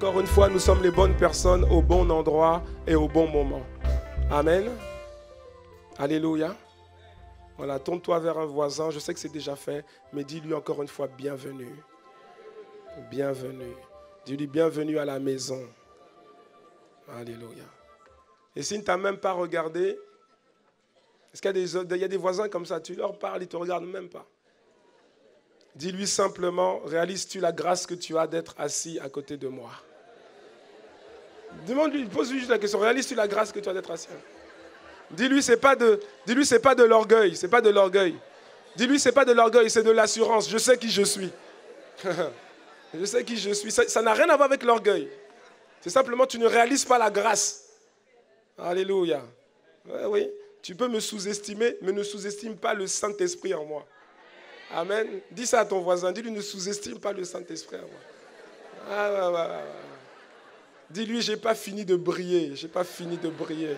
encore une fois, nous sommes les bonnes personnes au bon endroit et au bon moment. Amen. Alléluia. Voilà, tourne-toi vers un voisin. Je sais que c'est déjà fait, mais dis-lui encore une fois bienvenue. Bienvenue. Dis-lui bienvenue à la maison. Alléluia. Et s'il ne t'a même pas regardé, est-ce qu'il y a des voisins comme ça, tu leur parles, ils ne te regardent même pas. Dis-lui simplement, réalises-tu la grâce que tu as d'être assis à côté de moi? Demande-lui, pose-lui juste la question, réalises-tu la grâce que tu as d'être assis? Dis-lui, c'est pas de l'orgueil, c'est pas de l'orgueil. Dis-lui, c'est pas de l'orgueil, c'est de l'assurance. Je sais qui je suis. Je sais qui je suis. Ça n'a rien à voir avec l'orgueil. C'est simplement, tu ne réalises pas la grâce. Alléluia. Oui, tu peux me sous-estimer, mais ne sous-estime pas le Saint-Esprit en moi. Amen. Dis ça à ton voisin. Dis-lui, ne sous-estime pas le Saint-Esprit en moi. Dis-lui, j'ai pas fini de briller. J'ai pas fini de briller.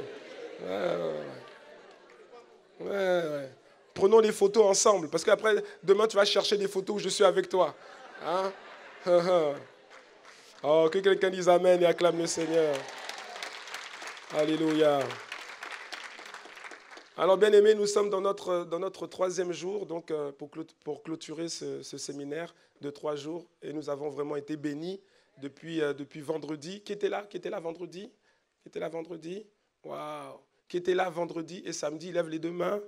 Ouais. Prenons les photos ensemble, parce qu'après, demain, tu vas chercher des photos où je suis avec toi. Hein? Oh, que quelqu'un dise Amen et acclame le Seigneur. Alléluia. Alors, bien-aimés, nous sommes dans notre troisième jour, donc pour clôturer ce séminaire de 3 jours, et nous avons vraiment été bénis depuis vendredi. Qui était là vendredi? Waouh! Qui était là vendredi et samedi? Lève les 2 mains.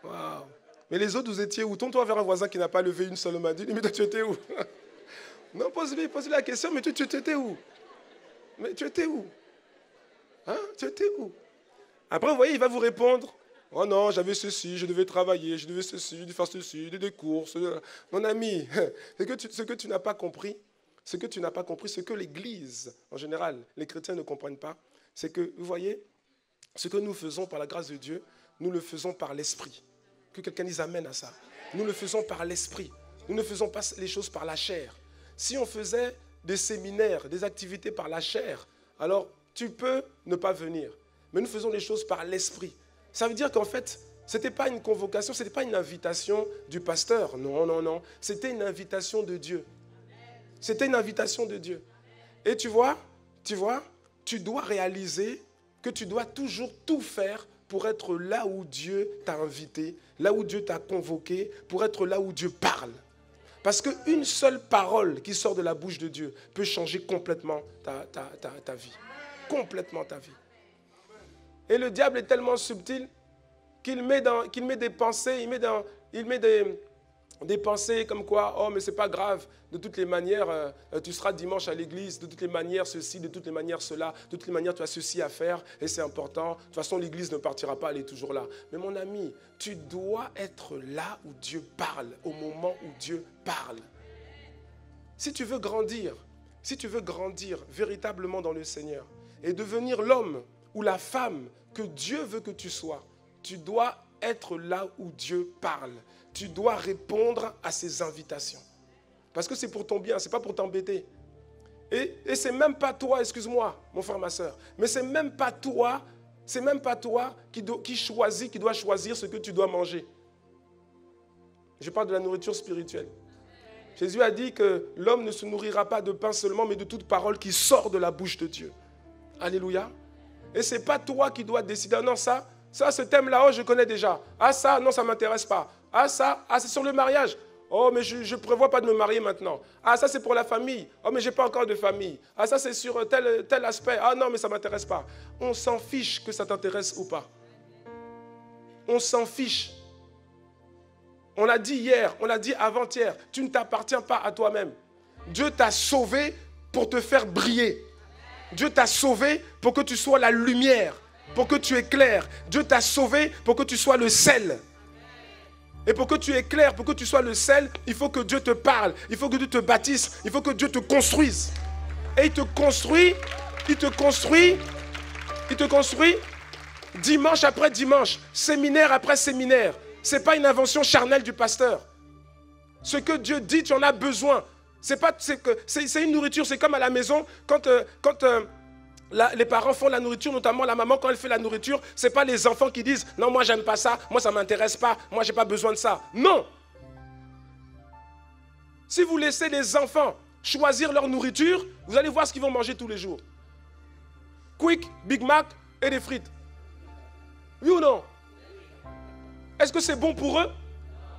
Waouh! Mais les autres, vous étiez où? Tourne-toi vers un voisin qui n'a pas levé une seule main. Dis-lui, mais toi, tu étais où? Non, pose-lui la question, mais tu étais où? Mais tu étais où? Hein? Tu étais où? Après, vous voyez, il va vous répondre. Oh non, j'avais ceci, je devais travailler, je devais ceci, je devais faire ceci, des courses. Mon ami, ce que tu n'as pas compris, ce que l'Église, en général, les chrétiens ne comprennent pas, c'est que, vous voyez, ce que nous faisons par la grâce de Dieu, nous le faisons par l'Esprit. Que quelqu'un dise Amen à ça. Nous le faisons par l'Esprit. Nous ne faisons pas les choses par la chair. Si on faisait des séminaires, des activités par la chair, alors tu peux ne pas venir. Mais nous faisons les choses par l'Esprit. Ça veut dire qu'en fait, ce n'était pas une convocation, ce n'était pas une invitation du pasteur. Non. C'était une invitation de Dieu. C'était une invitation de Dieu. Et tu vois, tu dois réaliser que tu dois toujours tout faire pour être là où Dieu t'a invité, là où Dieu t'a convoqué, pour être là où Dieu parle. Parce qu'une seule parole qui sort de la bouche de Dieu peut changer complètement ta vie. Complètement ta vie. Et le diable est tellement subtil qu'il met des pensées, il met des pensées comme quoi, oh mais c'est pas grave, de toutes les manières, tu seras dimanche à l'église, de toutes les manières ceci, de toutes les manières cela, de toutes les manières tu as ceci à faire et c'est important, de toute façon l'église ne partira pas, elle est toujours là. Mais mon ami, tu dois être là où Dieu parle, au moment où Dieu parle. Si tu veux grandir véritablement dans le Seigneur et devenir l'homme ou la femme que Dieu veut que tu sois, tu dois être là où Dieu parle. Tu dois répondre à ses invitations. Parce que c'est pour ton bien, ce n'est pas pour t'embêter. Et ce n'est même pas toi, excuse-moi, mon frère, ma soeur, mais ce n'est même pas toi qui dois choisir ce que tu dois manger. Je parle de la nourriture spirituelle. Jésus a dit que l'homme ne se nourrira pas de pain seulement, mais de toute parole qui sort de la bouche de Dieu. Alléluia. Et ce n'est pas toi qui dois décider. Non, ça, ce thème-là, oh, je connais déjà. Ah, ça, non, ça ne m'intéresse pas. Ah, ça, c'est sur le mariage. Oh, mais je ne prévois pas de me marier maintenant. Ah, ça, c'est pour la famille. Oh, mais je n'ai pas encore de famille. Ah, ça, c'est sur tel aspect. Ah, non, mais ça ne m'intéresse pas. On s'en fiche que ça t'intéresse ou pas. On s'en fiche. On l'a dit hier, on l'a dit avant-hier. Tu ne t'appartiens pas à toi-même. Dieu t'a sauvé pour te faire briller. Dieu t'a sauvé pour que tu sois la lumière, pour que tu éclaires. Dieu t'a sauvé pour que tu sois le sel. Et pour que tu éclaires, pour que tu sois le sel, il faut que Dieu te parle, il faut que Dieu te bâtisse, il faut que Dieu te construise. Et il te construit dimanche après dimanche, séminaire après séminaire. Ce n'est pas une invention charnelle du pasteur. Ce que Dieu dit, tu en as besoin. C'est une nourriture, c'est comme à la maison, quand les parents font la nourriture, notamment la maman, quand elle fait la nourriture, ce n'est pas les enfants qui disent « Non, moi, j'aime pas ça, moi, ça ne m'intéresse pas, moi, je n'ai pas besoin de ça. » Non. Si vous laissez les enfants choisir leur nourriture, vous allez voir ce qu'ils vont manger tous les jours. Quick, Big Mac et des frites. Oui ou non? Est-ce que c'est bon pour eux?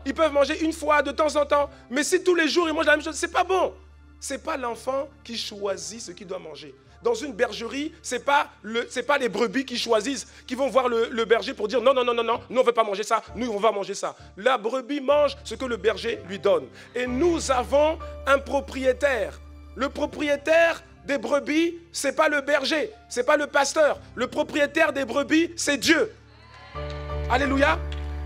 Ils peuvent manger une fois de temps en temps. Mais si tous les jours ils mangent la même chose, c'est pas bon. Ce n'est pas l'enfant qui choisit ce qu'il doit manger. Dans une bergerie, ce n'est pas les brebis qui choisissent, qui vont voir le berger pour dire non, non, non, non, non, nous on ne veut pas manger ça, nous on va manger ça. La brebis mange ce que le berger lui donne. Et nous avons un propriétaire. Le propriétaire des brebis, ce n'est pas le berger, ce n'est pas le pasteur. Le propriétaire des brebis, c'est Dieu. Alléluia.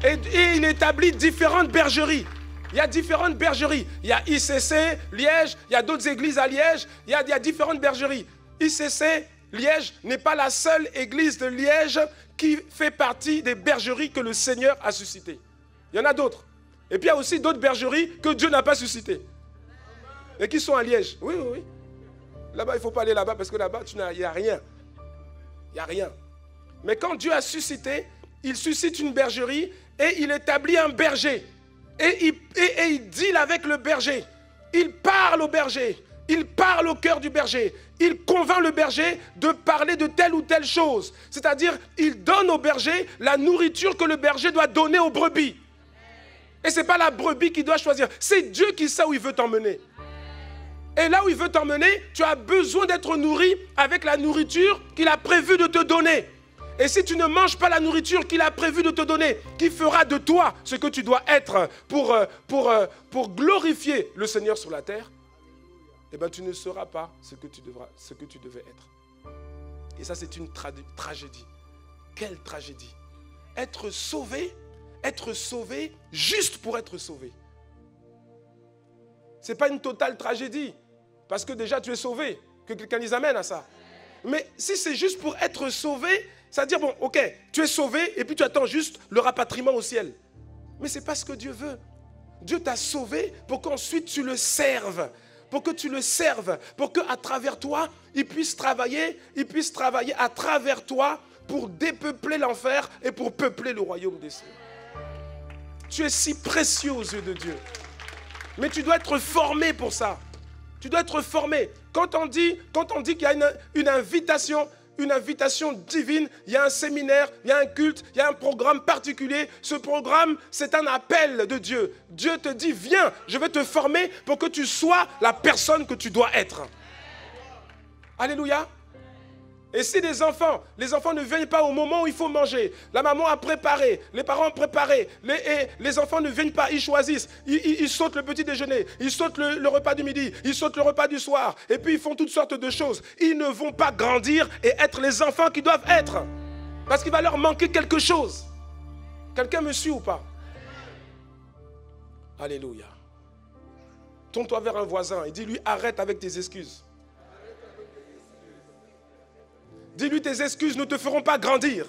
Et il établit différentes bergeries. Il y a différentes bergeries. Il y a ICC, Liège, il y a d'autres églises à Liège, il y a différentes bergeries. ICC, Liège, n'est pas la seule église de Liège qui fait partie des bergeries que le Seigneur a suscitées. Il y en a d'autres. Et puis il y a aussi d'autres bergeries que Dieu n'a pas suscitées. Et qui sont à Liège. Oui, oui, oui. Là-bas, il ne faut pas aller là-bas parce que là-bas, il n'y a rien. Il n'y a rien. Mais quand Dieu a suscité, il suscite une bergerie et il établit un berger. Et il deal avec le berger. Il parle au berger. Il parle au cœur du berger. Il convainc le berger de parler de telle ou telle chose. C'est-à-dire, il donne au berger la nourriture que le berger doit donner aux brebis. Et ce n'est pas la brebis qui doit choisir. C'est Dieu qui sait où il veut t'emmener. Et là où il veut t'emmener, tu as besoin d'être nourri avec la nourriture qu'il a prévu de te donner. Et si tu ne manges pas la nourriture qu'il a prévu de te donner, qui fera de toi ce que tu dois être pour glorifier le Seigneur sur la terre, eh bien tu ne seras pas ce que tu devais être. Et ça, c'est une tragédie. Quelle tragédie! Être sauvé juste pour être sauvé. Ce n'est pas une totale tragédie, parce que déjà tu es sauvé, que quelqu'un les amène à ça. Mais si c'est juste pour être sauvé, c'est-à-dire, bon, ok, tu es sauvé et puis tu attends juste le rapatriement au ciel. Mais ce n'est pas ce que Dieu veut. Dieu t'a sauvé pour qu'ensuite tu le serves. Pour que tu le serves. Pour qu'à travers toi, il puisse travailler à travers toi pour dépeupler l'enfer et pour peupler le royaume des cieux. Tu es si précieux aux yeux de Dieu. Mais tu dois être formé pour ça. Tu dois être formé. Quand on dit qu'il y a une invitation divine, il y a un séminaire, il y a un culte, il y a un programme particulier. Ce programme, c'est un appel de Dieu. Dieu te dit, viens, je vais te former pour que tu sois la personne que tu dois être. Alléluia. Et si les enfants ne viennent pas au moment où il faut manger, la maman a préparé, les parents ont préparé, les enfants ne viennent pas, ils choisissent, ils sautent le petit déjeuner, ils sautent le repas du midi, ils sautent le repas du soir, et puis ils font toutes sortes de choses. Ils ne vont pas grandir et être les enfants qu'ils doivent être, parce qu'il va leur manquer quelque chose. Quelqu'un me suit ou pas? Alléluia. Tourne-toi vers un voisin et dis-lui, arrête avec tes excuses. Dis-lui, tes excuses ne te feront pas grandir.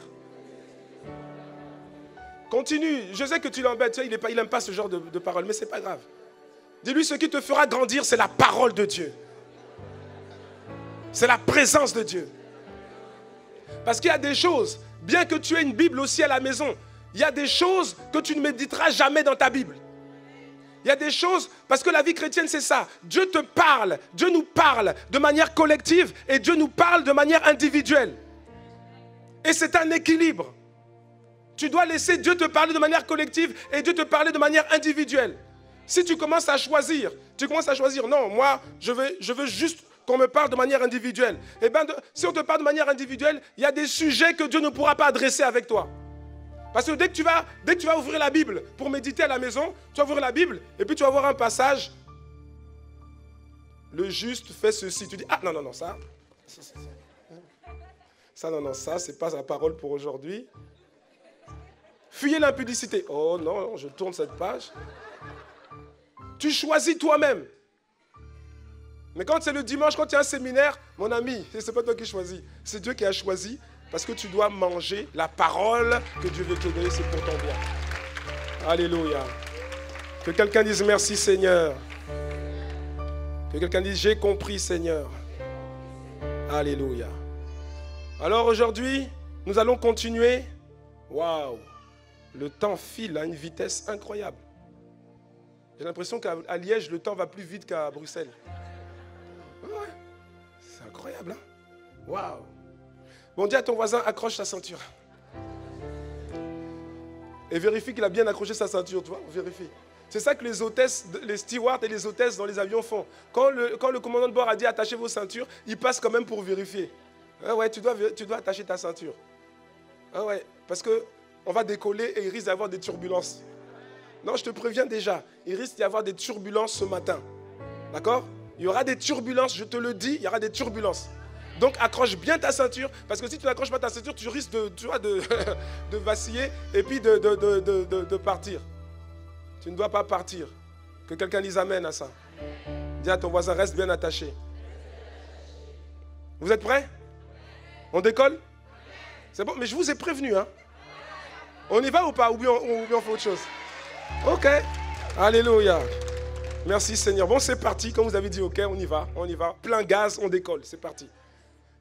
Continue. Je sais que tu l'embêtes. Il n'aime pas ce genre de parole, mais ce n'est pas grave. Dis-lui, ce qui te fera grandir, c'est la parole de Dieu. C'est la présence de Dieu. Parce qu'il y a des choses, bien que tu aies une Bible aussi à la maison, il y a des choses que tu ne méditeras jamais dans ta Bible. Il y a des choses, parce que la vie chrétienne, c'est ça. Dieu te parle, Dieu nous parle de manière collective et Dieu nous parle de manière individuelle. Et c'est un équilibre. Tu dois laisser Dieu te parler de manière collective et Dieu te parler de manière individuelle. Si tu commences à choisir, non, moi, je veux juste qu'on me parle de manière individuelle. Eh bien, si on te parle de manière individuelle, il y a des sujets que Dieu ne pourra pas adresser avec toi. Parce que dès que tu vas ouvrir la Bible pour méditer à la maison, tu vas ouvrir la Bible et puis tu vas voir un passage. Le juste fait ceci. Tu dis, ah non, non, non, ça, c'est pas sa parole pour aujourd'hui. Fuyez l'impudicité. Oh non, je tourne cette page. Tu choisis toi-même. Mais quand c'est le dimanche, quand il y a un séminaire, mon ami, ce n'est pas toi qui choisis. C'est Dieu qui a choisi. Parce que tu dois manger la parole que Dieu veut te donner, c'est pour ton bien. Alléluia. Que quelqu'un dise merci Seigneur. Que quelqu'un dise j'ai compris Seigneur. Alléluia. Alors aujourd'hui, nous allons continuer. Waouh. Le temps file à une vitesse incroyable. J'ai l'impression qu'à Liège, le temps va plus vite qu'à Bruxelles. incroyable, hein? Waouh! Bon, dis à ton voisin, accroche ta ceinture. Et vérifie qu'il a bien accroché sa ceinture, tu vois, vérifie. C'est ça que les hôtesses, les stewards et les hôtesses dans les avions font. Quand le commandant de bord a dit attachez vos ceintures, ils passent quand même pour vérifier. Ah ouais, tu dois attacher ta ceinture. Ah ouais, parce qu'on va décoller et il risque d'avoir des turbulences. Non, je te préviens déjà, il risque d'y avoir des turbulences ce matin. D'accord? Il y aura des turbulences, je te le dis, il y aura des turbulences. Donc accroche bien ta ceinture, parce que si tu n'accroches pas ta ceinture, tu risques de vaciller et puis de partir. Tu ne dois pas partir. Que quelqu'un dise amen à ça. Dis à ton voisin, reste bien attaché. Vous êtes prêts? On décolle? C'est bon, mais je vous ai prévenu. Hein? On y va ou pas? Ou bien on fait autre chose? Ok. Alléluia. Merci Seigneur. Bon, c'est parti. Comme vous avez dit, ok, on y va. On y va. Plein gaz, on décolle. C'est parti.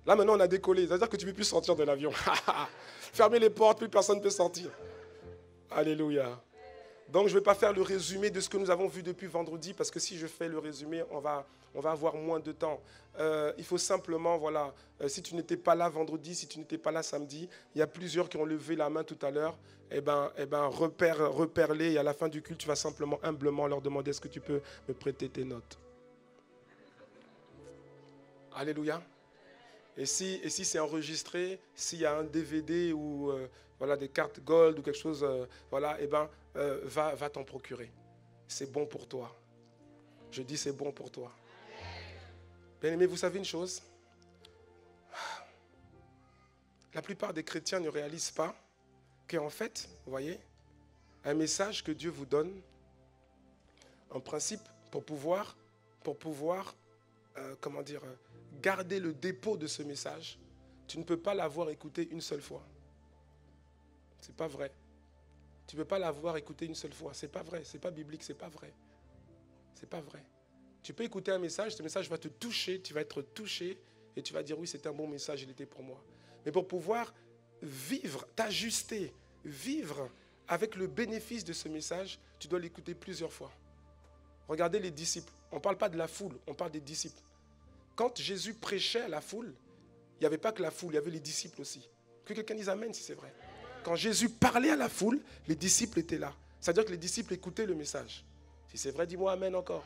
Là, maintenant, on a décollé. C'est-à-dire que tu ne peux plus sortir de l'avion. Fermez les portes, plus personne ne peut sortir. Alléluia. Donc, je ne vais pas faire le résumé de ce que nous avons vu depuis vendredi, parce que si je fais le résumé, on va avoir moins de temps. Il faut simplement, voilà, si tu n'étais pas là vendredi, si tu n'étais pas là samedi, il y a plusieurs qui ont levé la main tout à l'heure. Repère-les, et à la fin du culte, tu vas simplement, humblement leur demander est-ce que tu peux me prêter tes notes. Alléluia. Et si c'est enregistré, s'il y a un DVD ou voilà, des cartes gold ou quelque chose, va t'en procurer. C'est bon pour toi. Je dis c'est bon pour toi. Bien-aimés, vous savez une chose? La plupart des chrétiens ne réalisent pas qu'en fait, vous voyez, un message que Dieu vous donne, en principe, pour pouvoir garder le dépôt de ce message, tu ne peux pas l'avoir écouté une seule fois. C'est pas vrai. Tu ne peux pas l'avoir écouté une seule fois. C'est pas vrai. C'est pas biblique. C'est pas vrai. C'est pas vrai. Tu peux écouter un message, ce message va te toucher, tu vas être touché et tu vas dire oui, c'est un bon message, il était pour moi. Mais pour pouvoir vivre, t'ajuster, vivre avec le bénéfice de ce message, tu dois l'écouter plusieurs fois. Regardez les disciples. On ne parle pas de la foule, on parle des disciples. Quand Jésus prêchait à la foule, il n'y avait pas que la foule, il y avait les disciples aussi. Que quelqu'un dise amen si c'est vrai. Quand Jésus parlait à la foule, les disciples étaient là. C'est-à-dire que les disciples écoutaient le message. Si c'est vrai, dis-moi amen encore.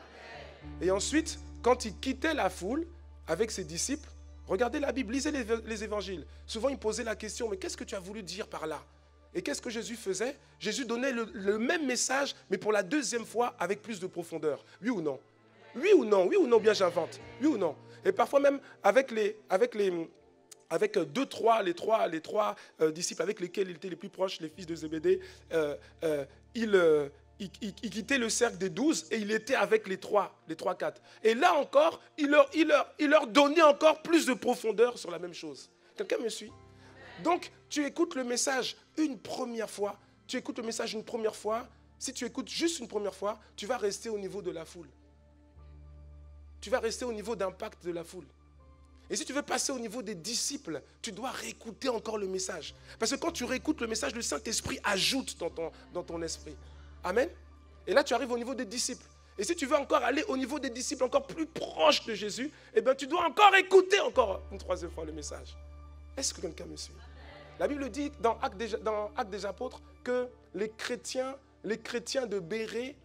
Et ensuite, quand il quittait la foule avec ses disciples, regardez la Bible, lisez les évangiles. Souvent, il posait la question, mais qu'est-ce que tu as voulu dire par là? Et qu'est-ce que Jésus faisait? Jésus donnait le même message, mais pour la deuxième fois, avec plus de profondeur. Oui ou non? Oui ou non? Oui ou non, bien j'invente? Oui ou non? Et parfois même, avec les trois disciples avec lesquels il était les plus proches, les fils de Zébédée, il quittait le cercle des 12 et il était avec les trois, 4. Et là encore, il leur donnait encore plus de profondeur sur la même chose. Quelqu'un me suit? Donc, tu écoutes le message une première fois. Si tu écoutes juste une première fois, tu vas rester au niveau de la foule. Tu vas rester au niveau d'impact de la foule. Et si tu veux passer au niveau des disciples, tu dois réécouter encore le message. Parce que quand tu réécoutes le message, le Saint-Esprit ajoute dans ton esprit. Amen. Et là, tu arrives au niveau des disciples. Et si tu veux encore aller au niveau des disciples, encore plus proche de Jésus, eh bien, tu dois encore écouter encore une troisième fois le message. Est-ce que quelqu'un me suit? La Bible dit dans Actes des Apôtres que les chrétiens de Bérée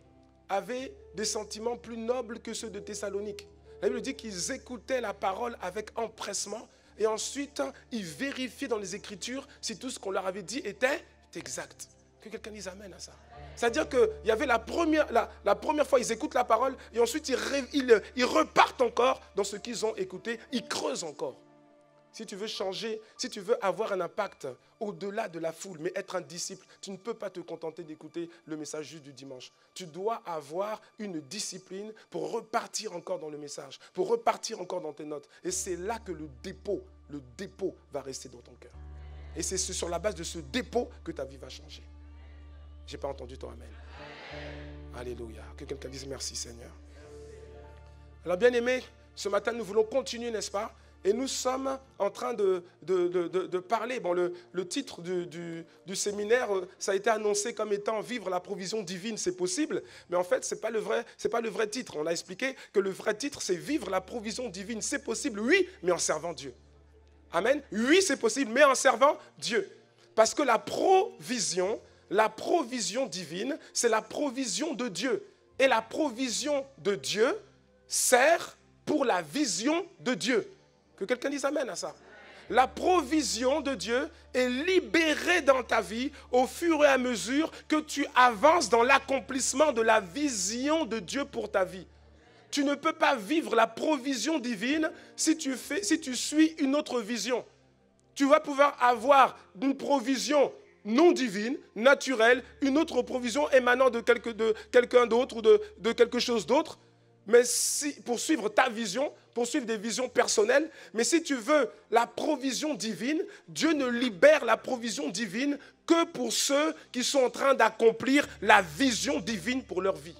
avaient des sentiments plus nobles que ceux de Thessalonique. La Bible dit qu'ils écoutaient la parole avec empressement et ensuite ils vérifiaient dans les Écritures si tout ce qu'on leur avait dit était exact. Que quelqu'un dise amen à ça. C'est-à-dire qu'il y avait la première fois, ils écoutent la parole et ensuite ils repartent encore dans ce qu'ils ont écouté, ils creusent encore. Si tu veux changer, si tu veux avoir un impact au-delà de la foule, mais être un disciple, tu ne peux pas te contenter d'écouter le message juste du dimanche. Tu dois avoir une discipline pour repartir encore dans le message, pour repartir encore dans tes notes. Et c'est là que le dépôt va rester dans ton cœur. Et c'est sur la base de ce dépôt que ta vie va changer. Je n'ai pas entendu ton amen. Alléluia. Que quelqu'un dise merci Seigneur. Alors bien aimé, ce matin nous voulons continuer, n'est-ce pas? Et nous sommes en train de parler. Bon, le titre du séminaire, ça a été annoncé comme étant « Vivre la provision divine, c'est possible ». Mais en fait, ce n'est pas le vrai titre. On a expliqué que le vrai titre, c'est « Vivre la provision divine, c'est possible ». Oui, mais en servant Dieu. Amen. Oui, c'est possible, mais en servant Dieu. Parce que la provision divine, c'est la provision de Dieu. Et la provision de Dieu sert pour la vision de Dieu. Que quelqu'un dise amen à ça. La provision de Dieu est libérée dans ta vie au fur et à mesure que tu avances dans l'accomplissement de la vision de Dieu pour ta vie. Tu ne peux pas vivre la provision divine si tu suis une autre vision. Tu vas pouvoir avoir une provision non divine, naturelle, une autre provision émanant de quelqu'un d'autre ou de quelque chose d'autre. Mais pour suivre ta vision, pour suivre des visions personnelles, mais si tu veux la provision divine, Dieu ne libère la provision divine que pour ceux qui sont en train d'accomplir la vision divine pour leur vie.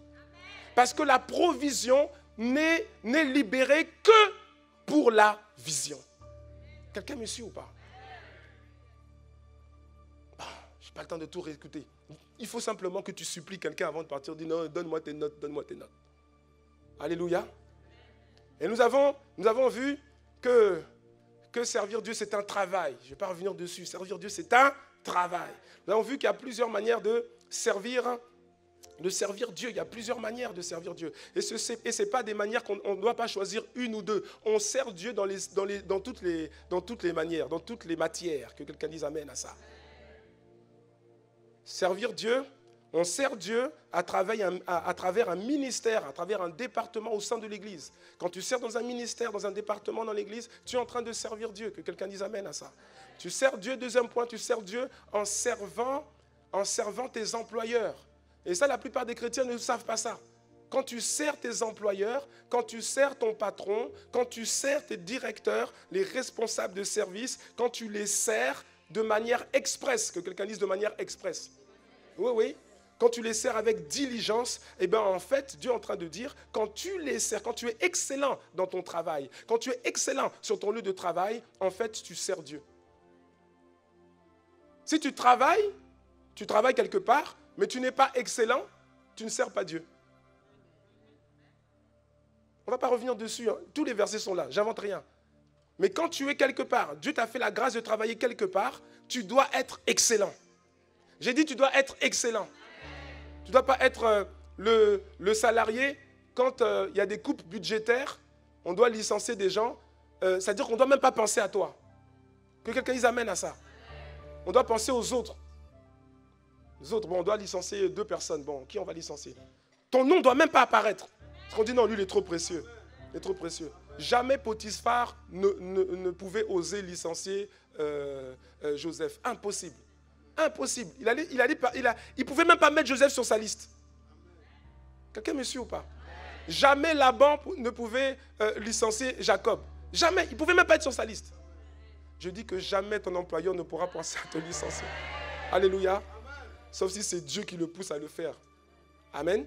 Parce que la provision n'est libérée que pour la vision. Quelqu'un me suit ou pas? Je n'ai pas le temps de tout réécouter. Il faut simplement que tu supplies quelqu'un avant de partir. Dis non, donne-moi tes notes, donne-moi tes notes. Alléluia. Et nous avons vu que servir Dieu, c'est un travail. Je ne vais pas revenir dessus. Servir Dieu, c'est un travail. Nous avons vu qu'il y a plusieurs manières de servir Dieu. Il y a plusieurs manières de servir Dieu. Et ce n'est pas des manières qu'on ne doit pas choisir une ou deux. On sert Dieu dans toutes les manières, dans toutes les matières. Que quelqu'un dise amen à ça. Servir Dieu, on sert Dieu à travers un ministère, à travers un département au sein de l'Église. Quand tu sers dans un ministère, dans un département dans l'Église, tu es en train de servir Dieu. Que quelqu'un dise amen à ça. Tu sers Dieu, deuxième point, tu sers Dieu en servant tes employeurs. Et ça, la plupart des chrétiens ne savent pas ça. Quand tu sers tes employeurs, quand tu sers ton patron, quand tu sers tes directeurs, les responsables de service, quand tu les sers de manière expresse, que quelqu'un dise de manière expresse. Oui, oui. Quand tu les sers avec diligence, eh bien en fait, Dieu est en train de dire, quand tu les sers, quand tu es excellent dans ton travail, quand tu es excellent sur ton lieu de travail, en fait, tu sers Dieu. Si tu travailles quelque part, mais tu n'es pas excellent, tu ne sers pas Dieu. On ne va pas revenir dessus, hein. Tous les versets sont là, j'invente rien. Mais quand tu es quelque part, Dieu t'a fait la grâce de travailler quelque part, tu dois être excellent. J'ai dit tu dois être excellent. Tu ne dois pas être le salarié quand il y a des coupes budgétaires, on doit licencier des gens, c'est-à-dire qu'on ne doit même pas penser à toi. Que quelqu'un dise amen à ça. On doit penser aux autres. Les autres, bon, on doit licencier 2 personnes. Bon, qui on va licencier? Ton nom ne doit même pas apparaître. Parce qu'on dit non, lui il est trop précieux. Il est trop précieux. Jamais Potiphar ne pouvait oser licencier Joseph. Impossible. Impossible. Il ne pouvait même pas mettre Joseph sur sa liste. Quelqu'un me suit ou pas? Jamais Laban ne pouvait licencier Jacob. Jamais. Il ne pouvait même pas être sur sa liste. Je dis que jamais ton employeur ne pourra penser à te licencier. Alléluia. Sauf si c'est Dieu qui le pousse à le faire. Amen.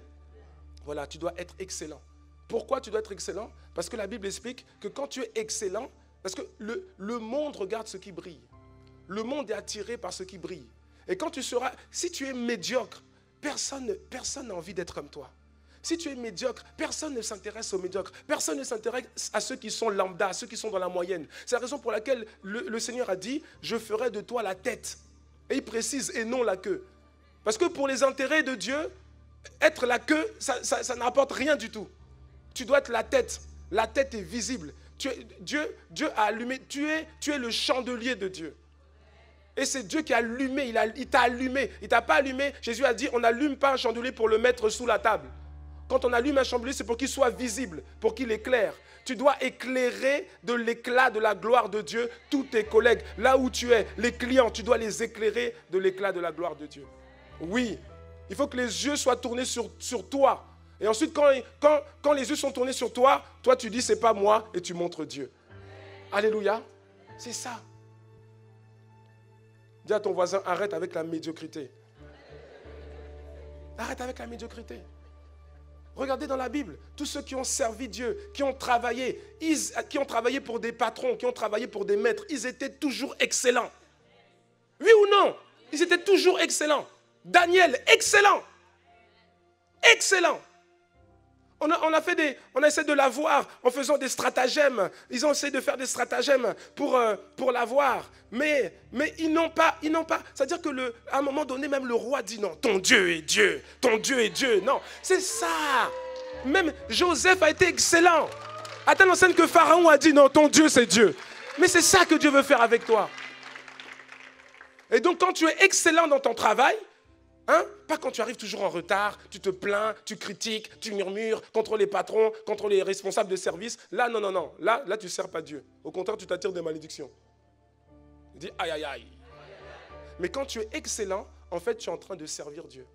Voilà, tu dois être excellent. Pourquoi tu dois être excellent? Parce que la Bible explique que quand tu es excellent, parce que le monde regarde ce qui brille. Le monde est attiré par ce qui brille. Et quand si tu es médiocre, personne n'a envie d'être comme toi. Si tu es médiocre, personne ne s'intéresse aux médiocres. Personne ne s'intéresse à ceux qui sont lambda, à ceux qui sont dans la moyenne. C'est la raison pour laquelle le Seigneur a dit, je ferai de toi la tête. Et il précise, et non la queue. Parce que pour les intérêts de Dieu, être la queue, ça n'apporte rien du tout. Tu dois être la tête. La tête est visible. Dieu a allumé. Tu es le chandelier de Dieu. Et c'est Dieu qui a allumé. Il t'a allumé. Il ne t'a pas allumé. Jésus a dit, on n'allume pas un chandelier pour le mettre sous la table. Quand on allume un chandelier, c'est pour qu'il soit visible, pour qu'il éclaire. Tu dois éclairer de l'éclat de la gloire de Dieu tous tes collègues. Là où tu es, les clients, tu dois les éclairer de l'éclat de la gloire de Dieu. Oui, il faut que les yeux soient tournés sur toi. Et ensuite, quand les yeux sont tournés sur toi, toi tu dis, c'est pas moi, et tu montres Dieu. Alléluia. C'est ça. Dis à ton voisin, arrête avec la médiocrité. Arrête avec la médiocrité. Regardez dans la Bible, tous ceux qui ont servi Dieu, qui ont travaillé pour des patrons, qui ont travaillé pour des maîtres, ils étaient toujours excellents. Oui ou non? Ils étaient toujours excellents. Daniel, excellent. Excellent. On a essayé de l'avoir en faisant des stratagèmes. Ils ont essayé de faire des stratagèmes pour l'avoir. Mais ils n'ont pas. C'est-à-dire qu'à un moment donné, même le roi dit non, ton Dieu est Dieu. Ton Dieu est Dieu. Non, c'est ça. Même Joseph a été excellent. À telle enseigne que Pharaon a dit non, ton Dieu c'est Dieu. Mais c'est ça que Dieu veut faire avec toi. Et donc quand tu es excellent dans ton travail, pas quand tu arrives toujours en retard, tu te plains, tu critiques, tu murmures contre les patrons, contre les responsables de service. Là, non. Là, tu ne sers pas Dieu. Au contraire, tu t'attires des malédictions. Tu dis aïe, aïe, aïe. Mais quand tu es excellent, en fait, tu es en train de servir Dieu.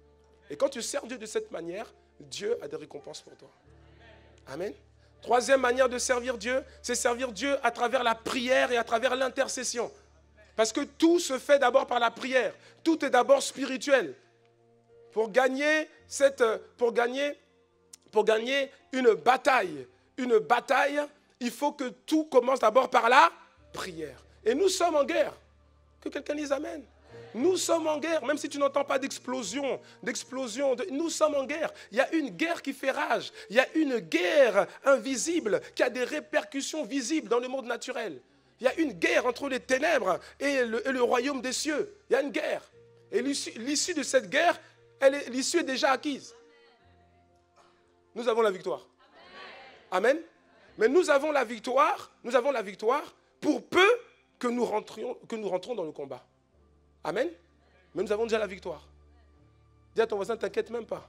Et quand tu sers Dieu de cette manière, Dieu a des récompenses pour toi. Amen. Troisième manière de servir Dieu, c'est servir Dieu à travers la prière et à travers l'intercession. Parce que tout se fait d'abord par la prière. Tout est d'abord spirituel. Pour gagner une bataille, il faut que tout commence d'abord par la prière. Et nous sommes en guerre. Que quelqu'un dise amen. Nous sommes en guerre, même si tu n'entends pas d'explosion, nous sommes en guerre. Il y a une guerre qui fait rage. Il y a une guerre invisible qui a des répercussions visibles dans le monde naturel. Il y a une guerre entre les ténèbres et le royaume des cieux. Il y a une guerre. Et l'issue de cette guerre, l'issue est déjà acquise. Nous avons la victoire. Amen. Mais nous avons la victoire pour peu que nous rentrons dans le combat. Amen. Mais nous avons déjà la victoire. Dis à ton voisin, ne t'inquiète même pas.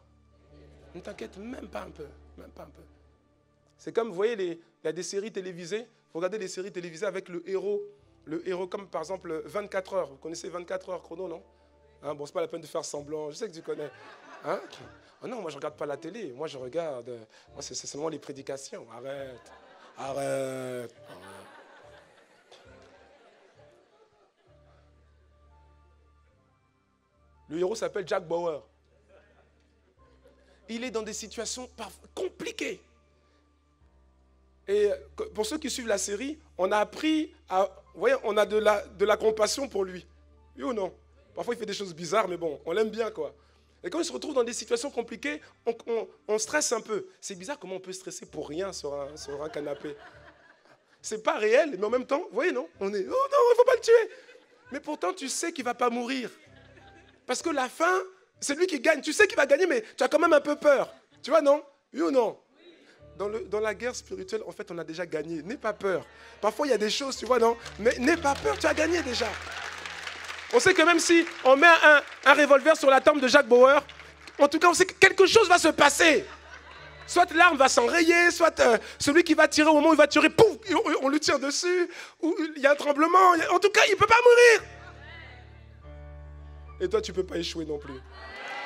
Ne t'inquiète même pas un peu. C'est comme, vous voyez, il y a des séries télévisées. Vous regardez des séries télévisées avec le héros comme par exemple 24 heures. Vous connaissez 24 heures chrono, non? Bon, c'est pas la peine de faire semblant. Je sais que tu connais. Oh non, moi je regarde pas la télé. Moi je regarde. Moi c'est seulement les prédications. Arrête. Le héros s'appelle Jack Bauer. Il est dans des situations compliquées. Et pour ceux qui suivent la série, on a appris à... Vous voyez, on a de la compassion pour lui. Oui ou non? Parfois, il fait des choses bizarres, mais bon, on l'aime bien, quoi. Et quand il se retrouve dans des situations compliquées, on stresse un peu. C'est bizarre comment on peut stresser pour rien sur un canapé. C'est pas réel, mais en même temps, vous voyez, non? On est, oh non, il ne faut pas le tuer. Mais pourtant, tu sais qu'il ne va pas mourir. Parce que la fin, c'est lui qui gagne. Tu sais qu'il va gagner, mais tu as quand même un peu peur. Tu vois, non? Oui ou non? Dans la guerre spirituelle, en fait, on a déjà gagné. N'aie pas peur. Parfois, il y a des choses, tu vois, non? Mais n'aie pas peur, tu as gagné déjà. On sait que même si on met un revolver sur la tempe de Jack Bauer, en tout cas, on sait que quelque chose va se passer. Soit l'arme va s'enrayer, soit celui qui va tirer, au moment où il va tirer, pouf, on lui tire dessus, ou il y a un tremblement. En tout cas, il ne peut pas mourir. Et toi, tu ne peux pas échouer non plus.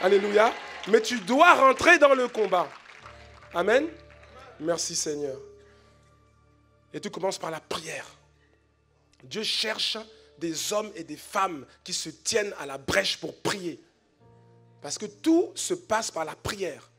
Alléluia. Mais tu dois rentrer dans le combat. Amen. Merci Seigneur. Et tout commence par la prière. Dieu cherche des hommes et des femmes qui se tiennent à la brèche pour prier. Parce que tout se passe par la prière.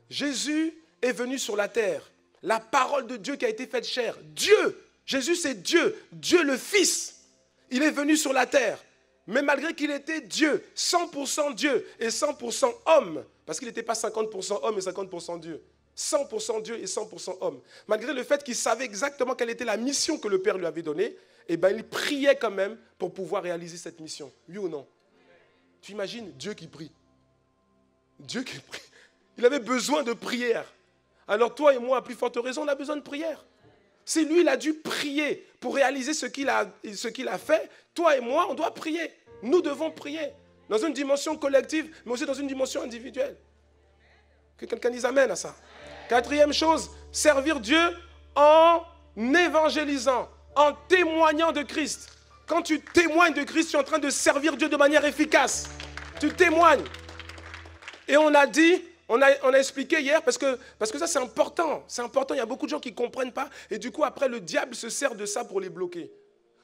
Jésus est venu sur la terre. La parole de Dieu qui a été faite chair. Dieu, Jésus c'est Dieu, Dieu le Fils. Il est venu sur la terre. Mais malgré qu'il était Dieu, 100% Dieu et 100% homme, parce qu'il n'était pas 50% homme et 50% Dieu. 100% Dieu et 100% homme. Malgré le fait qu'il savait exactement quelle était la mission que le Père lui avait donnée, eh ben, il priait quand même pour pouvoir réaliser cette mission. Oui ou non? Tu imagines Dieu qui prie. Dieu qui prie. Il avait besoin de prière. Alors toi et moi, à plus forte raison, on a besoin de prière. Si lui, il a dû prier pour réaliser ce qu'il a fait, toi et moi, on doit prier. Nous devons prier. Dans une dimension collective, mais aussi dans une dimension individuelle. Que quelqu'un dise amen à ça. Quatrième chose, servir Dieu en évangélisant, en témoignant de Christ. Quand tu témoignes de Christ, tu es en train de servir Dieu de manière efficace. Tu témoignes. Et on a dit, on a expliqué hier, parce que ça c'est important. C'est important, il y a beaucoup de gens qui ne comprennent pas. Et du coup, après, le diable se sert de ça pour les bloquer.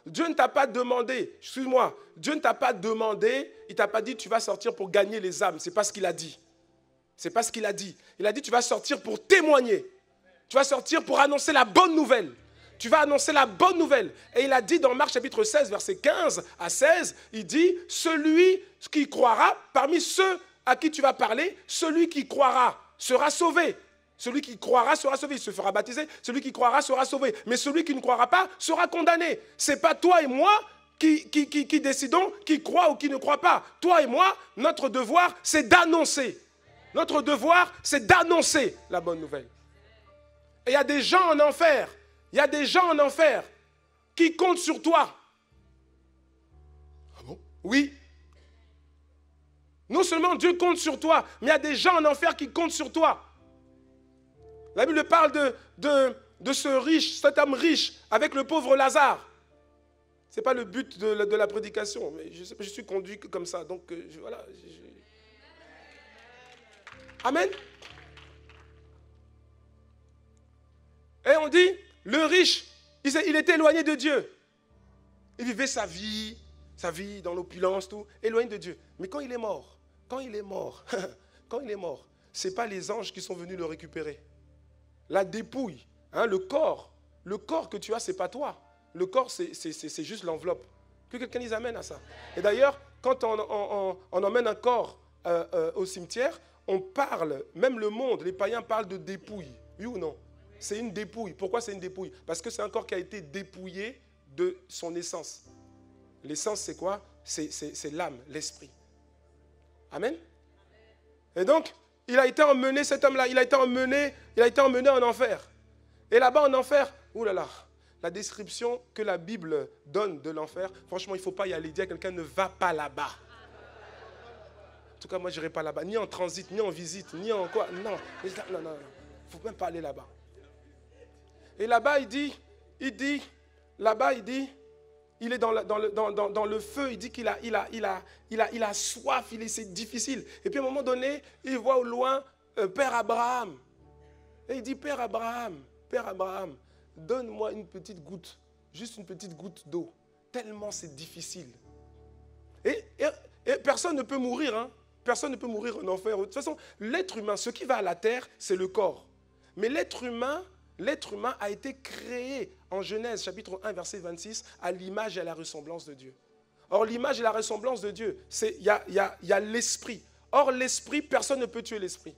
Dieu ne t'a pas demandé, excuse-moi, Dieu ne t'a pas demandé, il ne t'a pas dit tu vas sortir pour gagner les âmes. Ce n'est pas ce qu'il a dit. C'est pas ce qu'il a dit. Il a dit, tu vas sortir pour témoigner. Tu vas sortir pour annoncer la bonne nouvelle. Tu vas annoncer la bonne nouvelle. Et il a dit dans Marc chapitre 16, versets 15 à 16, il dit, celui qui croira, parmi ceux à qui tu vas parler, celui qui croira sera sauvé. Celui qui croira sera sauvé, il se fera baptiser. Celui qui croira sera sauvé. Mais celui qui ne croira pas sera condamné. Ce n'est pas toi et moi qui décidons qui croit ou qui ne croit pas. Toi et moi, notre devoir, c'est d'annoncer. Notre devoir, c'est d'annoncer la bonne nouvelle. Et il y a des gens en enfer. Il y a des gens en enfer qui comptent sur toi. Ah bon? Oui. Non seulement Dieu compte sur toi, mais il y a des gens en enfer qui comptent sur toi. La Bible parle de ce riche, cet homme riche, avec le pauvre Lazare. Ce n'est pas le but de la prédication, mais je suis conduit comme ça. Donc voilà. Amen. Et on dit, le riche, il était éloigné de Dieu. Il vivait sa vie dans l'opulence, tout, éloigné de Dieu. Mais quand il est mort, ce n'est pas les anges qui sont venus le récupérer. La dépouille, hein, le corps que tu as, ce n'est pas toi. Le corps, c'est juste l'enveloppe. Que quelqu'un les amène à ça. Et d'ailleurs, quand on emmène un corps au cimetière, on parle, même le monde, les païens parlent de dépouille. Oui ou non? C'est une dépouille. Pourquoi c'est une dépouille? Parce que c'est un corps qui a été dépouillé de son essence. L'essence, c'est quoi? C'est l'âme, l'esprit. Amen. Et donc, il a été emmené, cet homme-là, il a été emmené en enfer. Et là-bas, en enfer, oulala, la description que la Bible donne de l'enfer, franchement, il ne faut pas y aller. Dire à quelqu'un, ne va pas là-bas. En tout cas, moi, je n'irai pas là-bas, ni en transit, ni en visite, ni en quoi. Non, il ne faut même pas aller là-bas. Et là-bas, il dit, il est dans le feu, il dit qu'il a soif, c'est difficile. Et puis à un moment donné, il voit au loin Père Abraham. Et il dit, Père Abraham, donne-moi une petite goutte, juste une petite goutte d'eau. Tellement c'est difficile. Et personne ne peut mourir, hein. Personne ne peut mourir en enfer. De toute façon, l'être humain, ce qui va à la terre, c'est le corps. Mais l'être humain a été créé en Genèse, chapitre 1, verset 26, à l'image et à la ressemblance de Dieu. Or, l'image et la ressemblance de Dieu, il y a l'esprit. Or, l'esprit, personne ne peut tuer l'esprit.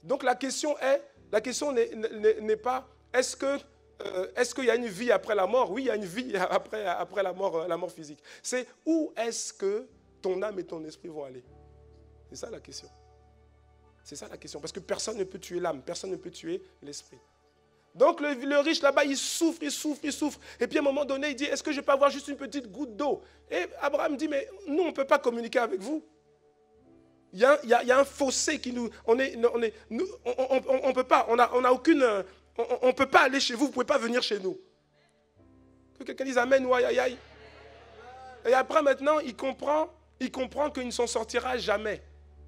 Donc, la question n'est pas, est-ce qu'il y a une vie après la mort? Oui, il y a une vie après la mort physique. C'est où est-ce que ton âme et ton esprit vont aller? C'est ça la question. C'est ça la question. Parce que personne ne peut tuer l'âme, personne ne peut tuer l'esprit. Donc le riche là-bas, il souffre. Et puis à un moment donné, il dit, est-ce que je peux avoir juste une petite goutte d'eau? Et Abraham dit, mais nous, on ne peut pas communiquer avec vous. Il y a un fossé qui nous... On peut pas, on a aucune... On ne peut pas aller chez vous, vous ne pouvez pas venir chez nous. Que quelqu'un dise amen ou aïe aïe aïe. Et après maintenant, il comprend qu'il ne s'en sortira jamais,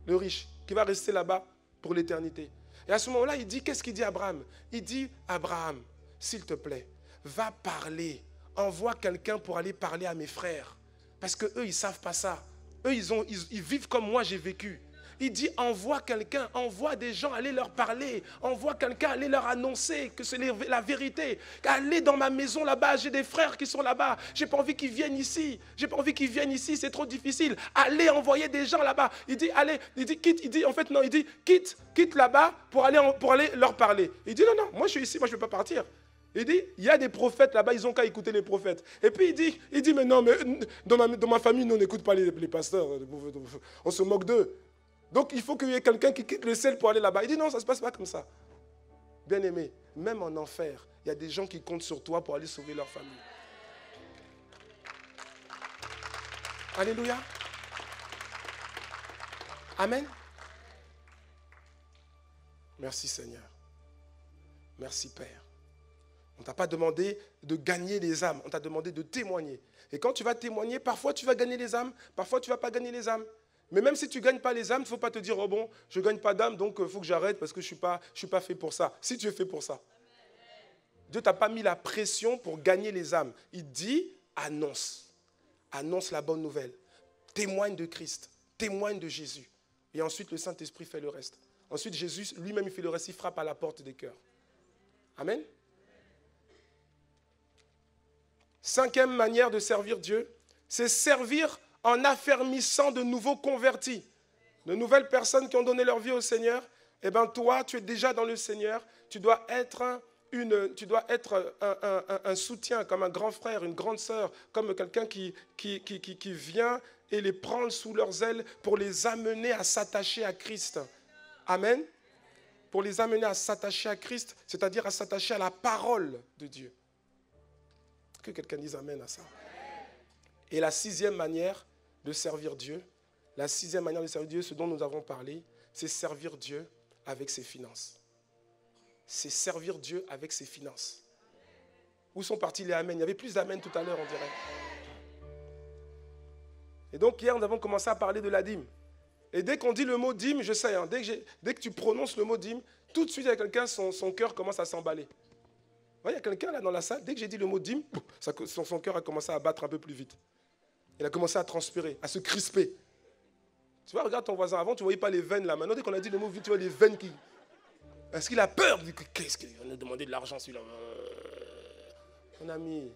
le riche, qui va rester là-bas pour l'éternité. Et à ce moment-là, il dit, qu'est-ce qu'il dit à Abraham? Il dit, Abraham, s'il te plaît, va parler. Envoie quelqu'un pour aller parler à mes frères. Parce qu'eux, ils ne savent pas ça. Eux, ils vivent comme moi, j'ai vécu. Il dit, envoie quelqu'un, envoie des gens, allez leur parler. Envoie quelqu'un, allez leur annoncer que c'est la vérité. Allez dans ma maison là-bas, j'ai des frères qui sont là-bas. Je n'ai pas envie qu'ils viennent ici. C'est trop difficile. Allez envoyer des gens là-bas. Il dit, allez, quitte là-bas pour aller leur parler. Il dit, non, moi je suis ici, moi je ne vais pas partir. Il dit, il y a des prophètes là-bas, ils n'ont qu'à écouter les prophètes. Et puis il dit mais non, mais dans ma famille, nous, on n'écoute pas les pasteurs. On se moque d'eux. Donc il faut qu'il y ait quelqu'un qui quitte le ciel pour aller là-bas. Il dit non, ça ne se passe pas comme ça. Bien aimé, même en enfer, il y a des gens qui comptent sur toi pour aller sauver leur famille. Alléluia. Amen. Merci Seigneur. Merci Père. On ne t'a pas demandé de gagner les âmes, on t'a demandé de témoigner. Et quand tu vas témoigner, parfois tu vas gagner les âmes, parfois tu ne vas pas gagner les âmes. Mais même si tu ne gagnes pas les âmes, il ne faut pas te dire, oh bon, je ne gagne pas d'âme, donc il faut que j'arrête parce que je ne suis pas fait pour ça. Si tu es fait pour ça. Dieu ne t'a pas mis la pression pour gagner les âmes. Il dit, annonce. Annonce la bonne nouvelle. Témoigne de Christ. Témoigne de Jésus. Et ensuite, le Saint-Esprit fait le reste. Ensuite, Jésus lui-même, il fait le récit, frappe à la porte des cœurs. Amen. Cinquième manière de servir Dieu, c'est servir en affermissant de nouveaux convertis. De nouvelles personnes qui ont donné leur vie au Seigneur. Eh bien, toi, tu es déjà dans le Seigneur. Tu dois être un soutien, comme un grand frère, une grande sœur, comme quelqu'un qui vient et les prendre sous leurs ailes pour les amener à s'attacher à Christ. Amen. Pour les amener à s'attacher à Christ, c'est-à-dire à s'attacher à la parole de Dieu. Que quelqu'un dise amen à ça. Et la sixième manière de servir Dieu, ce dont nous avons parlé, c'est servir Dieu avec ses finances. C'est servir Dieu avec ses finances. Où sont partis les amens? Il y avait plus d'amen tout à l'heure, on dirait. Et donc hier, nous avons commencé à parler de la dîme. Et dès qu'on dit le mot dîme, je sais, hein, dès que tu prononces le mot dîme, tout de suite, il y a quelqu'un, son cœur commence à s'emballer. Il y a quelqu'un là dans la salle, dès que j'ai dit le mot dîme, son cœur a commencé à battre un peu plus vite. Il a commencé à transpirer, à se crisper. Tu vois, regarde ton voisin, avant tu ne voyais pas les veines là. Maintenant, dès qu'on a dit le mot, tu vois les veines qui... Est-ce qu'il a peur? Qu'est-ce qu'on a demandé de l'argent celui-là? Mon ami,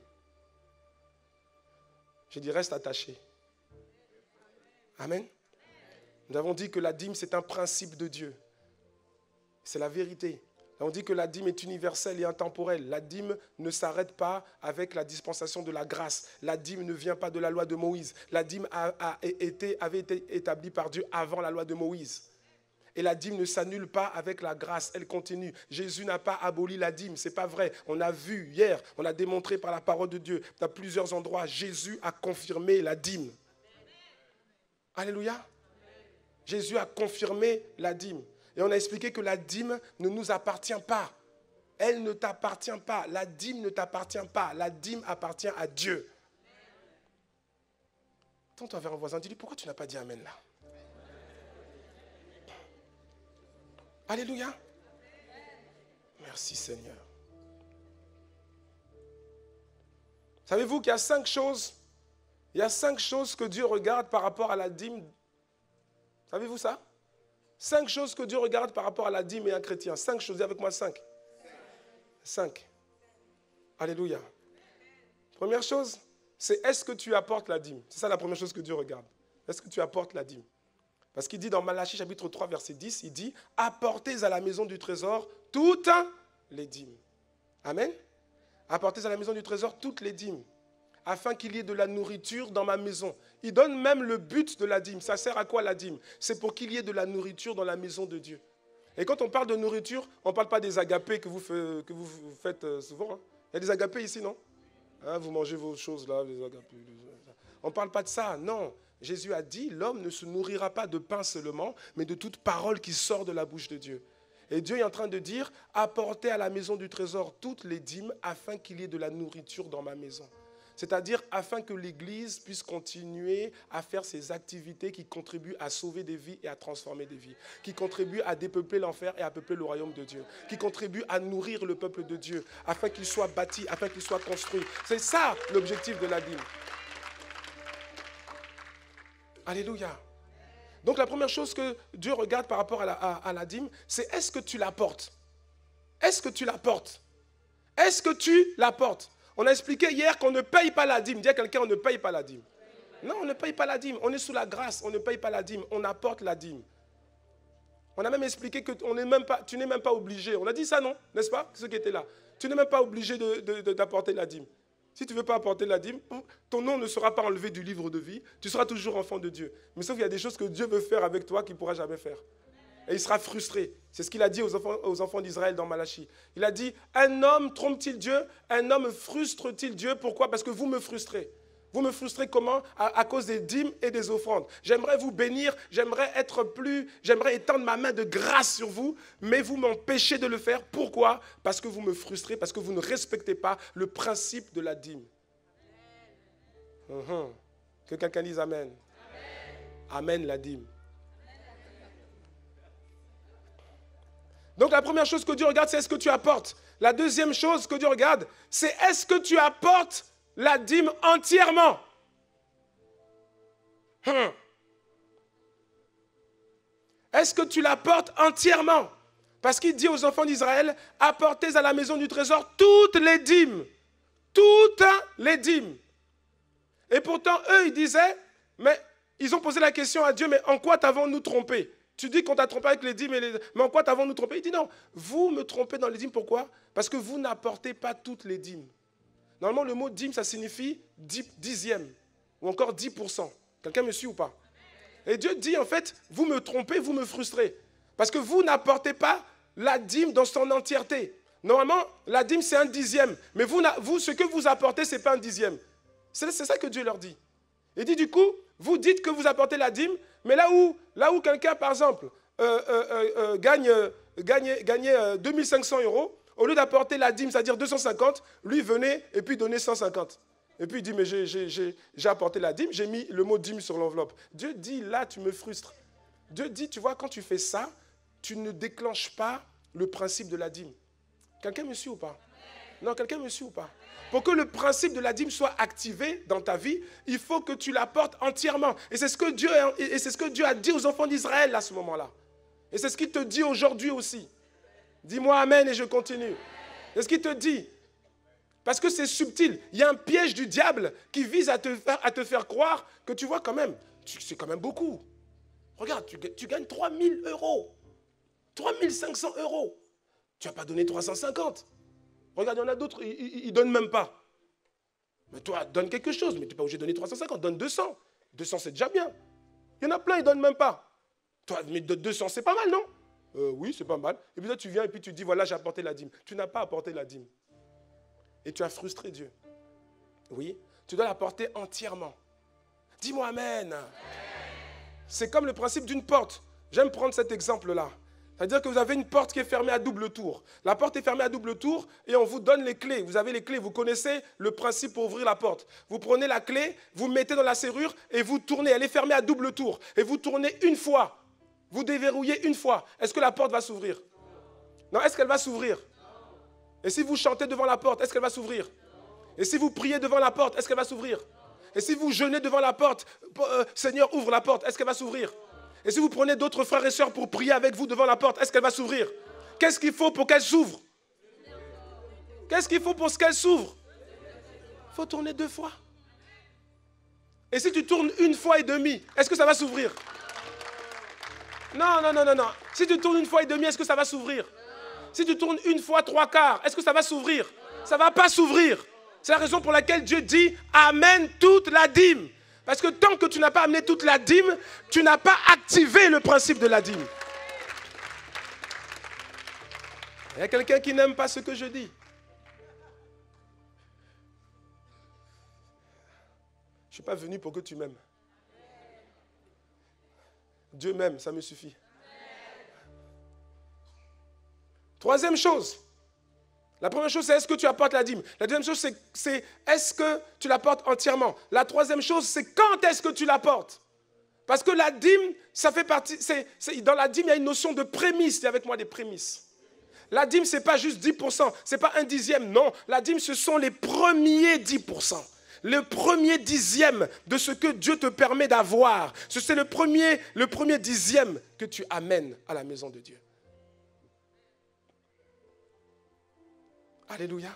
je dis reste attaché. Amen. Nous avons dit que la dîme, c'est un principe de Dieu. C'est la vérité. On dit que la dîme est universelle et intemporelle. La dîme ne s'arrête pas avec la dispensation de la grâce. La dîme ne vient pas de la loi de Moïse. La dîme avait été établie par Dieu avant la loi de Moïse. Et la dîme ne s'annule pas avec la grâce, elle continue. Jésus n'a pas aboli la dîme, ce n'est pas vrai. On a vu hier, on a démontré par la parole de Dieu, dans plusieurs endroits, Jésus a confirmé la dîme. Alléluia. Jésus a confirmé la dîme. Et on a expliqué que la dîme ne nous appartient pas. Elle ne t'appartient pas. La dîme ne t'appartient pas. La dîme appartient à Dieu. Tourne-toi vers un voisin, dis-lui, pourquoi tu n'as pas dit amen là? Alléluia. Merci Seigneur. Savez-vous qu'il y a 5 choses? Il y a 5 choses que Dieu regarde par rapport à la dîme. Savez-vous ça? 5 choses que Dieu regarde par rapport à la dîme et un chrétien. 5 choses, dis avec moi 5. 5. Alléluia. Première chose, c'est est-ce que tu apportes la dîme? C'est ça la première chose que Dieu regarde. Est-ce que tu apportes la dîme? Parce qu'il dit dans Malachie chapitre 3 verset 10, il dit « Apportez à la maison du trésor toutes les dîmes. » Amen. Apportez à la maison du trésor toutes les dîmes, afin qu'il y ait de la nourriture dans ma maison. Il donne même le but de la dîme. Ça sert à quoi la dîme? C'est pour qu'il y ait de la nourriture dans la maison de Dieu. Et quand on parle de nourriture, on ne parle pas des agapés que vous faites souvent. Hein. Il y a des agapés ici, non? Hein, vous mangez vos choses là, les agapés. On ne parle pas de ça, non. Jésus a dit, l'homme ne se nourrira pas de pain seulement, mais de toute parole qui sort de la bouche de Dieu. Et Dieu est en train de dire, apportez à la maison du trésor toutes les dîmes afin qu'il y ait de la nourriture dans ma maison. C'est-à-dire afin que l'Église puisse continuer à faire ses activités qui contribuent à sauver des vies et à transformer des vies, qui contribuent à dépeupler l'enfer et à peupler le royaume de Dieu, qui contribuent à nourrir le peuple de Dieu, afin qu'il soit bâti, afin qu'il soit construit. C'est ça l'objectif de la dîme. Alléluia. Donc la première chose que Dieu regarde par rapport à la dîme, c'est est-ce que tu l'apportes? Est-ce que tu l'apportes? Est-ce que tu l'apportes? On a expliqué hier qu'on ne paye pas la dîme. Dis à quelqu'un, on ne paye pas la dîme. Non, on ne paye pas la dîme. On est sous la grâce, on ne paye pas la dîme. On apporte la dîme. On a même expliqué que tu n'es même pas obligé. On a dit ça, non? N'est-ce pas? Ceux qui étaient là. Tu n'es même pas obligé d'apporter la dîme. Si tu ne veux pas apporter la dîme, ton nom ne sera pas enlevé du livre de vie. Tu seras toujours enfant de Dieu. Mais sauf qu'il y a des choses que Dieu veut faire avec toi qu'il ne pourra jamais faire. Et il sera frustré. C'est ce qu'il a dit aux enfants d'Israël dans Malachie. Il a dit, un homme trompe-t-il Dieu? Un homme frustre-t-il Dieu? Pourquoi? Parce que vous me frustrez. Vous me frustrez comment? À cause des dîmes et des offrandes. J'aimerais vous bénir, j'aimerais étendre ma main de grâce sur vous, mais vous m'empêchez de le faire. Pourquoi? Parce que vous me frustrez, parce que vous ne respectez pas le principe de la dîme. Que quelqu'un dise amen. Amen la dîme. Donc la première chose que Dieu regarde, c'est est-ce que tu apportes. La deuxième chose que Dieu regarde, c'est est-ce que tu apportes la dîme entièrement. Est-ce que tu l'apportes entièrement? Parce qu'il dit aux enfants d'Israël, apportez à la maison du trésor toutes les dîmes. Toutes les dîmes. Et pourtant, eux, ils disaient, mais ils ont posé la question à Dieu, mais en quoi t'avons-nous trompé? Tu dis qu'on t'a trompé avec les dîmes, mais en quoi t'avons-nous trompé? Il dit non, vous me trompez dans les dîmes, pourquoi? Parce que vous n'apportez pas toutes les dîmes. Normalement, le mot dîme, ça signifie dixième, ou encore 10%. Quelqu'un me suit ou pas? Et Dieu dit, en fait, vous me trompez, vous me frustrez. Parce que vous n'apportez pas la dîme dans son entièreté. Normalement, la dîme, c'est un dixième. Mais vous, ce que vous apportez, ce n'est pas un dixième. C'est ça que Dieu leur dit. Il dit, du coup, vous dites que vous apportez la dîme, mais là où quelqu'un, par exemple, gagne 2500 €, au lieu d'apporter la dîme, c'est-à-dire 250, lui venait et puis donnait 150. Et puis il dit, mais j'ai apporté la dîme, j'ai mis le mot dîme sur l'enveloppe. Dieu dit, là, tu me frustres. Dieu dit, tu vois, quand tu fais ça, tu ne déclenches pas le principe de la dîme. Quelqu'un me suit ou pas? Non, quelqu'un me suit ou pas? Pour que le principe de la dîme soit activé dans ta vie, il faut que tu l'apportes entièrement. Et c'est ce que Dieu a dit aux enfants d'Israël à ce moment-là. Et c'est ce qu'il te dit aujourd'hui aussi. Dis-moi amen et je continue. C'est ce qu'il te dit. Parce que c'est subtil. Il y a un piège du diable qui vise à te faire croire que tu vois quand même, c'est quand même beaucoup. Regarde, tu gagnes 3 000 €. 3 500 €. Tu n'as pas donné 350. Regarde, il y en a d'autres, ils ne donnent même pas. Mais toi, donne quelque chose, mais tu n'es pas obligé de donner 350, donne 200. 200, c'est déjà bien. Il y en a plein, ils ne donnent même pas. Toi, mais 200, c'est pas mal, non? Oui, c'est pas mal. Et puis là, tu viens et puis tu dis, voilà, j'ai apporté la dîme. Tu n'as pas apporté la dîme. Et tu as frustré Dieu. Oui, tu dois l'apporter entièrement. Dis-moi amen. C'est comme le principe d'une porte. J'aime prendre cet exemple-là. C'est-à-dire que vous avez une porte qui est fermée à double tour. La porte est fermée à double tour et on vous donne les clés. Vous avez les clés, vous connaissez le principe pour ouvrir la porte. Vous prenez la clé, vous mettez dans la serrure et vous tournez. Elle est fermée à double tour. Et vous tournez une fois. Vous déverrouillez une fois. Est-ce que la porte va s'ouvrir? Non, est-ce qu'elle va s'ouvrir? Et si vous chantez devant la porte, est-ce qu'elle va s'ouvrir? Et si vous priez devant la porte, est-ce qu'elle va s'ouvrir? Et si vous jeûnez devant la porte, Seigneur, ouvre la porte, est-ce qu'elle va s'ouvrir? Et si vous prenez d'autres frères et sœurs pour prier avec vous devant la porte, est-ce qu'elle va s'ouvrir? Qu'est-ce qu'il faut pour qu'elle s'ouvre? Qu'est-ce qu'il faut pour qu'elle s'ouvre? Il faut tourner 2 fois. Et si tu tournes 1 fois et demie, est-ce que ça va s'ouvrir? Non. Si tu tournes 1 fois et demie, est-ce que ça va s'ouvrir? Si tu tournes 1 fois 3/4, est-ce que ça va s'ouvrir? Ça ne va pas s'ouvrir. C'est la raison pour laquelle Dieu dit, amène toute la dîme. Parce que tant que tu n'as pas amené toute la dîme, tu n'as pas activé le principe de la dîme. Il y a quelqu'un qui n'aime pas ce que je dis. Je ne suis pas venu pour que tu m'aimes. Dieu m'aime, ça me suffit. Troisième chose. La première chose, c'est est-ce que tu apportes la dîme? La deuxième chose, c'est est-ce que tu l'apportes entièrement? La troisième chose, c'est quand est-ce que tu l'apportes? Parce que la dîme, ça fait partie, dans la dîme, il y a une notion de prémisse. Il y a avec moi des prémices. La dîme, ce n'est pas juste 10%, ce n'est pas un dixième, non. La dîme, ce sont les premiers 10%. Le premier dixième de ce que Dieu te permet d'avoir. C'est le premier dixième que tu amènes à la maison de Dieu. Alléluia.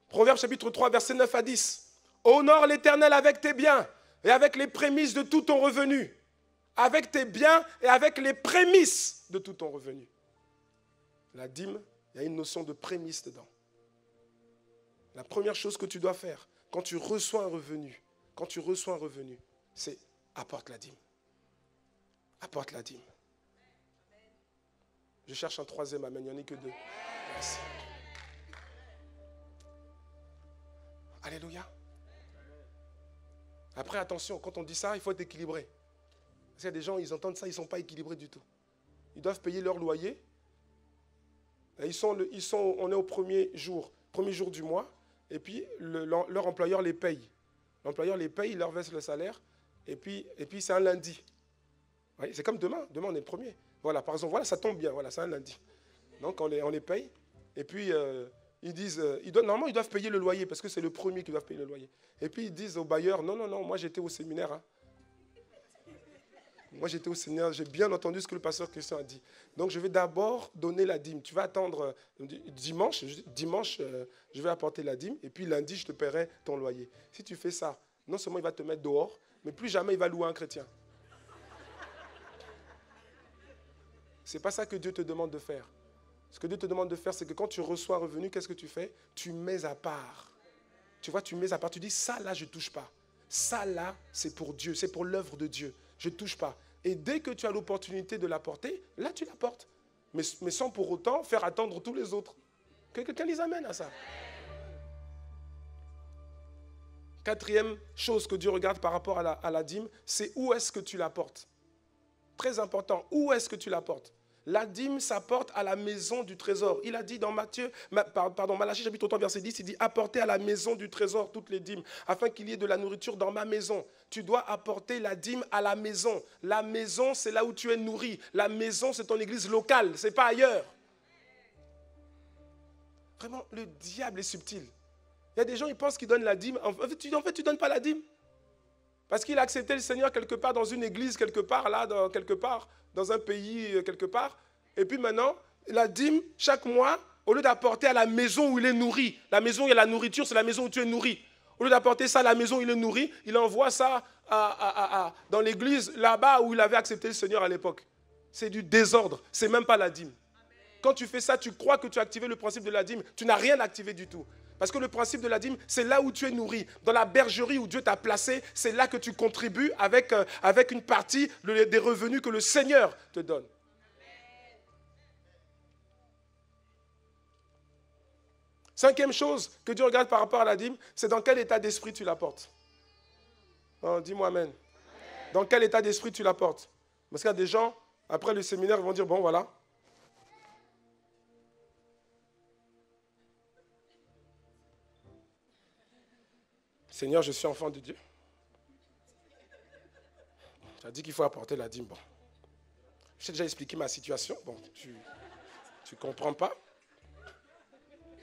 Proverbe chapitre 3, versets 9 à 10. Honore l'Éternel avec tes biens et avec les prémices de tout ton revenu. Avec tes biens et avec les prémices de tout ton revenu. La dîme, il y a une notion de prémisse dedans. La première chose que tu dois faire quand tu reçois un revenu, c'est apporte la dîme. Apporte la dîme. Je cherche un troisième amen, il n'y en a que 2. Merci. Alléluia. Après, attention, quand on dit ça, il faut être équilibré. Parce qu'il y a des gens, ils entendent ça, ils ne sont pas équilibrés du tout. Ils doivent payer leur loyer. Et on est au premier jour du mois, et puis leur employeur les paye. L'employeur les paye, il leur verse le salaire, et puis c'est un lundi. Oui, c'est comme demain on est le premier. Voilà, par exemple, voilà, ça tombe bien, voilà, c'est un lundi. Donc on les paye, et puis ils disent, normalement ils doivent payer le loyer, parce que c'est le premier qui doit payer le loyer. Et puis ils disent au bailleur, non, moi j'étais au séminaire. Hein. Moi, j'étais au Seigneur, j'ai bien entendu ce que le pasteur Christian a dit. Donc, je vais d'abord donner la dîme. Tu vas attendre dimanche, je vais apporter la dîme, et puis lundi, je te paierai ton loyer. Si tu fais ça, non seulement il va te mettre dehors, mais plus jamais il va louer un chrétien. Ce n'est pas ça que Dieu te demande de faire. Ce que Dieu te demande de faire, c'est que quand tu reçois un revenu, qu'est-ce que tu fais? Tu mets à part. Tu vois, tu mets à part. Tu dis, ça là, je ne touche pas. Ça là, c'est pour Dieu, c'est pour l'œuvre de Dieu. Je ne touche pas. Et dès que tu as l'opportunité de l'apporter, là, tu l'apportes. Mais sans pour autant faire attendre tous les autres. Que quelqu'un les amène à ça. Quatrième chose que Dieu regarde par rapport à la dîme, c'est où est-ce que tu l'apportes. Très important, où est-ce que tu l'apportes? La dîme s'apporte à la maison du trésor. Il a dit dans Malachie chapitre 3 verset 10, il dit « Apportez à la maison du trésor toutes les dîmes, afin qu'il y ait de la nourriture dans ma maison. » Tu dois apporter la dîme à la maison. La maison, c'est là où tu es nourri. La maison, c'est ton église locale, ce n'est pas ailleurs. Vraiment, le diable est subtil. Il y a des gens, ils pensent qu'ils donnent la dîme. En fait, tu ne donnes pas la dîme. Parce qu'il a accepté le Seigneur quelque part dans une église, quelque part, dans un pays, quelque part. Et puis maintenant, la dîme, chaque mois, au lieu d'apporter à la maison où il est nourri, la maison où il y a la nourriture, c'est la maison où tu es nourri. Au lieu d'apporter ça à la maison où il est nourri, il envoie ça dans l'église, là-bas où il avait accepté le Seigneur à l'époque. C'est du désordre, c'est même pas la dîme. Quand tu fais ça, tu crois que tu as activé le principe de la dîme. Tu n'as rien activé du tout. Parce que le principe de la dîme, c'est là où tu es nourri. Dans la bergerie où Dieu t'a placé, c'est là que tu contribues avec une partie des revenus que le Seigneur te donne. Cinquième chose que Dieu regarde par rapport à la dîme, c'est dans quel état d'esprit tu l'apportes. Oh, dis-moi amen. Dans quel état d'esprit tu l'apportes? Parce qu'il y a des gens, après le séminaire, ils vont dire, bon voilà. Seigneur, je suis enfant de Dieu. Tu as dit qu'il faut apporter la dîme. Bon. Je t'ai déjà expliqué ma situation. Bon, tu ne comprends pas.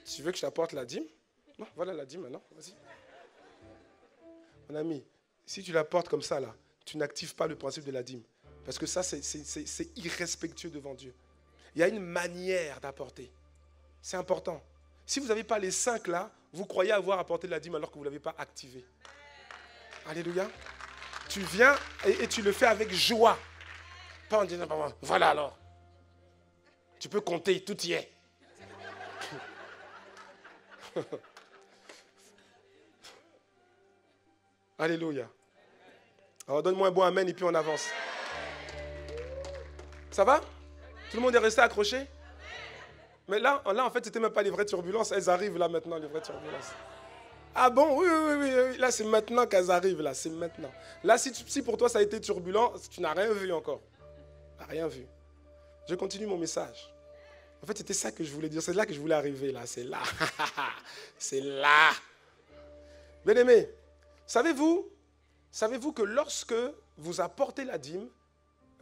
Tu veux que je t'apporte la dîme? Non, voilà la dîme maintenant. Vas-y. Mon ami, si tu l'apportes comme ça, là, tu n'actives pas le principe de la dîme. Parce que ça, c'est irrespectueux devant Dieu. Il y a une manière d'apporter. C'est important. Si vous n'avez pas les 5 là, vous croyez avoir apporté la dîme alors que vous ne l'avez pas activé. Alléluia. Tu viens et tu le fais avec joie. Pas en disant, voilà alors. Tu peux compter, tout y est. Alléluia. Alors donne-moi un bon amen et puis on avance. Ça va? Tout le monde est resté accroché? Mais là, en fait, ce n'était même pas les vraies turbulences. Elles arrivent là maintenant, les vraies turbulences. Ah bon? Oui. Là, c'est maintenant qu'elles arrivent. Là, c'est maintenant. Là, si pour toi, ça a été turbulent, tu n'as rien vu encore. Tu n'as rien vu. Je continue mon message. En fait, c'était ça que je voulais dire. C'est là que je voulais arriver. Là, c'est là. C'est là. Bien-aimés, savez-vous que lorsque vous apportez la dîme,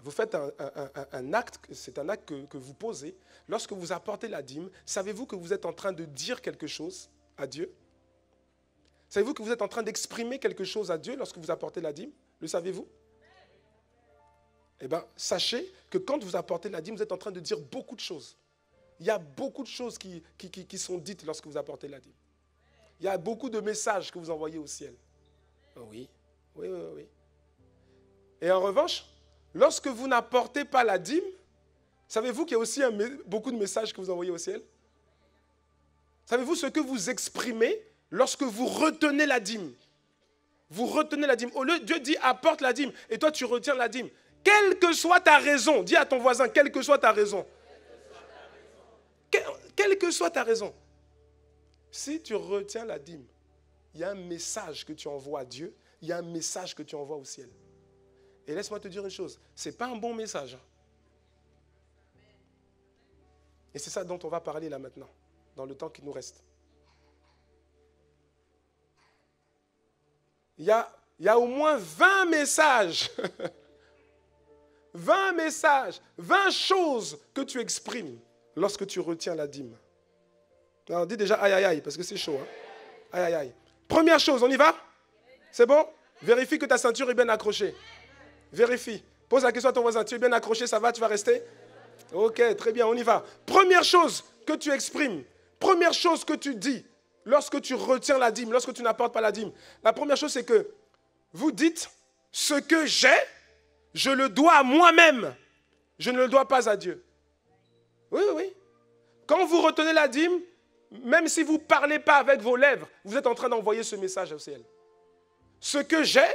vous faites un acte, c'est un acte que vous posez. Lorsque vous apportez la dîme, savez-vous que vous êtes en train de dire quelque chose à Dieu? Savez-vous que vous êtes en train d'exprimer quelque chose à Dieu lorsque vous apportez la dîme? Le savez-vous? Eh bien, sachez que quand vous apportez la dîme, vous êtes en train de dire beaucoup de choses. Il y a beaucoup de choses qui sont dites lorsque vous apportez la dîme. Il y a beaucoup de messages que vous envoyez au ciel. Oui. Et en revanche, lorsque vous n'apportez pas la dîme, savez-vous qu'il y a aussi beaucoup de messages que vous envoyez au ciel? Savez-vous ce que vous exprimez lorsque vous retenez la dîme? Vous retenez la dîme. Au lieu, Dieu dit apporte la dîme et toi tu retiens la dîme. Quelle que soit ta raison, dis à ton voisin, quelle que soit ta raison. Quelle que soit ta raison. Si tu retiens la dîme, il y a un message que tu envoies à Dieu, il y a un message que tu envoies au ciel. Et laisse-moi te dire une chose, ce n'est pas un bon message. Et c'est ça dont on va parler là maintenant, dans le temps qui nous reste. Il y a au moins 20 messages, 20 messages, 20 choses que tu exprimes lorsque tu retiens la dîme. Alors dis déjà aïe aïe aïe, parce que c'est chaud. Hein? Aïe aïe aïe. Première chose, on y va? C'est bon? Vérifie que ta ceinture est bien accrochée. Vérifie. Pose la question à ton voisin. Tu es bien accroché, ça va, tu vas rester? Ok, très bien, on y va. Première chose que tu exprimes, première chose que tu dis lorsque tu retiens la dîme, lorsque tu n'apportes pas la dîme. La première chose, c'est que vous dites, ce que j'ai, je le dois à moi-même. Je ne le dois pas à Dieu. Oui, oui, oui. Quand vous retenez la dîme, même si vous ne parlez pas avec vos lèvres, vous êtes en train d'envoyer ce message au ciel. Ce que j'ai,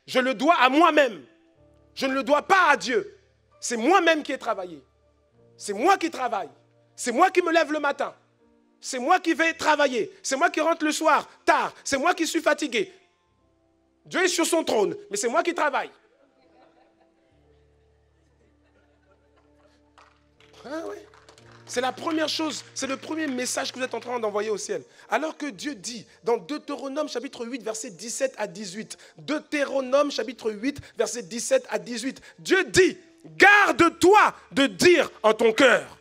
je le dois à moi-même. Je ne le dois pas à Dieu. C'est moi-même qui ai travaillé. C'est moi qui travaille. C'est moi qui me lève le matin. C'est moi qui vais travailler. C'est moi qui rentre le soir, tard. C'est moi qui suis fatigué. Dieu est sur son trône, mais c'est moi qui travaille. Ah oui. C'est la première chose, c'est le premier message que vous êtes en train d'envoyer au ciel. Alors que Dieu dit dans Deutéronome chapitre 8, versets 17 à 18, Deutéronome chapitre 8, versets 17 à 18, Dieu dit, garde-toi de dire en ton cœur.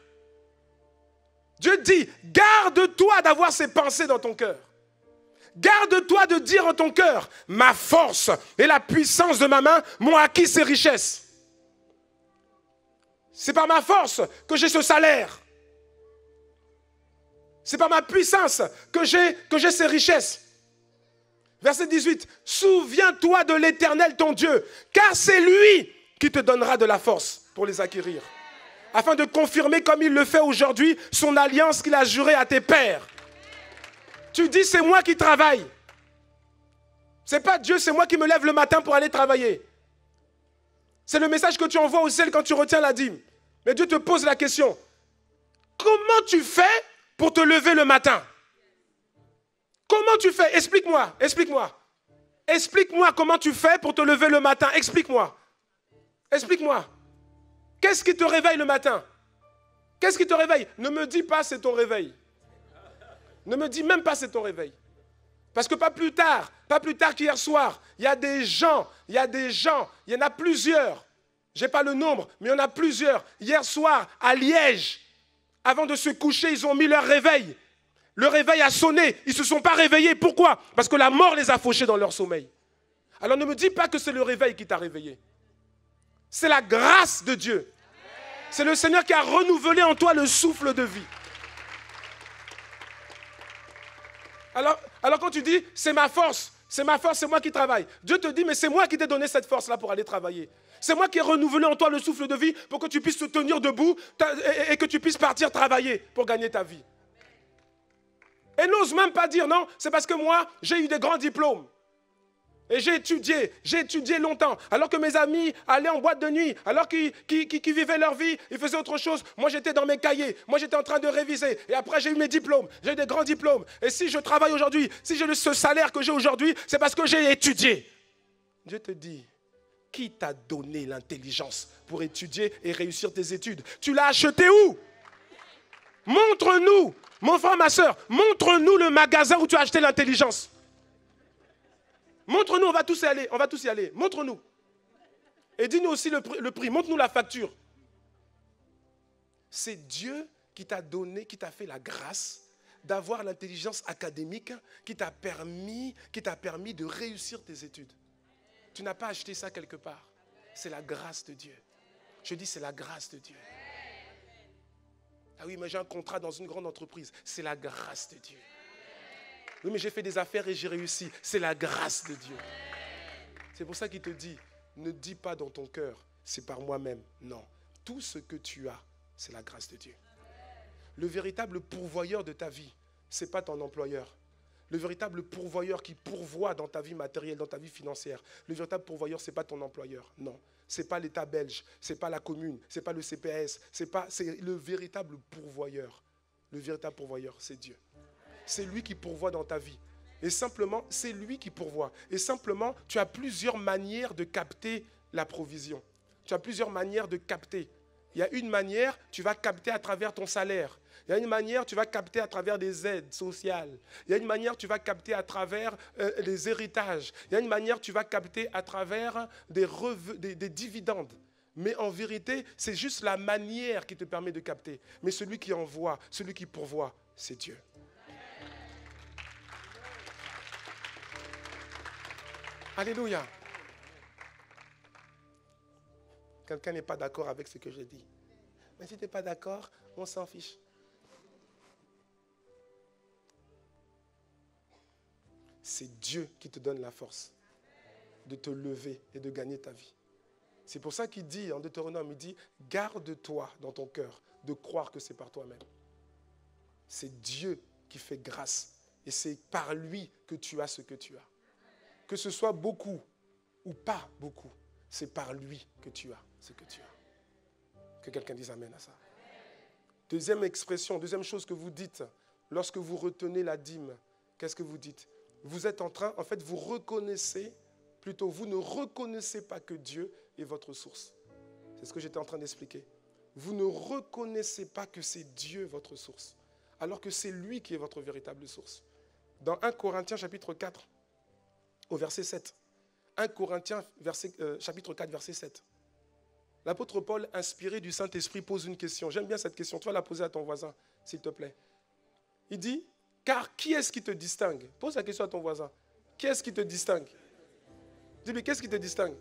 Dieu dit, garde-toi d'avoir ces pensées dans ton cœur. Garde-toi de dire en ton cœur, ma force et la puissance de ma main m'ont acquis ces richesses. C'est par ma force que j'ai ce salaire. C'est par ma puissance que j'ai ces richesses. Verset 18. Souviens-toi de l'Éternel ton Dieu, car c'est lui qui te donnera de la force pour les acquérir. Afin de confirmer comme il le fait aujourd'hui son alliance qu'il a jurée à tes pères. Tu dis c'est moi qui travaille. C'est pas Dieu, c'est moi qui me lève le matin pour aller travailler. C'est le message que tu envoies au ciel quand tu retiens la dîme. Mais Dieu te pose la question. Comment tu fais pour te lever le matin? Comment tu fais? Explique-moi, explique-moi. Explique-moi comment tu fais pour te lever le matin. Explique-moi. Explique-moi. Qu'est-ce qui te réveille le matin? Qu'est-ce qui te réveille? Ne me dis pas c'est ton réveil. Ne me dis même pas c'est ton réveil. Parce que pas plus tard qu'hier soir, il y a des gens, il y en a plusieurs. Je n'ai pas le nombre, mais il y en a plusieurs. Hier soir, à Liège, avant de se coucher, ils ont mis leur réveil. Le réveil a sonné, ils ne se sont pas réveillés. Pourquoi? Parce que la mort les a fauchés dans leur sommeil. Alors ne me dis pas que c'est le réveil qui t'a réveillé. C'est la grâce de Dieu. C'est le Seigneur qui a renouvelé en toi le souffle de vie. Alors quand tu dis, c'est ma force, c'est moi qui travaille. Dieu te dit, mais c'est moi qui t'ai donné cette force-là pour aller travailler. C'est moi qui ai renouvelé en toi le souffle de vie pour que tu puisses te tenir debout et que tu puisses partir travailler pour gagner ta vie. Et n'ose même pas dire non, c'est parce que moi, j'ai eu des grands diplômes. Et j'ai étudié longtemps. Alors que mes amis allaient en boîte de nuit, alors qu'ils vivaient leur vie, ils faisaient autre chose. Moi, j'étais dans mes cahiers. Moi, j'étais en train de réviser. Et après, j'ai eu mes diplômes. J'ai eu des grands diplômes. Et si je travaille aujourd'hui, si j'ai ce salaire que j'ai aujourd'hui, c'est parce que j'ai étudié. Dieu te dit, qui t'a donné l'intelligence pour étudier et réussir tes études? Tu l'as acheté où? Montre-nous, mon frère, ma soeur, montre-nous le magasin où tu as acheté l'intelligence. Montre-nous, on va tous y aller. Montre-nous. Et dis-nous aussi le prix. Montre-nous la facture. C'est Dieu qui t'a donné, qui t'a fait la grâce d'avoir l'intelligence académique qui t'a permis de réussir tes études. Tu n'as pas acheté ça quelque part. C'est la grâce de Dieu. Je dis, c'est la grâce de Dieu. Ah oui, mais j'ai un contrat dans une grande entreprise. C'est la grâce de Dieu. Oui, mais j'ai fait des affaires et j'ai réussi. C'est la grâce de Dieu. C'est pour ça qu'il te dit, ne dis pas dans ton cœur, c'est par moi-même. Non, tout ce que tu as, c'est la grâce de Dieu. Le véritable pourvoyeur de ta vie, ce n'est pas ton employeur. Le véritable pourvoyeur qui pourvoit dans ta vie matérielle, dans ta vie financière, le véritable pourvoyeur, ce n'est pas ton employeur. Non, ce n'est pas l'État belge, ce n'est pas la commune, ce n'est pas le CPS, c'est le véritable pourvoyeur. Le véritable pourvoyeur, c'est Dieu. C'est lui qui pourvoit dans ta vie. Et simplement, c'est lui qui pourvoit. Et simplement, tu as plusieurs manières de capter la provision. Tu as plusieurs manières de capter. Il y a une manière, tu vas capter à travers ton salaire. Il y a une manière, tu vas capter à travers des aides sociales. Il y a une manière, tu vas capter à travers les héritages. Il y a une manière, tu vas capter à travers des dividendes. Mais en vérité, c'est juste la manière qui te permet de capter. Mais celui qui envoie, celui qui pourvoit, c'est Dieu. Alléluia. Quelqu'un n'est pas d'accord avec ce que je dis. Mais si tu n'es pas d'accord, on s'en fiche. C'est Dieu qui te donne la force de te lever et de gagner ta vie. C'est pour ça qu'il dit en Deutéronome, il dit, garde-toi dans ton cœur de croire que c'est par toi-même. C'est Dieu qui fait grâce et c'est par lui que tu as ce que tu as. Que ce soit beaucoup ou pas beaucoup, c'est par lui que tu as ce que tu as. Que quelqu'un dise amen à ça. Deuxième expression, deuxième chose que vous dites lorsque vous retenez la dîme, qu'est-ce que vous dites? Vous êtes en train, en fait, vous reconnaissez, plutôt vous ne reconnaissez pas que Dieu est votre source. C'est ce que j'étais en train d'expliquer. Vous ne reconnaissez pas que c'est Dieu votre source, alors que c'est lui qui est votre véritable source. Dans 1 Corinthiens chapitre 4, au verset 7. 1 Corinthiens chapitre 4, verset 7. L'apôtre Paul, inspiré du Saint-Esprit, pose une question. J'aime bien cette question. Tu vas la poser à ton voisin, s'il te plaît. Il dit, car qui est-ce qui te distingue? Pose la question à ton voisin. Qui est-ce qui te distingue? Dis-lui, qu'est-ce qui te distingue?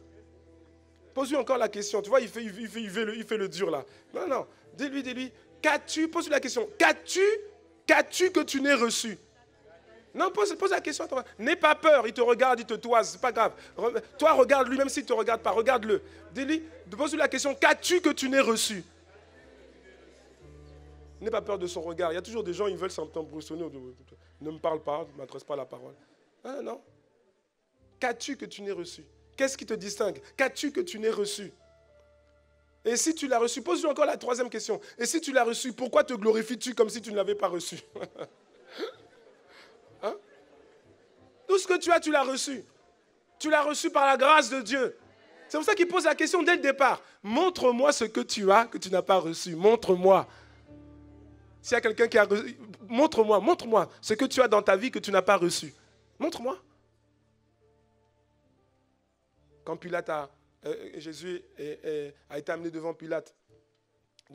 Pose-lui encore la question. Tu vois, il fait le dur là. Non. Dis-lui, qu'as-tu? Pose-lui la question. Qu'as-tu que tu n'aies reçu? Non, pose la question à ton voisin. N'aie pas peur, il te regarde, il te toise, c'est pas grave. Toi, regarde-lui, même s'il ne te regarde pas, regarde-le. Dis-lui, pose-lui la question, qu'as-tu que tu n'aies reçu? N'aie pas peur de son regard. Il y a toujours des gens, ils veulent s'impressionner. Ne me parle pas, ne m'adresse pas la parole. Non. Qu'as-tu que tu n'aies reçu? Qu'est-ce qui te distingue? Qu'as-tu que tu n'aies reçu? Et si tu l'as reçu, pose-lui encore la troisième question. Et si tu l'as reçu, pourquoi te glorifies-tu comme si tu ne l'avais pas reçu? Tout ce que tu as, tu l'as reçu. Tu l'as reçu par la grâce de Dieu. C'est pour ça qu'il pose la question dès le départ. Montre-moi ce que tu as que tu n'as pas reçu. Montre-moi. S'il y a quelqu'un qui a reçu, montre-moi ce que tu as dans ta vie que tu n'as pas reçu. Montre-moi. Quand Jésus a été amené devant Pilate, il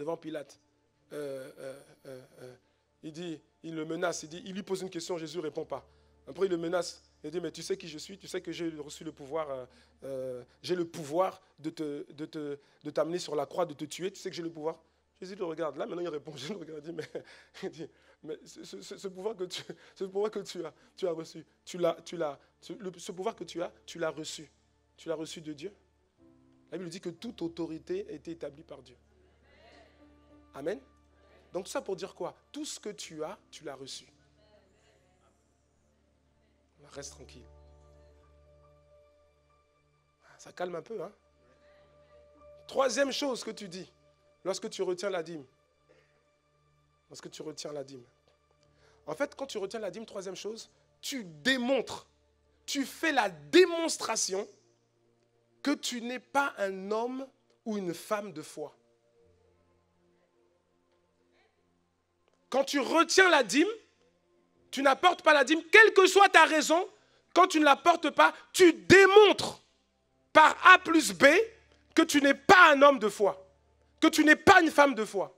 le menace, il lui pose une question, Jésus ne répond pas. Après, il le menace. Il dit, mais tu sais qui je suis? Tu sais que j'ai reçu le pouvoir, de t'amener sur la croix, de te tuer. Tu sais que j'ai le pouvoir? Jésus le regarde. Là, maintenant, il répond. Jésus le regarde. Il dit, mais ce pouvoir que tu as reçu, ce pouvoir que tu l'as reçu. Tu l'as reçu de Dieu. La Bible dit que toute autorité a été établie par Dieu. Amen. Donc, tout ça pour dire quoi? Tout ce que tu as, tu l'as reçu. Reste tranquille. Ça calme un peu, hein? Troisième chose que tu dis, lorsque tu retiens la dîme. En fait, quand tu retiens la dîme, troisième chose, tu démontres, tu fais la démonstration que tu n'es pas un homme ou une femme de foi. Quand tu retiens la dîme, tu n'apportes pas la dîme, quelle que soit ta raison, quand tu ne l'apportes pas, tu démontres par A plus B que tu n'es pas un homme de foi, que tu n'es pas une femme de foi.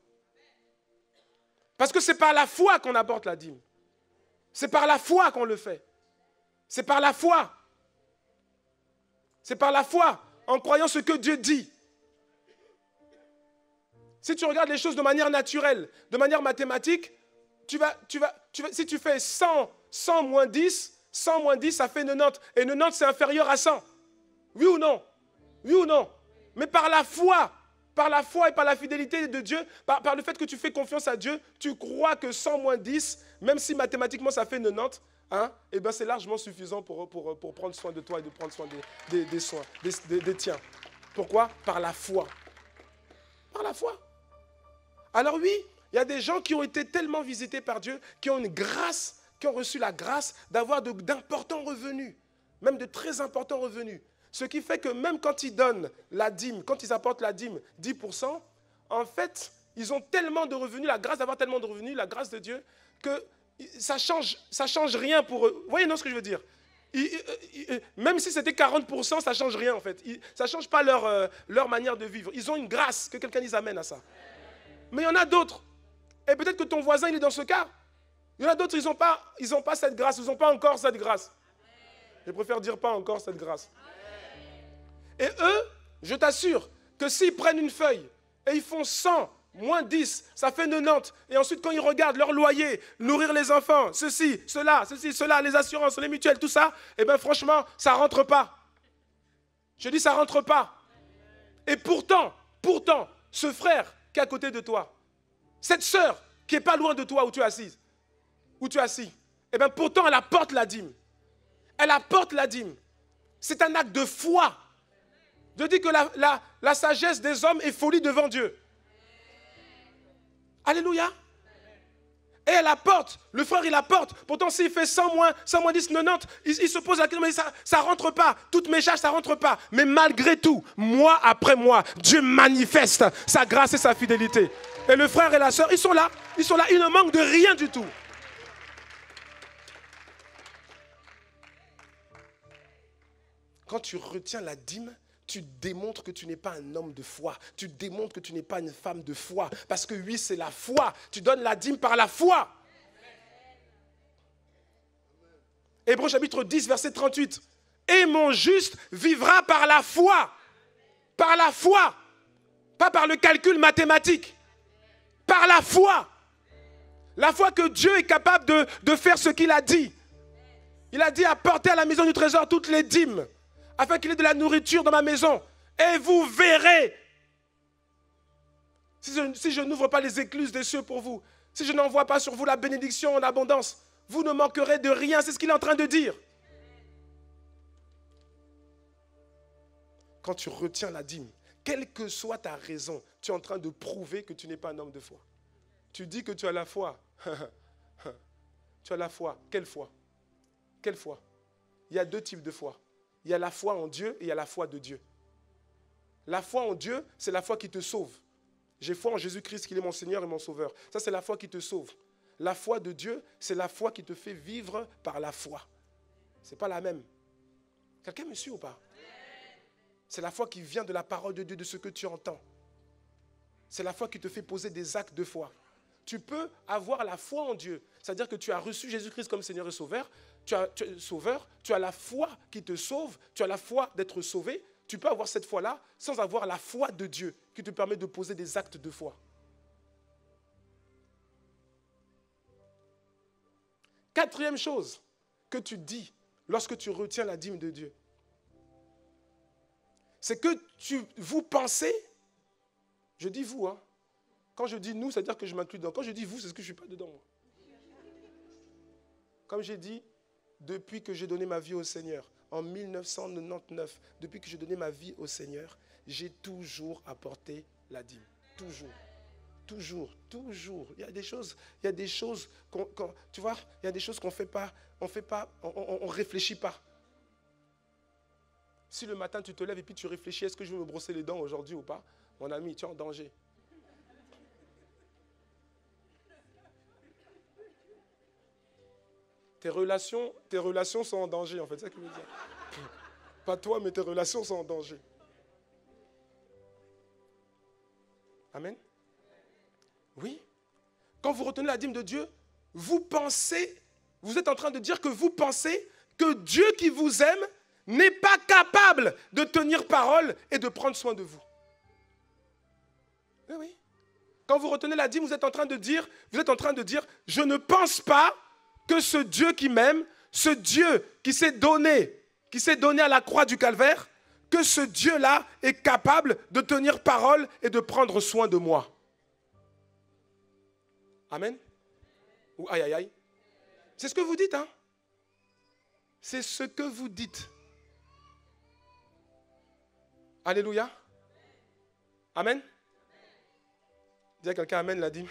Parce que c'est par la foi qu'on apporte la dîme. C'est par la foi qu'on le fait. C'est par la foi. C'est par la foi, en croyant ce que Dieu dit. Si tu regardes les choses de manière naturelle, de manière mathématique, si tu fais 100 moins 10, 100 moins 10, ça fait 90. Et 90, c'est inférieur à 100. Oui ou non? Oui ou non? Mais par la foi et par la fidélité de Dieu, par le fait que tu fais confiance à Dieu, tu crois que 100 moins 10, même si mathématiquement ça fait 90, et ben c'est largement suffisant pour prendre soin de toi et de prendre soin des tiens. Pourquoi? Par la foi. Par la foi. Alors oui, il y a des gens qui ont été tellement visités par Dieu, qui ont reçu la grâce d'avoir d'importants revenus, même de très importants revenus. Ce qui fait que même quand ils donnent la dîme, quand ils apportent la dîme, 10%, en fait, ils ont tellement de revenus, la grâce d'avoir tellement de revenus, la grâce de Dieu, que ça change rien pour eux. Vous voyez non ce que je veux dire? Même si c'était 40%, ça ne change rien en fait. Ça ne change pas leur manière de vivre. Ils ont une grâce, que quelqu'un dise amen à ça. Mais il y en a d'autres. Et peut-être que ton voisin, il est dans ce cas. Il y en a d'autres, ils n'ont pas cette grâce, ils n'ont pas encore cette grâce. Je préfère dire pas encore cette grâce. Et eux, je t'assure que s'ils prennent une feuille et ils font 100, moins 10, ça fait 90. Et ensuite, quand ils regardent leur loyer, nourrir les enfants, ceci, cela, les assurances, les mutuelles, tout ça, eh bien franchement, ça ne rentre pas. Je dis, ça ne rentre pas. Et pourtant, ce frère qui est à côté de toi, cette sœur qui n'est pas loin de toi où tu es assise, où tu es assis, eh bien pourtant, elle apporte la dîme. Elle apporte la dîme. C'est un acte de foi. Je dis que la sagesse des hommes est folie devant Dieu. Alléluia. Et elle apporte, le frère il apporte. Pourtant s'il fait 100 moins 10, 90, il se pose la question, mais ça ne rentre pas. Toutes mes charges, ça ne rentre pas. Mais malgré tout, mois après mois, Dieu manifeste sa grâce et sa fidélité. Et le frère et la sœur, ils sont là, ils ne manquent de rien du tout. Quand tu retiens la dîme, tu démontres que tu n'es pas un homme de foi. Tu démontres que tu n'es pas une femme de foi. Parce que oui, c'est la foi. Tu donnes la dîme par la foi. Hébreux chapitre 10, verset 38. Et mon juste vivra par la foi. Par la foi. Pas par le calcul mathématique. Par la foi. La foi que Dieu est capable de faire ce qu'il a dit. Il a dit apportez à la maison du trésor toutes les dîmes, afin qu'il y ait de la nourriture dans ma maison. Et vous verrez. Si je n'ouvre pas les écluses des cieux pour vous, si je n'envoie pas sur vous la bénédiction en abondance, vous ne manquerez de rien. C'est ce qu'il est en train de dire. Quand tu retiens la dîme, quelle que soit ta raison, tu es en train de prouver que tu n'es pas un homme de foi. Tu dis que tu as la foi. Tu as la foi. Quelle foi? Quelle foi? Il y a deux types de foi. Il y a la foi en Dieu et il y a la foi de Dieu. La foi en Dieu, c'est la foi qui te sauve. J'ai foi en Jésus-Christ, qu'il est mon Seigneur et mon Sauveur. Ça, c'est la foi qui te sauve. La foi de Dieu, c'est la foi qui te fait vivre par la foi. Ce n'est pas la même. Quelqu'un me suit ou pas? C'est la foi qui vient de la parole de Dieu, de ce que tu entends. C'est la foi qui te fait poser des actes de foi. Tu peux avoir la foi en Dieu. C'est-à-dire que tu as reçu Jésus-Christ comme Seigneur et Sauveur. Tu as la foi qui te sauve. Tu as la foi d'être sauvé. Tu peux avoir cette foi-là sans avoir la foi de Dieu qui te permet de poser des actes de foi. Quatrième chose que tu dis lorsque tu retiens la dîme de Dieu, c'est que vous pensez, je dis vous, hein. Quand je dis nous, c'est-à-dire que je m'inclus dedans. Quand je dis vous, c'est ce que je ne suis pas dedans. Moi. Comme j'ai dit, depuis que j'ai donné ma vie au Seigneur, en 1999, depuis que j'ai donné ma vie au Seigneur, j'ai toujours apporté la dîme. Toujours. Il y a des choses tu vois, il y a des choses qu'on ne fait pas, on réfléchit pas. Si le matin tu te lèves et puis tu réfléchis, est-ce que je vais me brosser les dents aujourd'hui ou pas? Mon ami, tu es en danger. Tes relations sont en danger, en fait, c'est ça que je veux dire. Pas toi, mais tes relations sont en danger. Amen. Oui. Quand vous retenez la dîme de Dieu, vous êtes en train de dire que vous pensez que Dieu qui vous aime n'est pas capable de tenir parole et de prendre soin de vous. Oui, oui. Quand vous retenez la dîme, vous êtes en train de dire, je ne pense pas que ce Dieu qui m'aime, ce Dieu qui s'est donné à la croix du Calvaire, que ce Dieu-là est capable de tenir parole et de prendre soin de moi. Amen. Ou aïe, aïe, aïe. C'est ce que vous dites, hein? C'est ce que vous dites. Alléluia. Amen. Dis à quelqu'un amen, l'a dit.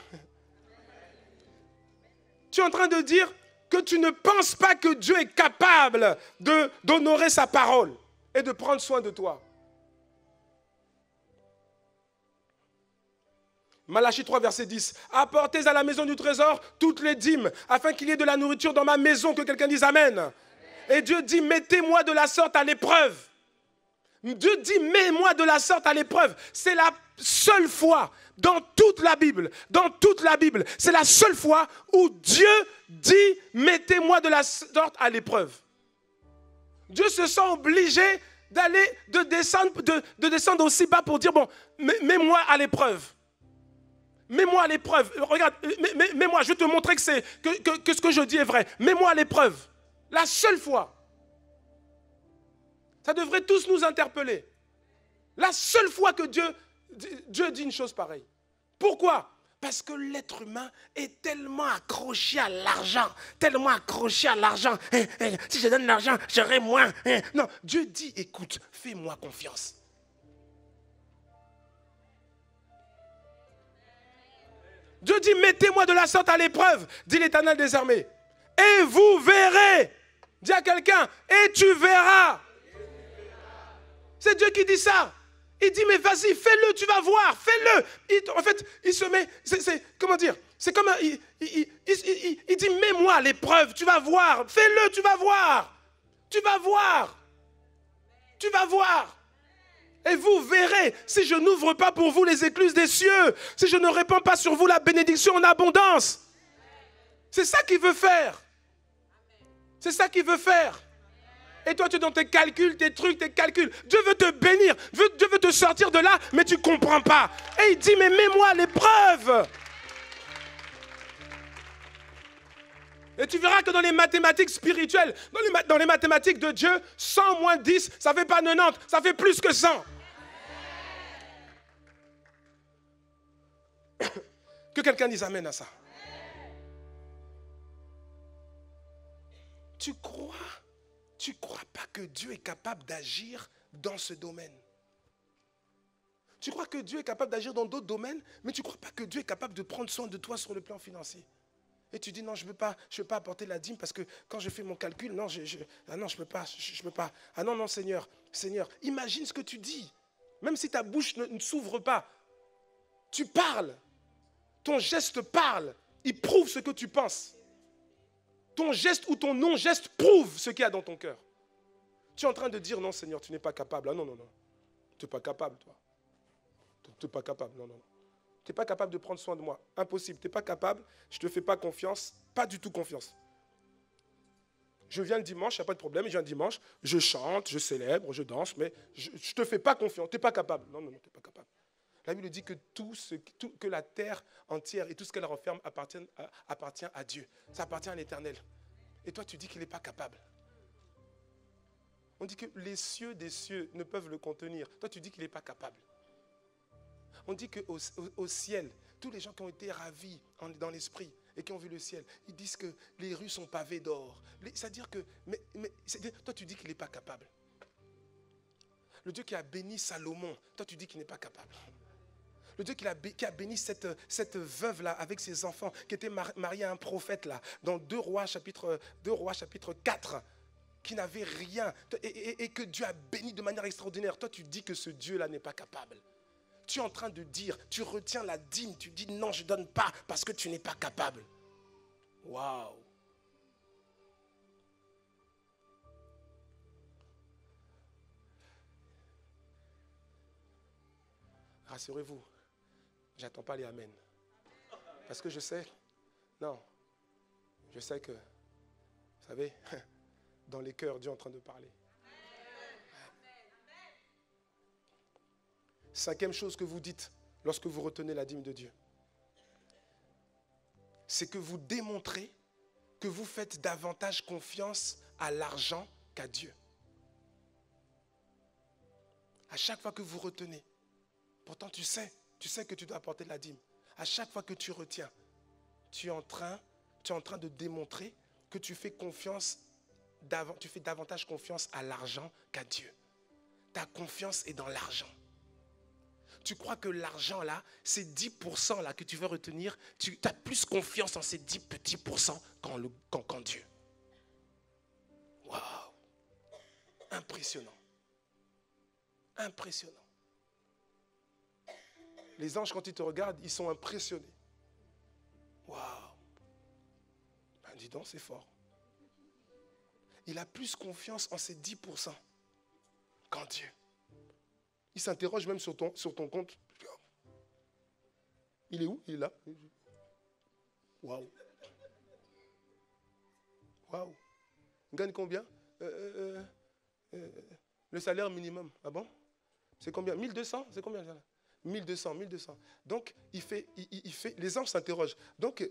Tu es en train de dire que tu ne penses pas que Dieu est capable d'honorer sa parole et de prendre soin de toi. Malachie 3, verset 10. Apportez à la maison du trésor toutes les dîmes, afin qu'il y ait de la nourriture dans ma maison, que quelqu'un dise amen. Et Dieu dit, mettez-moi de la sorte à l'épreuve. Dieu dit, mets-moi de la sorte à l'épreuve. C'est la seule fois dans toute la Bible, c'est la seule fois où Dieu dit, mettez-moi de la sorte à l'épreuve. Dieu se sent obligé de descendre aussi bas pour dire, bon, mets-moi à l'épreuve. Mets-moi à l'épreuve. Regarde, mets-moi, je vais te montrer que ce que je dis est vrai. Mets-moi à l'épreuve. La seule fois. Ça devrait tous nous interpeller. La seule fois que Dieu dit une chose pareille. Pourquoi? Parce que l'être humain est tellement accroché à l'argent. Tellement accroché à l'argent. Si je donne l'argent, j'aurai moins. Non, Dieu dit, écoute, fais-moi confiance. Dieu dit, mettez-moi de la sorte à l'épreuve, dit l'Éternel des armées. Et vous verrez. Dis à quelqu'un, et tu verras. C'est Dieu qui dit ça. Il dit, mais vas-y, fais-le, tu vas voir, fais-le. En fait, il se met, comment dire, c'est comme, il dit, mets-moi à l'épreuve, tu vas voir, fais-le, tu vas voir. Tu vas voir. Tu vas voir. Et vous verrez, si je n'ouvre pas pour vous les écluses des cieux, si je ne répands pas sur vous la bénédiction en abondance. C'est ça qu'il veut faire. C'est ça qu'il veut faire. Et toi, tu es dans tes calculs, tes trucs, tes calculs. Dieu veut te bénir. Dieu veut te sortir de là, mais tu ne comprends pas. Et il dit, mais mets-moi à l'épreuve. Et tu verras que dans les mathématiques spirituelles, dans les mathématiques de Dieu, 100 moins 10, ça ne fait pas 90, ça fait plus que 100. Que quelqu'un dise amen à ça. Tu crois pas que Dieu est capable d'agir dans ce domaine? Tu crois que Dieu est capable d'agir dans d'autres domaines, mais tu ne crois pas que Dieu est capable de prendre soin de toi sur le plan financier? Et tu dis non, je ne veux pas apporter la dîme parce que quand je fais mon calcul, non, je ne peux pas. Ah non, Seigneur, imagine ce que tu dis. Même si ta bouche ne s'ouvre pas, tu parles. Ton geste parle. Il prouve ce que tu penses. Ton geste ou ton non-geste prouve ce qu'il y a dans ton cœur. Tu es en train de dire non, Seigneur, tu n'es pas capable. Ah non. Tu n'es pas capable, toi. Tu n'es pas capable, non. Tu n'es pas capable de prendre soin de moi. Impossible. Tu n'es pas capable. Je ne te fais pas confiance. Pas du tout confiance. Je viens le dimanche, il n'y a pas de problème. Je viens le dimanche, je chante, je célèbre, je danse, mais je ne te fais pas confiance. Tu n'es pas capable. Non, tu n'es pas capable. La Bible dit que que la terre entière et tout ce qu'elle renferme appartient à Dieu. Ça appartient à l'Éternel. Et toi, tu dis qu'il n'est pas capable. On dit que les cieux des cieux ne peuvent le contenir. Toi, tu dis qu'il n'est pas capable. On dit qu'au ciel, tous les gens qui ont été ravis dans l'esprit et qui ont vu le ciel, ils disent que les rues sont pavées d'or. C'est-à-dire que, toi, tu dis qu'il n'est pas capable. Le Dieu qui a béni Salomon, toi, tu dis qu'il n'est pas capable. Le Dieu qui a béni cette veuve-là avec ses enfants, qui était mariée à un prophète là, dans 2 Rois chapitre 4, qui n'avait rien, et que Dieu a béni de manière extraordinaire. Toi, tu dis que ce Dieu-là n'est pas capable. Tu es en train de dire, tu retiens la dîme, tu dis non, je ne donne pas parce que tu n'es pas capable. Waouh! Rassurez-vous, j'attends pas les amen. Parce que je sais que, vous savez, dans les cœurs, Dieu est en train de parler. Cinquième chose que vous dites lorsque vous retenez la dîme de Dieu, c'est que vous démontrez que vous faites davantage confiance à l'argent qu'à Dieu. À chaque fois que vous retenez, pourtant tu sais que tu dois apporter la dîme. À chaque fois que tu retiens, tu es en train de démontrer que tu fais davantage confiance à l'argent qu'à Dieu. Ta confiance est dans l'argent. Tu crois que l'argent là, ces 10% là que tu veux retenir, tu as plus confiance en ces 10 petits pourcents qu'en Dieu. Waouh! Impressionnant. Impressionnant. Les anges, quand ils te regardent, ils sont impressionnés. Waouh! Ben dis donc, c'est fort. Il a plus confiance en ces 10% qu'en Dieu. Il s'interroge même sur ton compte. Il est où? Il est là. Waouh. Waouh. Il gagne combien? Le salaire minimum. Ah bon? C'est combien? 1200? C'est combien ça? 1200. Donc, les anges s'interrogent. Donc,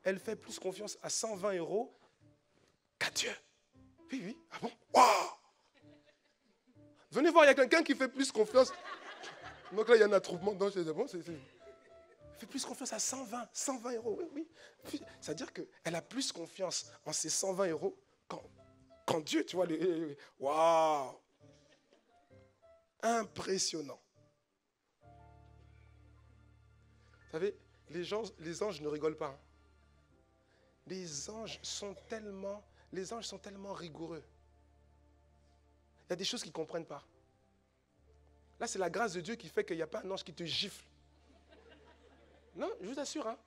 elle fait plus confiance à 120 € qu'à Dieu. Oui. Ah bon? Waouh! Venez voir, il y a quelqu'un qui fait plus confiance. Donc là, il y a un attroupement d'anges. Bon, il fait plus confiance à 120 €. Oui. C'est-à-dire qu'elle a plus confiance en ses 120 € qu'en Dieu. Tu vois, waouh! Impressionnant. Vous savez, les anges ne rigolent pas. Les anges sont tellement rigoureux. Il y a des choses qu'ils ne comprennent pas. Là, c'est la grâce de Dieu qui fait qu'il n'y a pas un ange qui te gifle. Non, je vous assure, hein.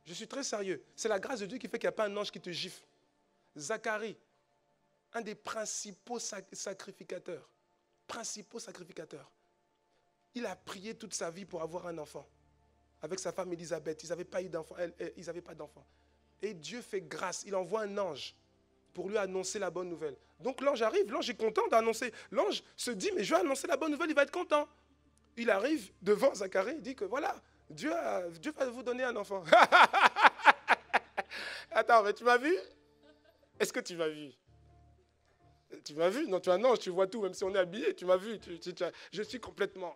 Je suis très sérieux. C'est la grâce de Dieu qui fait qu'il n'y a pas un ange qui te gifle. Zacharie, un des principaux sacrificateurs. Il a prié toute sa vie pour avoir un enfant. Avec sa femme Élisabeth, ils n'avaient pas eu d'enfant. Ils n'avaient pas d'enfant. Et Dieu fait grâce. Il envoie un ange pour lui annoncer la bonne nouvelle. Donc l'ange arrive, l'ange est content d'annoncer. L'ange se dit, mais je vais annoncer la bonne nouvelle, il va être content. Il arrive devant Zacharie, il dit que voilà, Dieu va vous donner un enfant. Attends, mais tu m'as vu? Est-ce que tu m'as vu? Tu m'as vu? Non, tu es un ange, tu vois tout, même si on est habillé, tu m'as vu. Je suis complètement...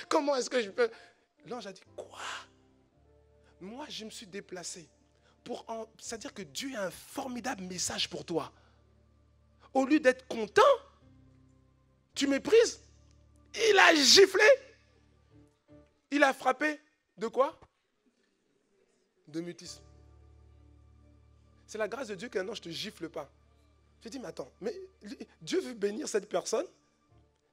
Comment est-ce que je peux... L'ange a dit, quoi? Moi, je me suis déplacé. C'est-à-dire que Dieu a un formidable message pour toi. Au lieu d'être content, tu méprises. Il a giflé. Il a frappé. De quoi? De mutisme. C'est la grâce de Dieu qu'un ange ne te gifle pas. Je dis, mais attends, mais Dieu veut bénir cette personne.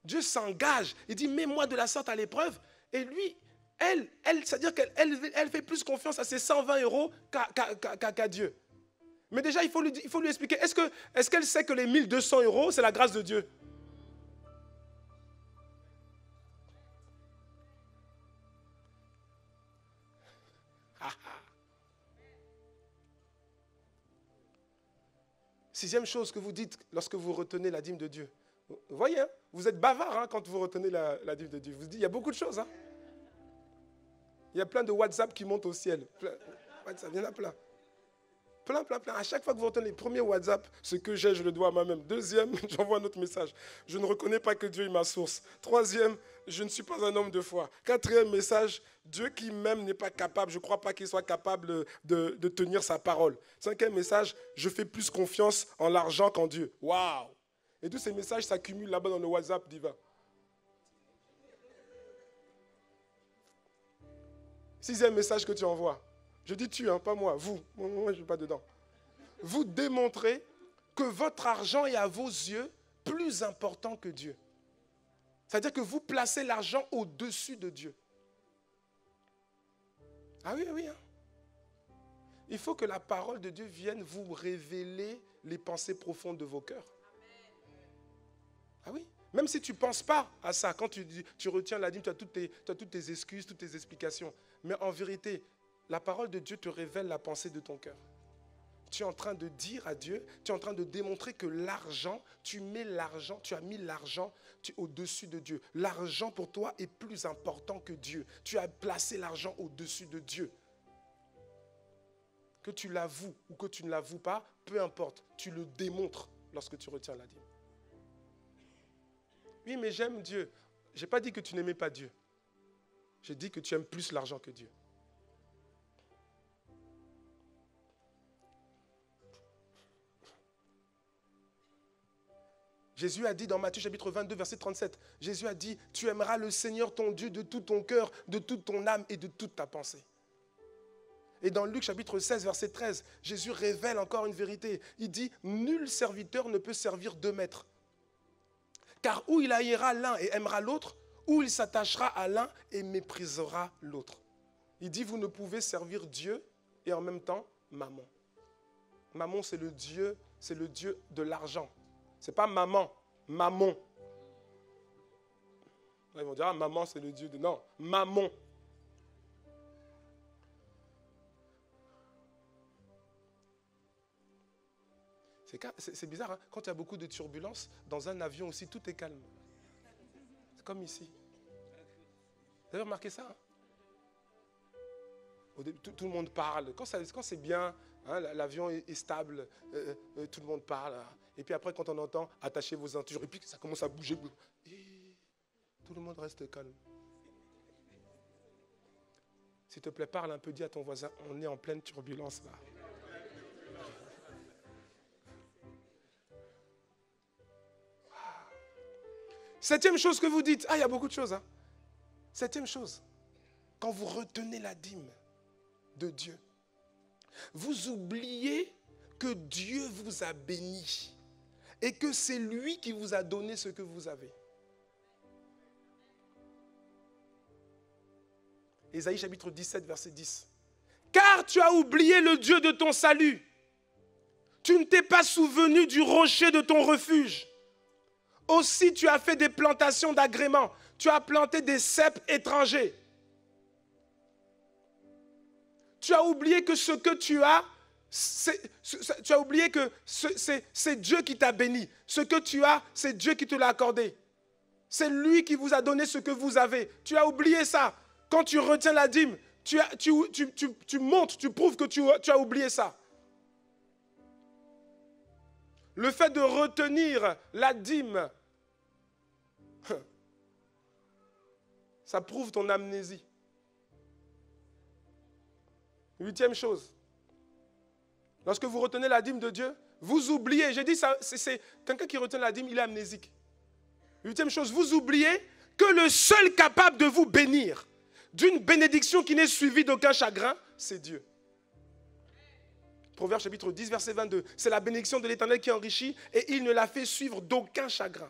Dieu s'engage. Il dit, mets-moi de la sorte à l'épreuve. Et lui, elle c'est-à-dire qu'elle fait plus confiance à ses 120 € qu'à Dieu. Mais déjà, il faut lui expliquer. Est-ce qu'elle sait que les 1200 €, c'est la grâce de Dieu? Sixième chose que vous dites lorsque vous retenez la dîme de Dieu. Vous voyez, hein, vous êtes bavard hein, quand vous retenez la dîme de Dieu. Vous dites, il y a beaucoup de choses. Hein. Il y a plein de WhatsApp qui montent au ciel. WhatsApp, il y en a plein. Plein. À chaque fois que vous retenez les premiers WhatsApp, ce que j'ai, je le dois à moi-même. Deuxième, j'envoie un autre message. Je ne reconnais pas que Dieu est ma source. Troisième, je ne suis pas un homme de foi. Quatrième message, Dieu qui m'aime n'est pas capable. Je ne crois pas qu'il soit capable de tenir sa parole. Cinquième message, je fais plus confiance en l'argent qu'en Dieu. Waouh! Et tous ces messages s'accumulent là-bas dans le WhatsApp divin. Sixième message que tu envoies. Je dis tu, hein, pas moi, vous. Moi, je ne suis pas dedans. Vous démontrez que votre argent est à vos yeux plus important que Dieu. C'est-à-dire que vous placez l'argent au-dessus de Dieu. Ah oui. Hein. Il faut que la parole de Dieu vienne vous révéler les pensées profondes de vos cœurs. Ah oui. Même si tu ne penses pas à ça, quand tu retiens la dîme, tu as toutes tes excuses, toutes tes explications. Mais en vérité, la parole de Dieu te révèle la pensée de ton cœur. Tu es en train de dire à Dieu, tu es en train de démontrer que l'argent, tu as mis l'argent au-dessus de Dieu. L'argent pour toi est plus important que Dieu. Tu as placé l'argent au-dessus de Dieu. Que tu l'avoues ou que tu ne l'avoues pas, peu importe, tu le démontres lorsque tu retiens la dîme. Oui, mais j'aime Dieu. Je n'ai pas dit que tu n'aimais pas Dieu. J'ai dit que tu aimes plus l'argent que Dieu. Jésus a dit dans Matthieu chapitre 22, verset 37, Jésus a dit, tu aimeras le Seigneur ton Dieu de tout ton cœur, de toute ton âme et de toute ta pensée. Et dans Luc chapitre 16, verset 13, Jésus révèle encore une vérité. Il dit, nul serviteur ne peut servir deux maîtres. Car ou il haïra l'un et aimera l'autre, ou il s'attachera à l'un et méprisera l'autre. Il dit, vous ne pouvez servir Dieu et en même temps Mammon. Mammon, c'est le dieu de l'argent. Ce n'est pas maman, Mammon. Ils vont dire, ah, maman, c'est le dieu de... Non, Mammon. C'est bizarre, hein? Quand il y a beaucoup de turbulences, dans un avion aussi, tout est calme. C'est comme ici. Vous avez remarqué ça, hein? Tout le monde parle. Quand c'est bien, hein, l'avion est stable, tout le monde parle. Et puis après, quand on entend « attachez vos ceintures », et puis ça commence à bouger, et tout le monde reste calme. S'il te plaît, parle un peu, dis à ton voisin, on est en pleine turbulence là. Septième chose que vous dites, il y a beaucoup de choses. Hein. Septième chose, quand vous retenez la dîme de Dieu, vous oubliez que Dieu vous a béni et que c'est lui qui vous a donné ce que vous avez. Ésaïe chapitre 17, verset 10. Car tu as oublié le Dieu de ton salut. Tu ne t'es pas souvenu du rocher de ton refuge. Aussi tu as fait des plantations d'agréments. Tu as planté des ceps étrangers. Tu as oublié que ce que tu as, tu as oublié que c'est Dieu qui t'a béni. Ce que tu as, c'est Dieu qui te l'a accordé. C'est lui qui vous a donné ce que vous avez. Tu as oublié ça. Quand tu retiens la dîme, tu montres, tu prouves que tu as oublié ça. Le fait de retenir la dîme, ça prouve ton amnésie. Huitième chose, lorsque vous retenez la dîme de Dieu, vous oubliez, j'ai dit ça, c'est quelqu'un qui retient la dîme, il est amnésique. Huitième chose, vous oubliez que le seul capable de vous bénir d'une bénédiction qui n'est suivie d'aucun chagrin, c'est Dieu. Proverbe chapitre 10, verset 22. C'est la bénédiction de l'Éternel qui enrichit et il ne la fait suivre d'aucun chagrin.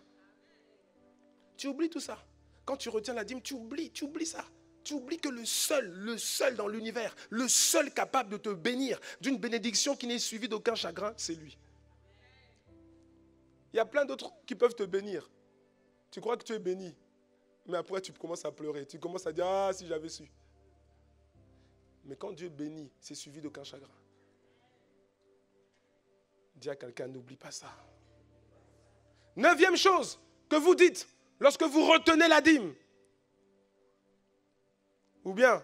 Tu oublies tout ça. Quand tu retiens la dîme, tu oublies ça. Tu oublies que le seul dans l'univers, le seul capable de te bénir d'une bénédiction qui n'est suivie d'aucun chagrin, c'est lui. Il y a plein d'autres qui peuvent te bénir. Tu crois que tu es béni, mais après tu commences à pleurer. Tu commences à dire, ah si j'avais su. Mais quand Dieu bénit, c'est suivi d'aucun chagrin. Dis à quelqu'un, n'oublie pas ça. Neuvième chose que vous dites lorsque vous retenez la dîme. Ou bien,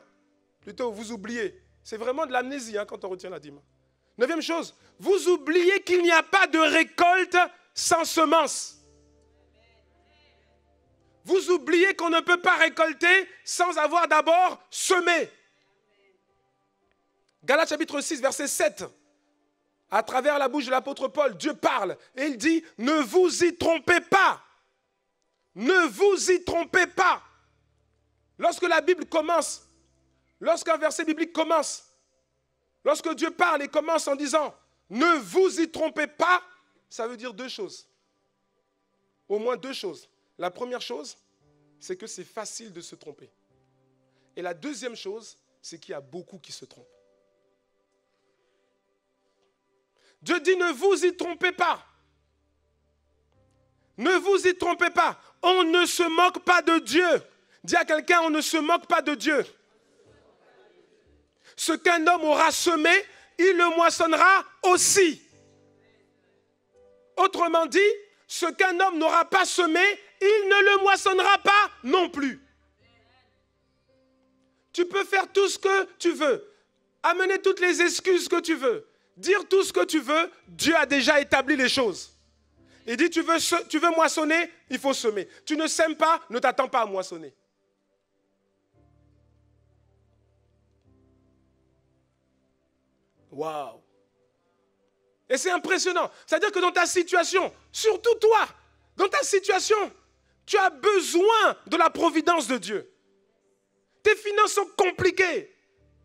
plutôt, vous oubliez. C'est vraiment de l'amnésie quand on retient la dîme. Neuvième chose, vous oubliez qu'il n'y a pas de récolte sans semence. Vous oubliez qu'on ne peut pas récolter sans avoir d'abord semé. Galates chapitre 6, verset 7. À travers la bouche de l'apôtre Paul, Dieu parle et il dit, ne vous y trompez pas. Ne vous y trompez pas. Lorsque la Bible commence, lorsqu'un verset biblique commence, lorsque Dieu parle et commence en disant, ne vous y trompez pas, ça veut dire deux choses. Au moins deux choses. La première chose, c'est que c'est facile de se tromper. Et la deuxième chose, c'est qu'il y a beaucoup qui se trompent. Dieu dit, ne vous y trompez pas. Ne vous y trompez pas. On ne se moque pas de Dieu. Dis à quelqu'un, on ne se moque pas de Dieu. Ce qu'un homme aura semé, il le moissonnera aussi. Autrement dit, ce qu'un homme n'aura pas semé, il ne le moissonnera pas non plus. Tu peux faire tout ce que tu veux, amener toutes les excuses que tu veux, dire tout ce que tu veux, Dieu a déjà établi les choses. Il dit, tu veux moissonner, il faut semer. Tu ne sèmes pas, ne t'attends pas à moissonner. Waouh! Et c'est impressionnant. C'est-à-dire que dans ta situation, surtout toi, dans ta situation, tu as besoin de la providence de Dieu. Tes finances sont compliquées.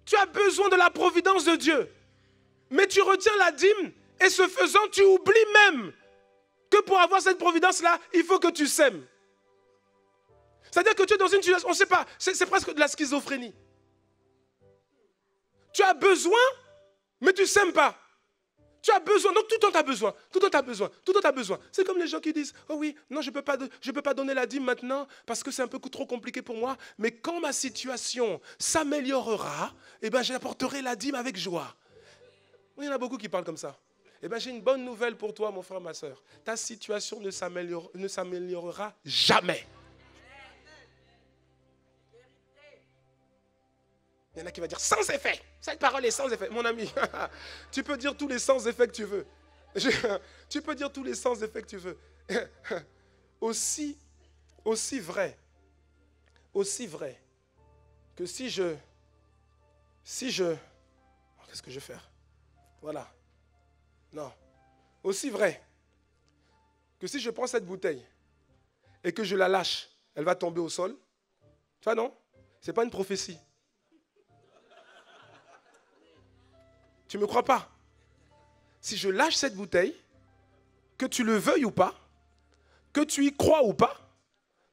Tu as besoin de la providence de Dieu. Mais tu retiens la dîme et ce faisant, tu oublies même que pour avoir cette providence-là, il faut que tu sèmes. C'est-à-dire que tu es dans une situation, on ne sait pas, c'est presque de la schizophrénie. Tu as besoin, mais tu ne sèmes pas. Tu as besoin, donc tout le temps tu as besoin, tout le temps tu as besoin, tout le temps tu as besoin. C'est comme les gens qui disent, oh oui, non, je ne peux pas donner la dîme maintenant parce que c'est un peu trop compliqué pour moi, mais quand ma situation s'améliorera, eh ben, j'apporterai la dîme avec joie. Il y en a beaucoup qui parlent comme ça. Eh bien, j'ai une bonne nouvelle pour toi, mon frère, ma soeur. Ta situation ne s'améliorera jamais. Il y en a qui vont dire sans effet. Cette parole est sans effet. Mon ami, tu peux dire tous les sans effets que tu veux. Tu peux dire tous les sans effets que tu veux. Aussi vrai que si je... Qu'est-ce que je vais faire? Voilà. Non. Aussi vrai que si je prends cette bouteille et que je la lâche, elle va tomber au sol. Tu vois, non? Ce n'est pas une prophétie. Tu ne me crois pas? Si je lâche cette bouteille, que tu le veuilles ou pas, que tu y crois ou pas,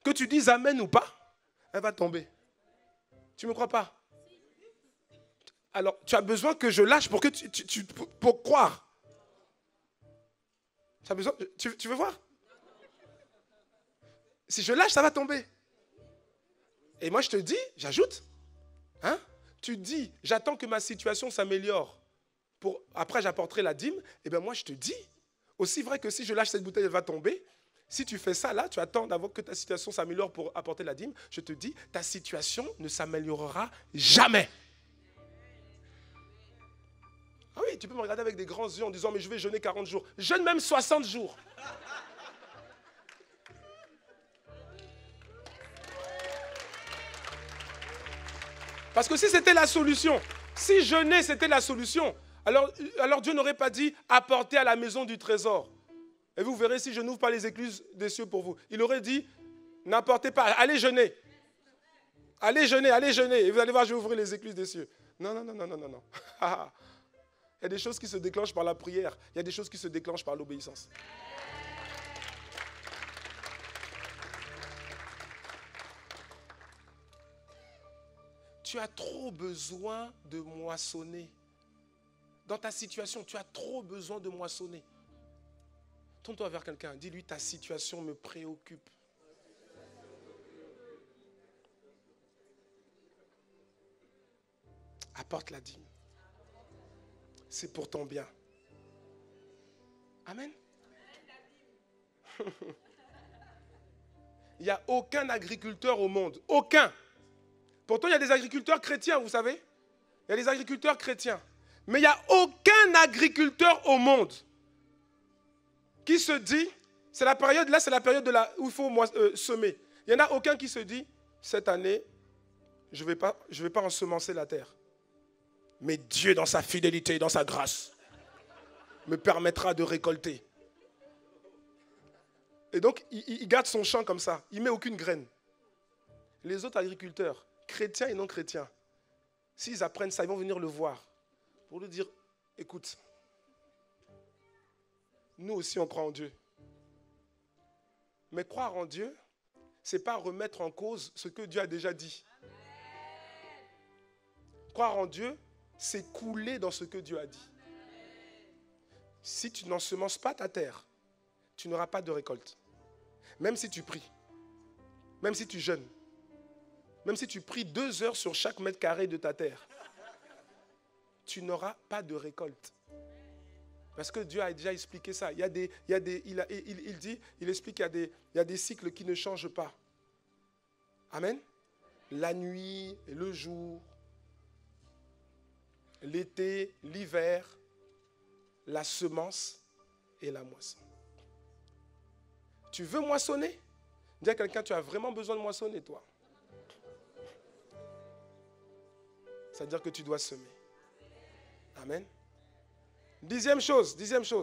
que tu dises amen ou pas, elle va tomber. Tu ne me crois pas? Alors, tu as besoin que je lâche pour que pour croire. Tu as besoin, tu veux voir? Si je lâche, ça va tomber. Et moi, je te dis, j'ajoute, hein? Tu dis, j'attends que ma situation s'améliore. Après, j'apporterai la dîme. Et bien moi, je te dis, aussi vrai que si je lâche cette bouteille, elle va tomber. Si tu fais ça là, tu attends d'abord que ta situation s'améliore pour apporter la dîme. Je te dis, ta situation ne s'améliorera jamais. Ah oui, tu peux me regarder avec des grands yeux en disant, mais je vais jeûner 40 jours. Jeûne même 60 jours. Parce que si c'était la solution, si jeûner c'était la solution, alors Dieu n'aurait pas dit apportez à la maison du trésor. Et vous verrez si je n'ouvre pas les écluses des cieux pour vous. Il aurait dit n'apportez pas, allez jeûner. Allez jeûner, allez jeûner. Et vous allez voir, je vais ouvrir les écluses des cieux. Non, non, non, non, non, non, non. Il y a des choses qui se déclenchent par la prière. Il y a des choses qui se déclenchent par l'obéissance. Tu as trop besoin de moissonner. Dans ta situation, tu as trop besoin de moissonner. Tourne-toi vers quelqu'un, dis-lui ta situation me préoccupe. Apporte la dîme. C'est pour ton bien. Amen. Il n'y a aucun agriculteur au monde. Aucun. Pourtant, il y a des agriculteurs chrétiens, vous savez. Il y a des agriculteurs chrétiens. Mais il n'y a aucun agriculteur au monde qui se dit, c'est la période, là c'est la période où il faut semer. Il n'y en a aucun qui se dit, cette année, je ne vais pas ensemencer la terre. Mais Dieu, dans sa fidélité, dans sa grâce, me permettra de récolter. Et donc, il garde son champ comme ça. Il ne met aucune graine. Les autres agriculteurs, chrétiens et non chrétiens, s'ils apprennent ça, ils vont venir le voir pour lui dire, écoute, nous aussi on croit en Dieu. Mais croire en Dieu, ce n'est pas remettre en cause ce que Dieu a déjà dit. Croire en Dieu, c'est couler dans ce que Dieu a dit. Si tu n'ensemences pas ta terre, tu n'auras pas de récolte. Même si tu pries, même si tu jeûnes, même si tu pries 2 heures sur chaque mètre carré de ta terre, tu n'auras pas de récolte. Parce que Dieu a déjà expliqué ça. Il explique qu'il y a des cycles qui ne changent pas. Amen. La nuit et le jour, l'été, l'hiver, la semence et la moisson. Tu veux moissonner? Dis à quelqu'un, tu as vraiment besoin de moissonner, toi. C'est-à-dire que tu dois semer. Amen. Dixième chose,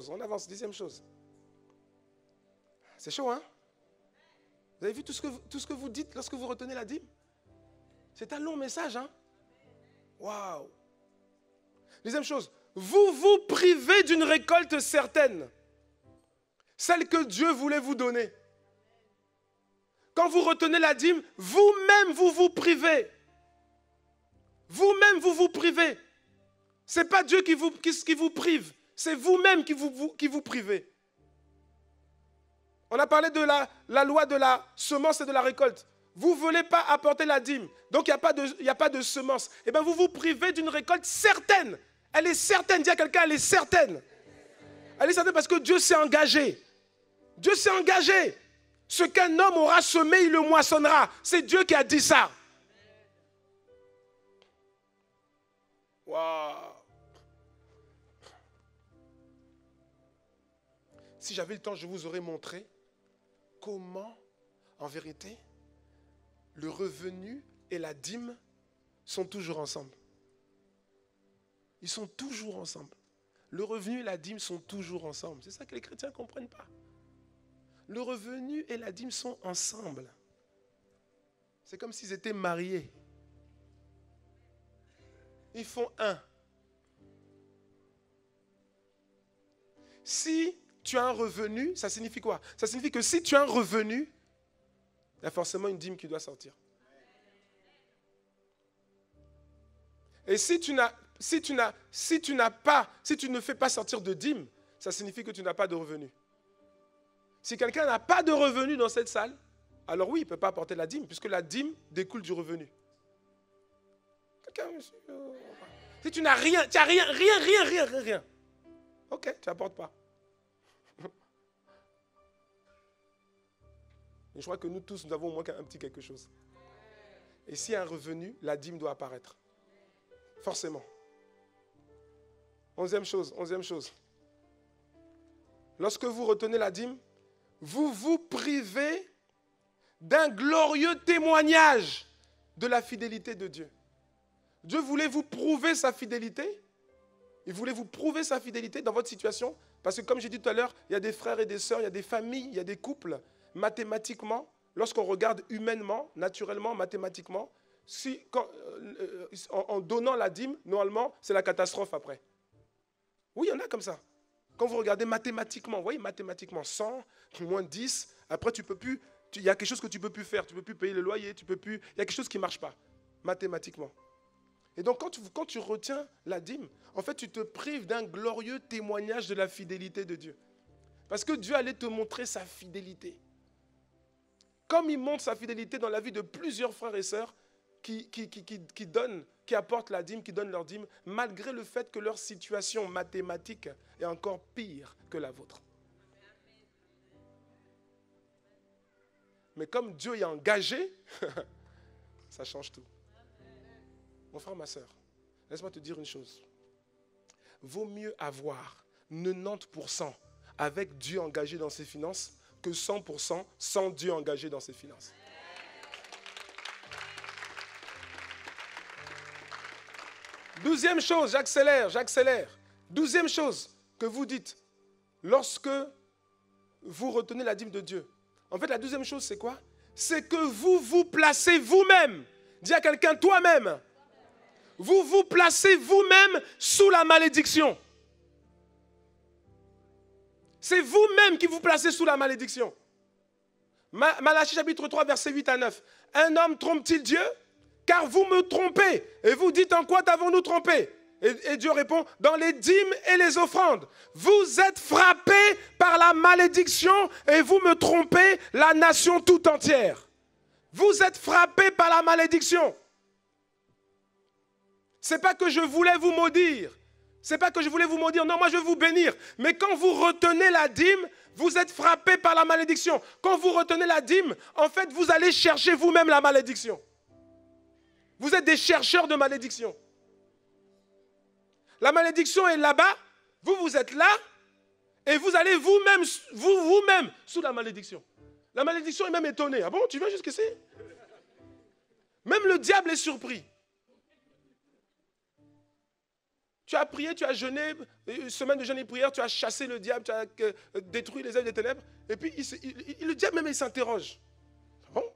on avance, 10e chose. C'est chaud, hein? Vous avez vu tout ce que vous dites lorsque vous retenez la dîme? C'est un long message, hein? Waouh! 10e chose, vous vous privez d'une récolte certaine, celle que Dieu voulait vous donner. Quand vous retenez la dîme, vous-même vous vous privez. Vous-même vous vous privez. Ce n'est pas Dieu qui vous prive, c'est vous-même qui vous privez. On a parlé de la loi de la semence et de la récolte. Vous ne voulez pas apporter la dîme, donc il n'y a pas de semence. Eh bien, vous vous privez d'une récolte certaine. Elle est certaine, dis à quelqu'un, elle est certaine. Elle est certaine parce que Dieu s'est engagé. Dieu s'est engagé. Ce qu'un homme aura semé, il le moissonnera. C'est Dieu qui a dit ça. Waouh. Si j'avais le temps, je vous aurais montré comment, en vérité, le revenu et la dîme sont toujours ensemble. Ils sont toujours ensemble. Le revenu et la dîme sont toujours ensemble. C'est ça que les chrétiens ne comprennent pas. Le revenu et la dîme sont ensemble. C'est comme s'ils étaient mariés. Ils font un. Si tu as un revenu, ça signifie quoi? Ça signifie que si tu as un revenu, il y a forcément une dîme qui doit sortir. Et si tu ne fais pas sortir de dîme, ça signifie que tu n'as pas de revenu. Si quelqu'un n'a pas de revenu dans cette salle, alors oui, il ne peut pas apporter la dîme, puisque la dîme découle du revenu. Si tu n'as rien, tu n'as rien. Ok, tu n'apportes pas. Je crois que nous tous, nous avons au moins un petit quelque chose. Et s'il y a un revenu, la dîme doit apparaître. Forcément. Onzième chose. Lorsque vous retenez la dîme, vous vous privez d'un glorieux témoignage de la fidélité de Dieu. Dieu voulait vous prouver sa fidélité. Il voulait vous prouver sa fidélité dans votre situation. Parce que comme j'ai dit tout à l'heure, il y a des frères et des sœurs, il y a des familles, il y a des couples. Mathématiquement, lorsqu'on regarde humainement, naturellement, mathématiquement, en donnant la dîme, normalement, c'est la catastrophe après. Oui, il y en a comme ça. Quand vous regardez mathématiquement, vous voyez, mathématiquement, 100, moins 10, après, tu peux plus, il y a quelque chose que tu ne peux plus faire. Tu ne peux plus payer le loyer, il y a quelque chose qui ne marche pas, mathématiquement. Et donc, quand tu retiens la dîme, en fait, tu te prives d'un glorieux témoignage de la fidélité de Dieu. Parce que Dieu allait te montrer sa fidélité. Comme il montre sa fidélité dans la vie de plusieurs frères et sœurs qui apportent la dîme, qui donnent leur dîme, malgré le fait que leur situation mathématique est encore pire que la vôtre. Mais comme Dieu est engagé, ça change tout. Mon frère, ma sœur, laisse-moi te dire une chose. Vaut mieux avoir 90% avec Dieu engagé dans ses finances que 100% sans Dieu engagé dans ses finances. Douzième chose, j'accélère. Douzième chose que vous dites lorsque vous retenez la dîme de Dieu. En fait, la deuxième chose, c'est quoi? C'est que vous vous placez vous-même. Dis à quelqu'un, toi-même. Vous vous placez vous-même sous la malédiction. C'est vous-même qui vous placez sous la malédiction. Malachie chapitre 3, versets 8 à 9. Un homme trompe-t-il Dieu? Car vous me trompez. Et vous dites, en quoi t'avons-nous trompé? Et Dieu répond, dans les dîmes et les offrandes. Vous êtes frappés par la malédiction et vous me trompez, la nation tout entière. Vous êtes frappés par la malédiction. Ce n'est pas que je voulais vous maudire. Ce n'est pas que je voulais vous maudire. Non, moi je vais vous bénir. Mais quand vous retenez la dîme, vous êtes frappés par la malédiction. Quand vous retenez la dîme, en fait, vous allez chercher vous-même la malédiction. Vous êtes des chercheurs de malédiction. La malédiction est là-bas, vous êtes là, et vous allez vous-même sous la malédiction. La malédiction est même étonnée. Ah bon, tu viens jusqu'ici? Même le diable est surpris. Tu as prié, tu as jeûné, une semaine de jeûne et prière, tu as chassé le diable, tu as détruit les œuvres des ténèbres, et puis le diable même il s'interroge. Ah bon?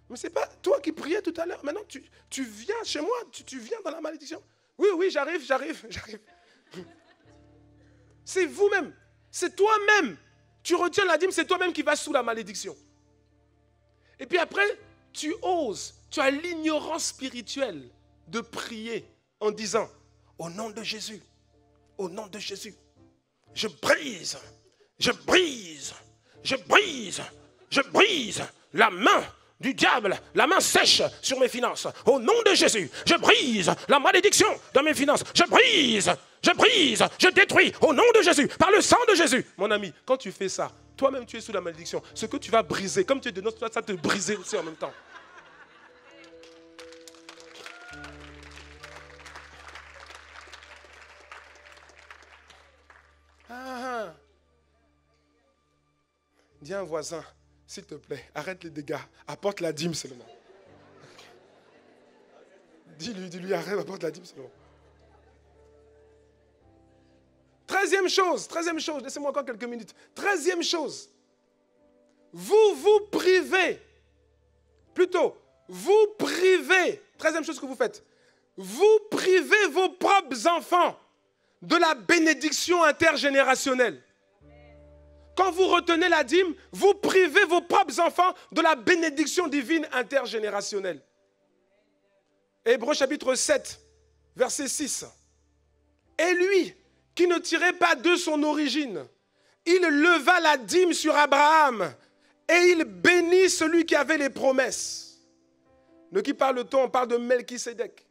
Mais ce n'est pas toi qui priais tout à l'heure. Maintenant, tu viens chez moi, tu viens dans la malédiction. Oui, j'arrive. C'est vous-même. C'est toi-même. Tu retiens la dîme, c'est toi-même qui vas sous la malédiction. Et puis après, tu oses, tu as l'ignorance spirituelle de prier en disant, au nom de Jésus, je brise la main du diable la main sèche sur mes finances. Au nom de Jésus, je brise la malédiction dans mes finances. Je brise, je détruis au nom de Jésus, par le sang de Jésus. Mon ami, quand tu fais ça, toi-même tu es sous la malédiction. Ce que tu vas briser, comme tu es de notre place, ça te briser aussi en même temps. Dis à un voisin, s'il te plaît, arrête les dégâts, apporte la dîme seulement. Dis-lui, arrête, apporte la dîme seulement. 13e chose, laissez-moi encore quelques minutes. 13e chose, vous vous privez, 13e chose que vous faites, vous privez vos propres enfants de la bénédiction intergénérationnelle. Quand vous retenez la dîme, vous privez vos propres enfants de la bénédiction divine intergénérationnelle. Hébreux chapitre 7, verset 6. Et lui, qui ne tirait pas de son origine, il leva la dîme sur Abraham et il bénit celui qui avait les promesses. De qui parle-t-on? On parle de Melchisédek.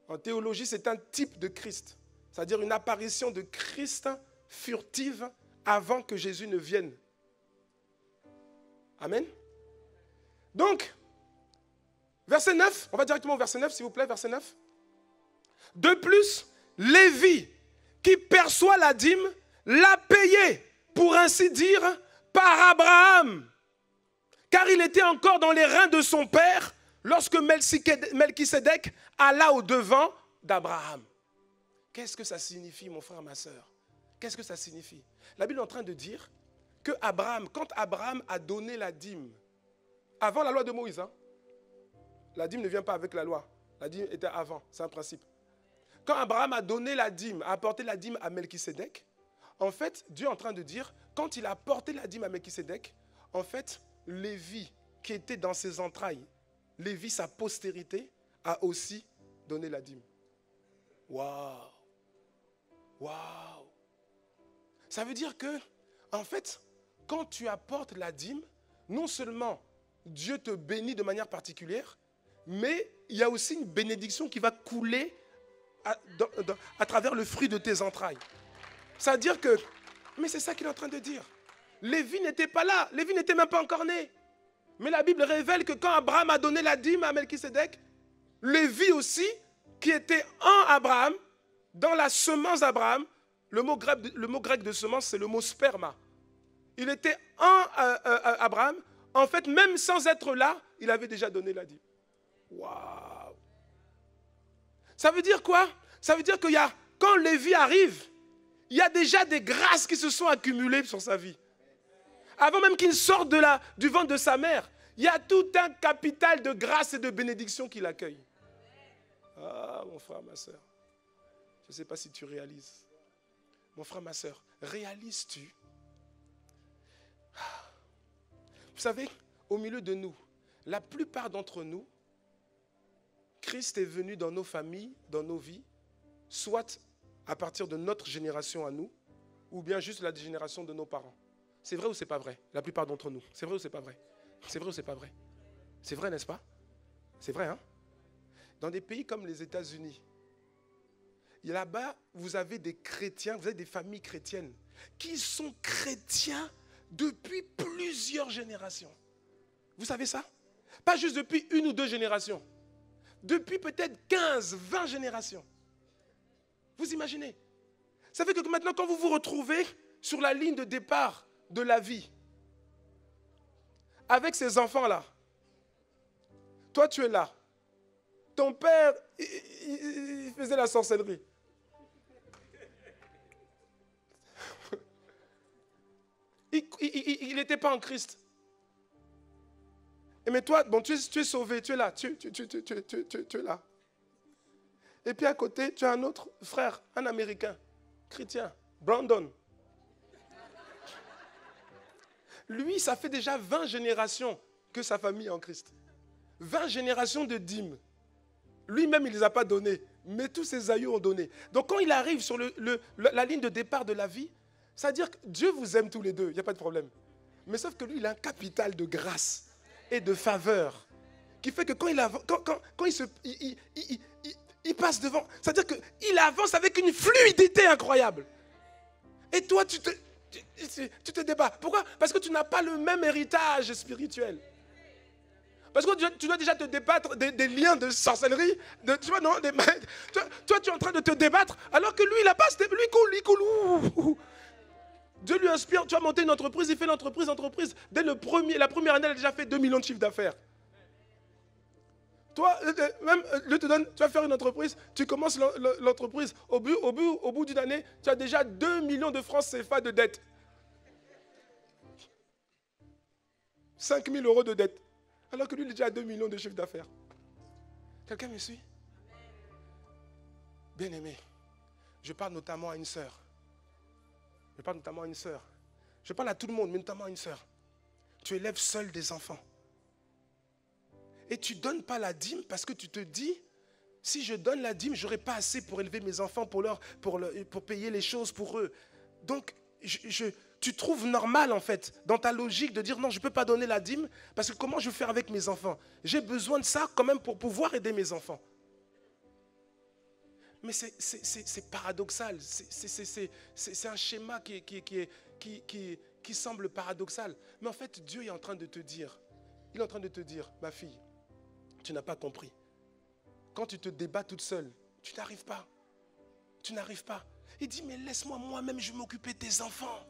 En théologie, c'est un type de Christ, c'est-à-dire une apparition de Christ furtive avant que Jésus ne vienne. Amen. Donc, verset 9, on va directement au verset 9, s'il vous plaît, verset 9. De plus, Lévi, qui perçoit la dîme, l'a payé, pour ainsi dire, par Abraham. Car il était encore dans les reins de son père lorsque Melchisédek alla au-devant d'Abraham. Qu'est-ce que ça signifie, mon frère, ma soeur? Qu'est-ce que ça signifie? La Bible est en train de dire que Abraham, quand Abraham a donné la dîme, avant la loi de Moïse, la dîme ne vient pas avec la loi, la dîme était avant, c'est un principe. Quand Abraham a donné la dîme, a apporté la dîme à Melchisédek, en fait, Dieu est en train de dire, quand il a apporté la dîme à Melchisédek, en fait, Lévi, qui était dans ses entrailles, Lévi, sa postérité, a aussi donné la dîme. Waouh! Waouh! Ça veut dire que, en fait, quand tu apportes la dîme, non seulement Dieu te bénit de manière particulière, mais il y a aussi une bénédiction qui va couler à travers le fruit de tes entrailles. C'est-à-dire que, mais c'est ça qu'il est en train de dire. Lévi n'était pas là, Lévi n'était même pas encore né. Mais la Bible révèle que quand Abraham a donné la dîme à Melchisédek, Lévi aussi, qui était en Abraham, dans la semence d'Abraham, le mot grec de semence, c'est le mot sperma. Il était en Abraham. En fait, même sans être là, il avait déjà donné la dîme. Waouh! Ça veut dire quoi? Ça veut dire que quand Lévi arrive, il y a déjà des grâces qui se sont accumulées sur sa vie. Avant même qu'il sorte du ventre de sa mère, il y a tout un capital de grâce et de bénédiction qui l'accueille. Ah, mon frère, ma soeur, je ne sais pas si tu réalises. Mon frère, ma soeur, réalises-tu? Vous savez, au milieu de nous, la plupart d'entre nous, Christ est venu dans nos familles, dans nos vies, soit à partir de notre génération à nous, ou bien juste la génération de nos parents. C'est vrai ou c'est pas vrai? La plupart d'entre nous. C'est vrai ou c'est pas vrai? C'est vrai ou c'est pas vrai? C'est vrai, n'est-ce pas? C'est vrai, hein? Dans des pays comme les États-Unis, là-bas, vous avez des chrétiens, vous avez des familles chrétiennes qui sont chrétiens depuis plusieurs générations. Vous savez ça? Pas juste depuis une ou deux générations. Depuis peut-être 15, 20 générations. Vous imaginez? Ça fait que maintenant, quand vous vous retrouvez sur la ligne de départ de la vie, avec ces enfants-là, toi tu es là. Ton père, il faisait la sorcellerie. Il n'était pas en Christ. Mais toi, bon, tu es sauvé, tu es là, tu es là. Et puis à côté, tu as un autre frère, un Américain, chrétien, Brandon. Lui, ça fait déjà 20 générations que sa famille est en Christ. 20 générations de dîmes. Lui-même, il ne les a pas données, mais tous ses aïeux ont donné. Donc quand il arrive sur la ligne de départ de la vie, c'est-à-dire que Dieu vous aime tous les deux, il n'y a pas de problème. Mais sauf que lui, il a un capital de grâce. et de faveur qui fait que quand il passe devant, c'est-à-dire qu'il avance avec une fluidité incroyable. Et toi, tu te débats. Pourquoi? Parce que tu n'as pas le même héritage spirituel. Parce que tu dois déjà te débattre des liens de sorcellerie. Tu vois, non, toi, tu es en train de te débattre, alors que lui, il n'a pas. Lui, il coule. Dieu lui inspire, tu vas monter une entreprise, il fait l'entreprise. Dès la première année, il a déjà fait 2 millions de chiffres d'affaires. Toi, même, Dieu te donne, tu vas faire une entreprise, tu commences l'entreprise. Au bout d'une année, tu as déjà 2 millions de francs CFA de dette. 5 000 euros de dette. Alors que lui, il est déjà à 2 millions de chiffre d'affaires. Quelqu'un me suit? Bien-aimé, je parle notamment à une sœur. Je parle à tout le monde, mais notamment à une sœur. Tu élèves seul des enfants. Et tu ne donnes pas la dîme parce que tu te dis, si je donne la dîme, je n'aurai pas assez pour élever mes enfants, pour payer les choses pour eux. Donc, tu trouves normal, en fait, dans ta logique, de dire non, je ne peux pas donner la dîme parce que comment je vais faire avec mes enfants? J'ai besoin de ça quand même pour pouvoir aider mes enfants. Mais c'est paradoxal. C'est un schéma qui semble paradoxal. Mais en fait, Dieu est en train de te dire, ma fille, tu n'as pas compris. Quand tu te débats toute seule, tu n'arrives pas. Il dit, mais laisse-moi moi-même, je vais m'occuper de tes enfants.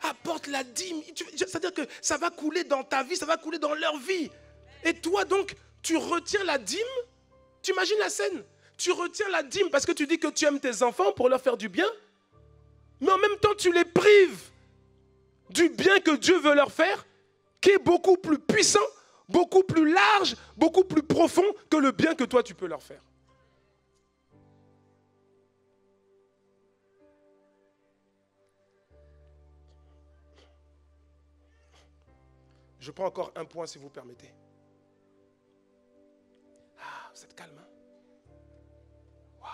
Apporte la dîme. C'est-à-dire que ça va couler dans ta vie, ça va couler dans leur vie. Et toi donc, tu retiens la dîme. Tu imagines la scène? Tu retiens la dîme parce que tu dis que tu aimes tes enfants pour leur faire du bien. Mais en même temps, tu les prives du bien que Dieu veut leur faire, qui est beaucoup plus puissant, beaucoup plus large, beaucoup plus profond que le bien que toi tu peux leur faire. Je prends encore un point si vous permettez. Ah, vous êtes calme, hein? Wow.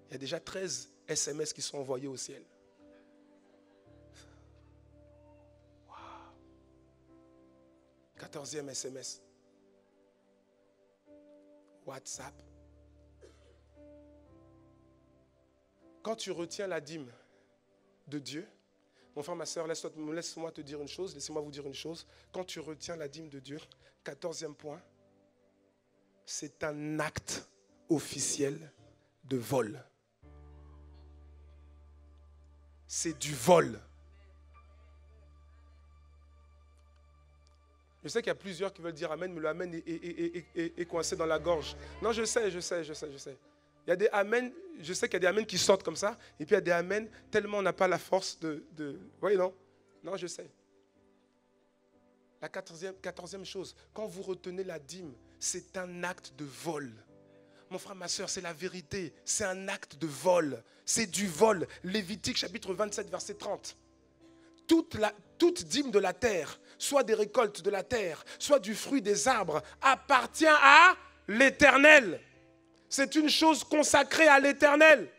Il y a déjà 13 SMS qui sont envoyés au ciel. Wow. 14e SMS. WhatsApp. Quand tu retiens la dîme de Dieu, mon frère, ma soeur, laisse-moi te dire une chose, laissez-moi vous dire une chose. Quand tu retiens la dîme de Dieu, 14e point, c'est un acte officiel de vol. C'est du vol. Je sais qu'il y a plusieurs qui veulent dire Amen, mais le Amen est coincé dans la gorge. Non, je sais. Il y a des Amen, je sais qu'il y a des Amen qui sortent comme ça, et puis il y a des Amen, tellement on n'a pas la force de... Vous voyez, non? Non, je sais. La 14e chose, quand vous retenez la dîme, c'est un acte de vol. Mon frère, ma soeur, c'est la vérité. C'est un acte de vol. C'est du vol. Lévitique, chapitre 27, verset 30. Toute dîme de la terre, soit des récoltes de la terre, soit du fruit des arbres, appartient à l'Éternel. C'est une chose consacrée à l'Éternel.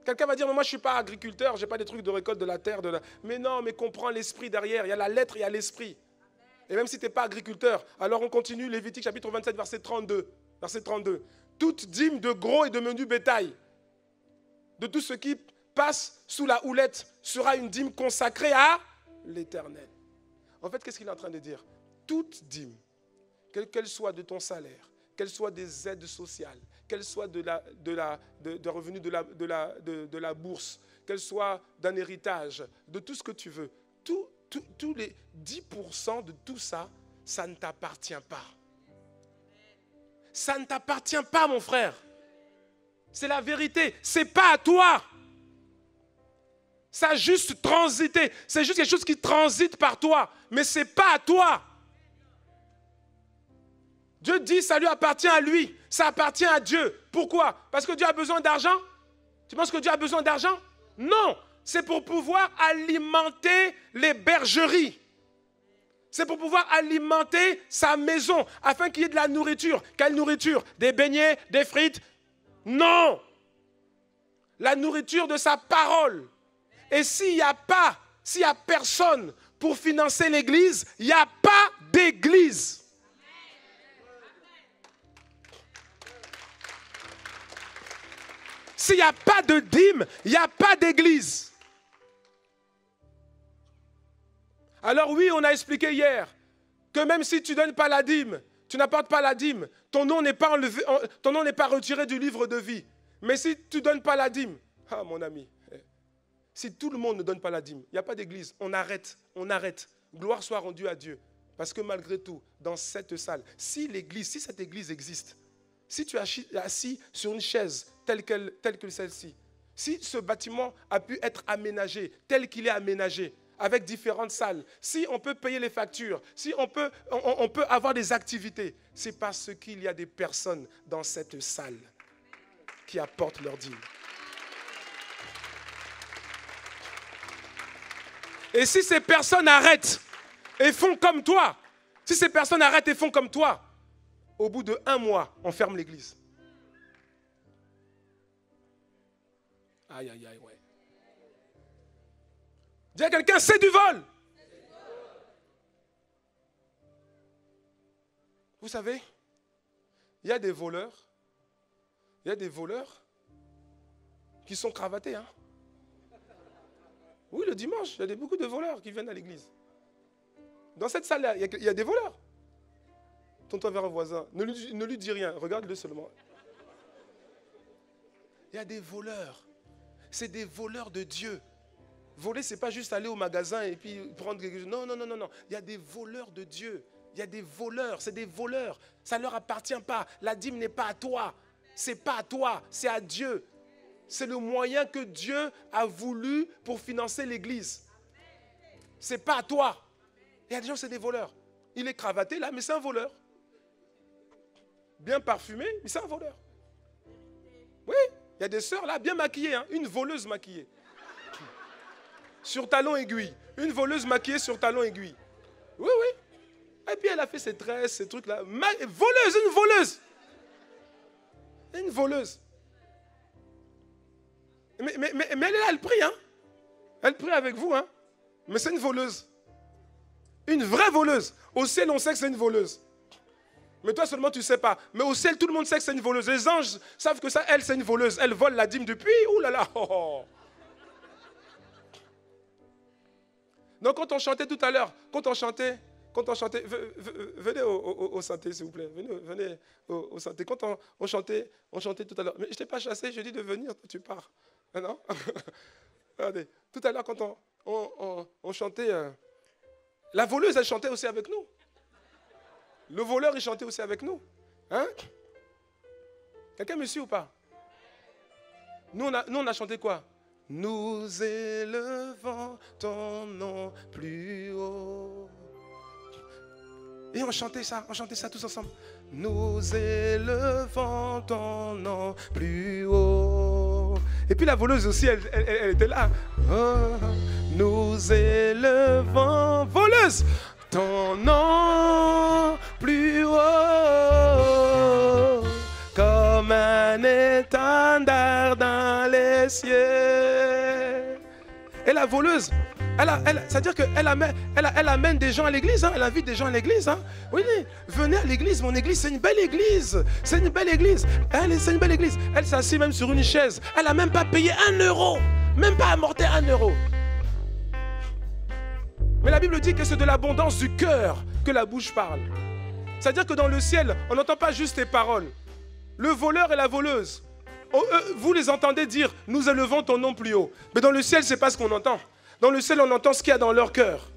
Quelqu'un va dire, mais moi je ne suis pas agriculteur, je n'ai pas des trucs de récolte de la terre. Mais non, mais comprends l'esprit derrière. Il y a la lettre, il y a l'esprit. Et même si tu n'es pas agriculteur, alors on continue, Lévitique chapitre 27, verset 32. Verset 32. Toute dîme de gros et de menu bétail, de tout ce qui passe sous la houlette, sera une dîme consacrée à l'Éternel. En fait, qu'est-ce qu'il est en train de dire? Toute dîme, quelle qu'elle soit de ton salaire, qu'elle soit des aides sociales, qu'elle soit de revenus de la bourse, qu'elle soit d'un héritage, de tout ce que tu veux, tous les 10% de tout ça, ça ne t'appartient pas. Ça ne t'appartient pas, mon frère. C'est la vérité. Ce n'est pas à toi. Ça a juste transité. C'est juste quelque chose qui transite par toi. Mais ce n'est pas à toi. Dieu dit, ça lui appartient à lui. Ça appartient à Dieu. Pourquoi? Parce que Dieu a besoin d'argent? Tu penses que Dieu a besoin d'argent? Non. C'est pour pouvoir alimenter les bergeries. C'est pour pouvoir alimenter sa maison, afin qu'il y ait de la nourriture. Quelle nourriture? Des beignets, des frites? Non! La nourriture de sa parole. Et s'il n'y a pas S'il n'y a personne pour financer l'église, il n'y a pas d'église. S'il n'y a pas de dîme, il n'y a pas d'église. Alors oui, on a expliqué hier que même si tu ne donnes pas la dîme, tu n'apportes pas la dîme, ton nom n'est pas enlevé, ton nom n'est pas retiré du livre de vie. Mais si tu ne donnes pas la dîme, ah mon ami, si tout le monde ne donne pas la dîme, il n'y a pas d'église, on arrête, on arrête. Gloire soit rendue à Dieu. Parce que malgré tout, dans cette salle, si cette église existe, si tu es assis sur une chaise telle que celle-ci, si ce bâtiment a pu être aménagé tel qu'il est aménagé, avec différentes salles, si on peut payer les factures, si on peut avoir des activités, c'est parce qu'il y a des personnes dans cette salle qui apportent leur dîme. Et si ces personnes arrêtent et font comme toi, si ces personnes arrêtent et font comme toi, au bout de 1 mois, on ferme l'église. Aïe, aïe, aïe, ouais. Dis à quelqu'un, c'est du vol. Vous savez, il y a des voleurs qui sont cravatés. Hein? Oui, le dimanche, il y a beaucoup de voleurs qui viennent à l'église. Dans cette salle-là, il y a des voleurs. Tourne-toi vers un voisin, ne lui dis rien, regarde-le seulement. Il y a des voleurs. C'est des voleurs de Dieu. Voler, ce n'est pas juste aller au magasin et puis prendre quelque chose. Non, non, non, non, non. Il y a des voleurs de Dieu. Il y a des voleurs, c'est des voleurs. Ça ne leur appartient pas. La dîme n'est pas à toi. Ce n'est pas à toi, c'est à Dieu. C'est le moyen que Dieu a voulu pour financer l'église. Ce n'est pas à toi. Il y a des gens, c'est des voleurs. Il est cravaté là, mais c'est un voleur. Bien parfumé, mais c'est un voleur. Oui, il y a des sœurs là, bien maquillées. Hein? Une voleuse maquillée. Sur talon aiguille. Une voleuse maquillée sur talon aiguille. Oui, oui. Et puis elle a fait ses tresses, ces trucs-là. Voleuse, une voleuse. Une voleuse. Mais elle est là, elle prie, hein. Elle prie avec vous, hein. Mais c'est une voleuse. Une vraie voleuse. Au ciel, on sait que c'est une voleuse. Mais toi seulement, tu ne sais pas. Mais au ciel, tout le monde sait que c'est une voleuse. Les anges savent que ça, elle, c'est une voleuse. Elle vole la dîme depuis. Ouh là là. Oh, oh. Donc quand on chantait tout à l'heure, quand on chantait, venez au synthé s'il vous plaît, venez au synthé. Quand on chantait tout à l'heure, mais je ne t'ai pas chassé, je dis de venir, tu pars. Ah non. Regardez, tout à l'heure quand on chantait, la voleuse elle chantait aussi avec nous. Le voleur il chantait aussi avec nous. Hein? Quelqu'un me suit ou pas? Nous on a chanté quoi? Nous élevons ton nom plus haut. Et on chantait ça tous ensemble. Nous élevons ton nom plus haut. Et puis la voleuse aussi, elle était là. Oh, nous élevons, voleuse, ton nom plus haut. Comme un étendard dans les cieux. Et la voleuse, c'est-à-dire qu'elle amène des gens à l'église, hein, elle invite des gens à l'église. Hein. Oui, venez à l'église, mon église, c'est une belle église. C'est une belle église. C'est une belle église. Elle s'assied même sur une chaise. Elle n'a même pas payé 1 euro. Même pas amorti 1 euro. Mais la Bible dit que c'est de l'abondance du cœur que la bouche parle. C'est-à-dire que dans le ciel, on n'entend pas juste tes paroles. Le voleur et la voleuse, vous les entendez dire, nous élevons ton nom plus haut. Mais dans le ciel, ce n'est pas ce qu'on entend. Dans le ciel, on entend ce qu'il y a dans leur cœur.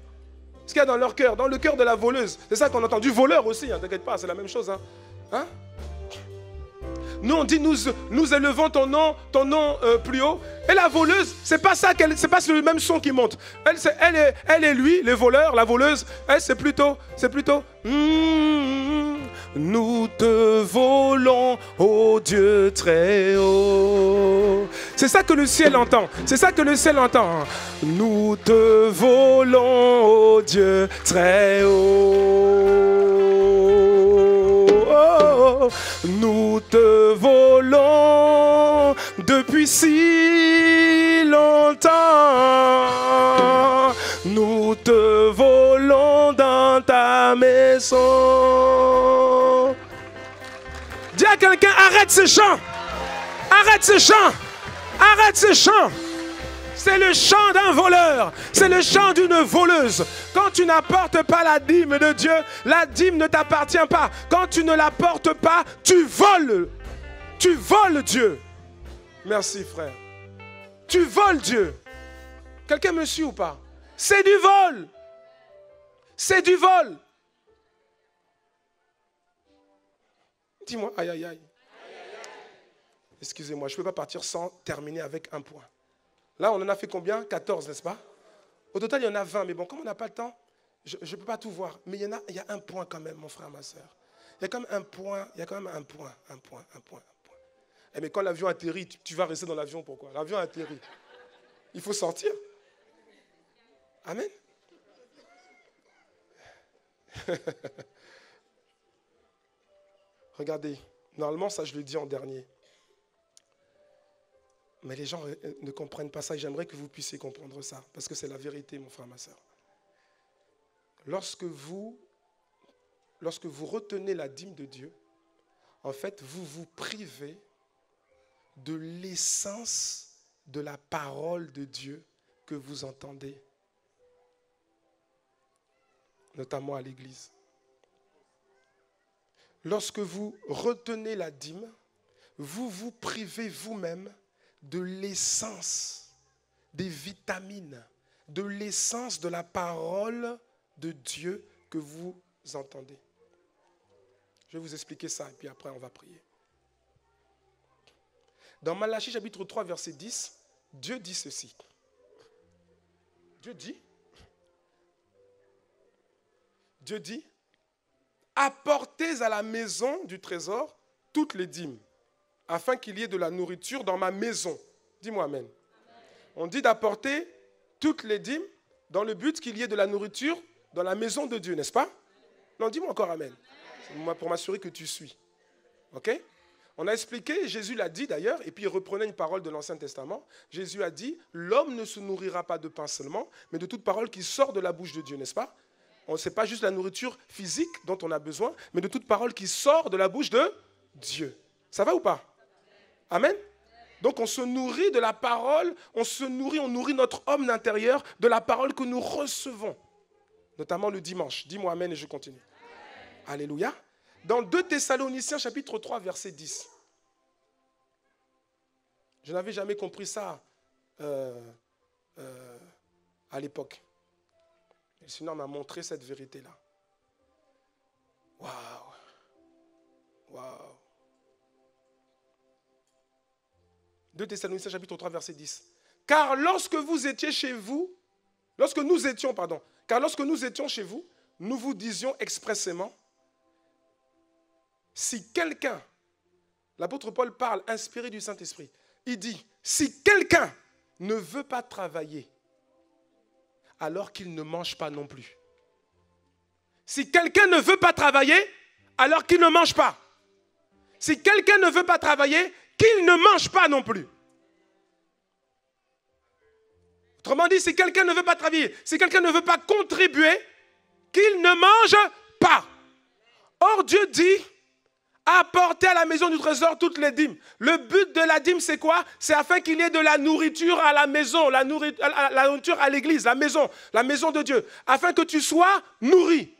Ce qu'il y a dans leur cœur, dans le cœur de la voleuse. C'est ça qu'on entend. Du voleur aussi, hein, t'inquiète pas, c'est la même chose. Hein. Hein? Nous, on dit, nous élevons ton nom plus haut. Et la voleuse, c'est pas le même son qui monte. Elle est lui, le voleur, la voleuse. Elle, c'est plutôt. Nous te volons, ô Dieu très haut. C'est ça que le ciel entend. C'est ça que le ciel entend. Nous te volons, ô Dieu très haut. Nous te volons depuis si longtemps. son. Dis à quelqu'un, arrête ce chant. Arrête ce chant. Arrête ce chant. C'est le chant d'un voleur. C'est le chant d'une voleuse. Quand tu n'apportes pas la dîme de Dieu, la dîme ne t'appartient pas. Quand tu ne l'apportes pas, tu voles. Tu voles Dieu. Merci frère. Tu voles Dieu. Quelqu'un me suit ou pas? C'est du vol. C'est du vol. Dis-moi, aïe, aïe, aïe. Excusez-moi, je ne peux pas partir sans terminer avec un point. Là, on en a fait combien? 14, n'est-ce pas? Au total, il y en a 20. Mais bon, comme on n'a pas le temps, je ne peux pas tout voir. Mais il y a un point quand même, mon frère, ma soeur. Il y a quand même un point. Mais quand l'avion atterrit, tu vas rester dans l'avion, pourquoi? L'avion atterrit. Il faut sortir. Amen. Regardez, normalement, ça je le dis en dernier. Mais les gens ne comprennent pas ça et j'aimerais que vous puissiez comprendre ça. Parce que c'est la vérité, mon frère, ma soeur. Lorsque vous retenez la dîme de Dieu, en fait, vous vous privez de l'essence de la parole de Dieu que vous entendez, notamment à l'église. Lorsque vous retenez la dîme, vous vous privez vous-même de l'essence, des vitamines, de l'essence de la parole de Dieu que vous entendez. Je vais vous expliquer ça et puis après on va prier. Dans Malachie chapitre 3 verset 10, Dieu dit ceci. Dieu dit, apportez à la maison du trésor toutes les dîmes, afin qu'il y ait de la nourriture dans ma maison. Dis-moi amen. On dit d'apporter toutes les dîmes dans le but qu'il y ait de la nourriture dans la maison de Dieu, n'est-ce pas? Non, dis-moi encore amen. C'est pour m'assurer que tu suis. Ok? On a expliqué, Jésus l'a dit d'ailleurs, et puis il reprenait une parole de l'Ancien Testament. Jésus a dit, l'homme ne se nourrira pas de pain seulement, mais de toute parole qui sort de la bouche de Dieu, n'est-ce pas? Ce n'est pas juste la nourriture physique dont on a besoin, mais de toute parole qui sort de la bouche de Dieu. Ça va ou pas? Amen. Donc on se nourrit de la parole, on nourrit notre homme intérieur de la parole que nous recevons. Notamment le dimanche. Dis-moi amen et je continue. Amen. Alléluia. Dans 2 Thessaloniciens chapitre 3 verset 10. Je n'avais jamais compris ça à l'époque. Le Seigneur m'a montré cette vérité-là. Waouh. Waouh. 2 Thessaloniciens chapitre 3 verset 10. Car lorsque nous étions chez vous, nous vous disions expressément, si quelqu'un, l'apôtre Paul parle inspiré du Saint-Esprit, il dit, si quelqu'un ne veut pas travailler, alors qu'il ne mange pas non plus. Si quelqu'un ne veut pas travailler, alors qu'il ne mange pas. Si quelqu'un ne veut pas travailler, qu'il ne mange pas non plus. Autrement dit, si quelqu'un ne veut pas travailler, si quelqu'un ne veut pas contribuer, qu'il ne mange pas. Or, Dieu dit, apportez à la maison du trésor toutes les dîmes. Le but de la dîme, c'est quoi? C'est afin qu'il y ait de la nourriture à la maison, la nourriture à l'église, la maison de Dieu, afin que tu sois nourri.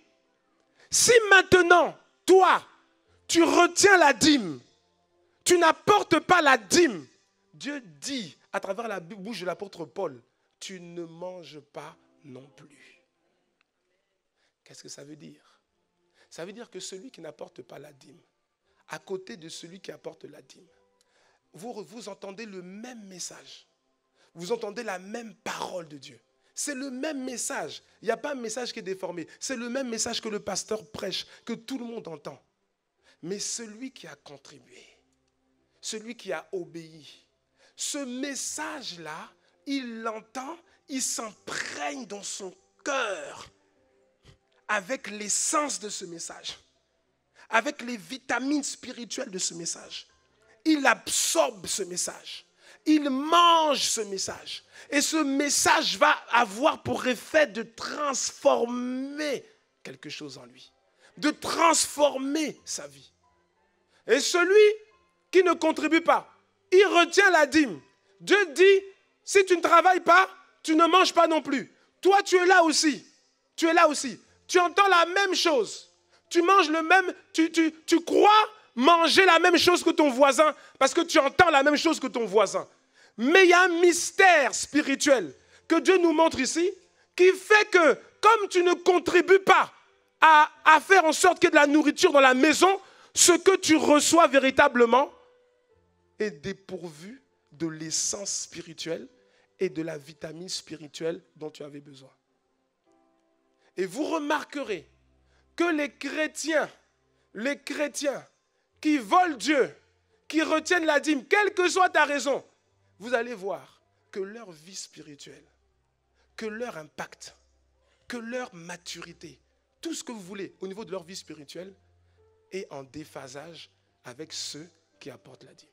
Si maintenant, toi, tu retiens la dîme, tu n'apportes pas la dîme, Dieu dit, à travers la bouche de l'apôtre Paul, tu ne manges pas non plus. Qu'est-ce que ça veut dire? Ça veut dire que celui qui n'apporte pas la dîme, à côté de celui qui apporte la dîme, vous entendez le même message. Vous entendez la même parole de Dieu. C'est le même message. Il n'y a pas un message qui est déformé. C'est le même message que le pasteur prêche, que tout le monde entend. Mais celui qui a contribué, celui qui a obéi, ce message-là, il l'entend, il s'imprègne dans son cœur avec l'essence de ce message, avec les vitamines spirituelles de ce message. Il absorbe ce message. Il mange ce message. Et ce message va avoir pour effet de transformer quelque chose en lui. de transformer sa vie. Et celui qui ne contribue pas, il retient la dîme. Dieu dit, si tu ne travailles pas, tu ne manges pas non plus. Toi, tu es là aussi. Tu es là aussi. Tu entends la même chose. Tu manges le même, tu crois manger la même chose que ton voisin parce que tu entends la même chose que ton voisin. Mais il y a un mystère spirituel que Dieu nous montre ici qui fait que comme tu ne contribues pas à faire en sorte qu'il y ait de la nourriture dans la maison, ce que tu reçois véritablement est dépourvu de l'essence spirituelle et de la vitamine spirituelle dont tu avais besoin. Et vous remarquerez que les chrétiens qui volent Dieu, qui retiennent la dîme, quelle que soit ta raison, vous allez voir que leur vie spirituelle, que leur impact, que leur maturité, tout ce que vous voulez au niveau de leur vie spirituelle est en déphasage avec ceux qui apportent la dîme.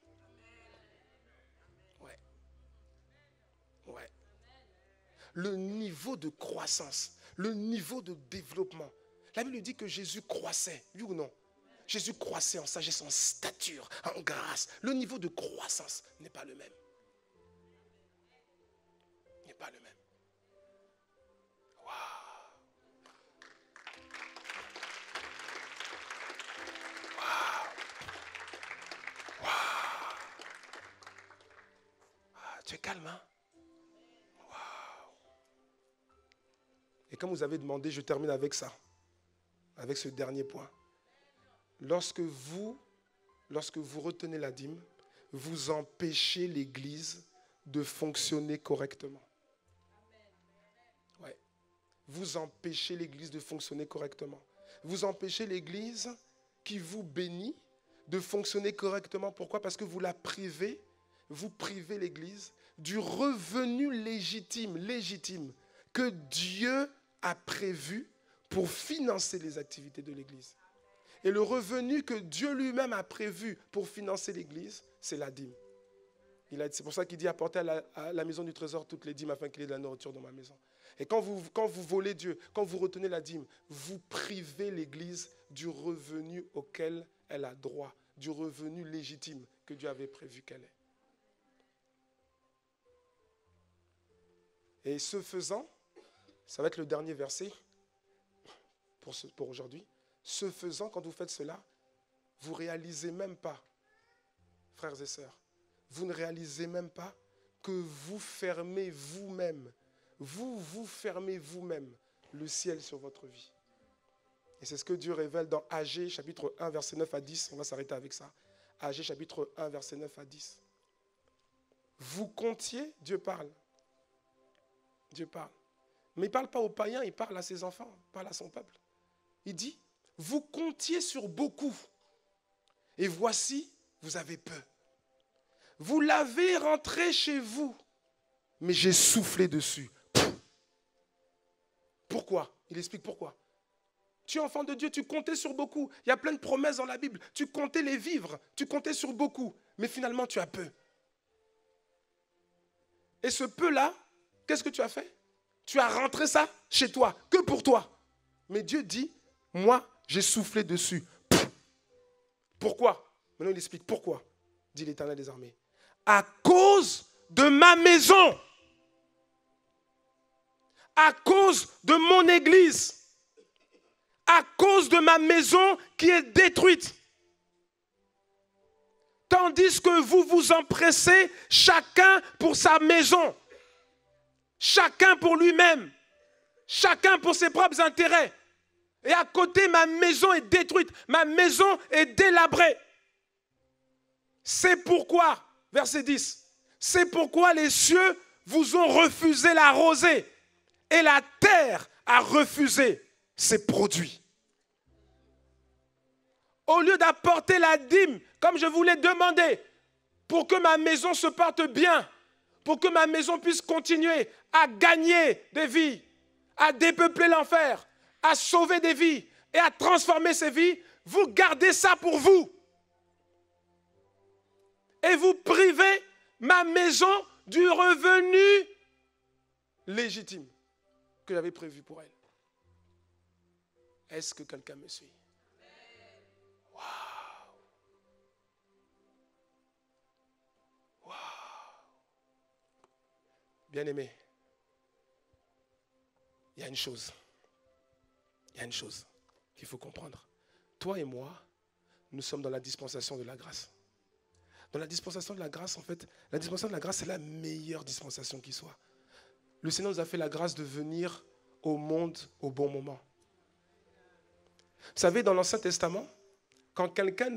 Ouais. Le niveau de croissance, le niveau de développement. La Bible dit que Jésus croissait, oui ou non? Jésus croissait en sagesse, en stature, en grâce. Le niveau de croissance n'est pas le même. N'est pas le même. Tu es calme, hein? Wow. Et comme vous avez demandé, je termine avec ça, avec ce dernier point. Lorsque vous retenez la dîme, vous empêchez l'Église de fonctionner correctement. Ouais. Vous empêchez l'Église de fonctionner correctement. Vous empêchez l'Église qui vous bénit de fonctionner correctement. Pourquoi? Parce que vous privez l'Église du revenu légitime que Dieu a prévu pour financer les activités de l'Église. Et le revenu que Dieu lui-même a prévu pour financer l'Église, c'est la dîme. C'est pour ça qu'il dit apportez à la maison du trésor toutes les dîmes afin qu'il y ait de la nourriture dans ma maison. Et quand vous volez Dieu, quand vous retenez la dîme, vous privez l'Église du revenu auquel elle a droit, du revenu légitime que Dieu avait prévu qu'elle ait. Et ce faisant, ça va être le dernier verset pour aujourd'hui. Ce faisant, quand vous faites cela, vous ne réalisez même pas, frères et sœurs, vous ne réalisez même pas que vous fermez vous-même, vous fermez vous-même le ciel sur votre vie. Et c'est ce que Dieu révèle dans Agé, chapitre 1, verset 9 à 10. On va s'arrêter avec ça. Agé, chapitre 1, verset 9 à 10. Vous comptiez, Dieu parle. Dieu parle. Mais il ne parle pas aux païens, il parle à ses enfants, il parle à son peuple. Il dit, vous comptiez sur beaucoup, et voici, vous avez peu. Vous l'avez rentré chez vous, mais j'ai soufflé dessus. Pourquoi? Il explique pourquoi. Tu es enfant de Dieu, tu comptais sur beaucoup. Il y a plein de promesses dans la Bible. Tu comptais les vivre, tu comptais sur beaucoup, mais finalement tu as peu. Et ce peu-là, qu'est-ce que tu as fait? Tu as rentré ça chez toi, que pour toi. Mais Dieu dit, moi, j'ai soufflé dessus. Pourquoi? Maintenant, il explique pourquoi, dit l'Éternel des armées. À cause de ma maison. À cause de mon église. À cause de ma maison qui est détruite. Tandis que vous vous empressez, chacun pour sa maison. Chacun pour lui-même. Chacun pour ses propres intérêts. Et à côté, ma maison est détruite. Ma maison est délabrée. C'est pourquoi, verset 10, c'est pourquoi les cieux vous ont refusé la rosée et la terre a refusé ses produits. Au lieu d'apporter la dîme, comme je vous l'ai demandé, pour que ma maison se porte bien, pour que ma maison puisse continuer à gagner des vies, à dépeupler l'enfer, à sauver des vies et à transformer ces vies, vous gardez ça pour vous. Et vous privez ma maison du revenu légitime que j'avais prévu pour elle. Est-ce que quelqu'un me suit? Bien-aimé, il y a une chose qu'il faut comprendre. Toi et moi, nous sommes dans la dispensation de la grâce. Dans la dispensation de la grâce, en fait, la dispensation de la grâce, c'est la meilleure dispensation qui soit. Le Seigneur nous a fait la grâce de venir au monde au bon moment. Vous savez, dans l'Ancien Testament, quand quelqu'un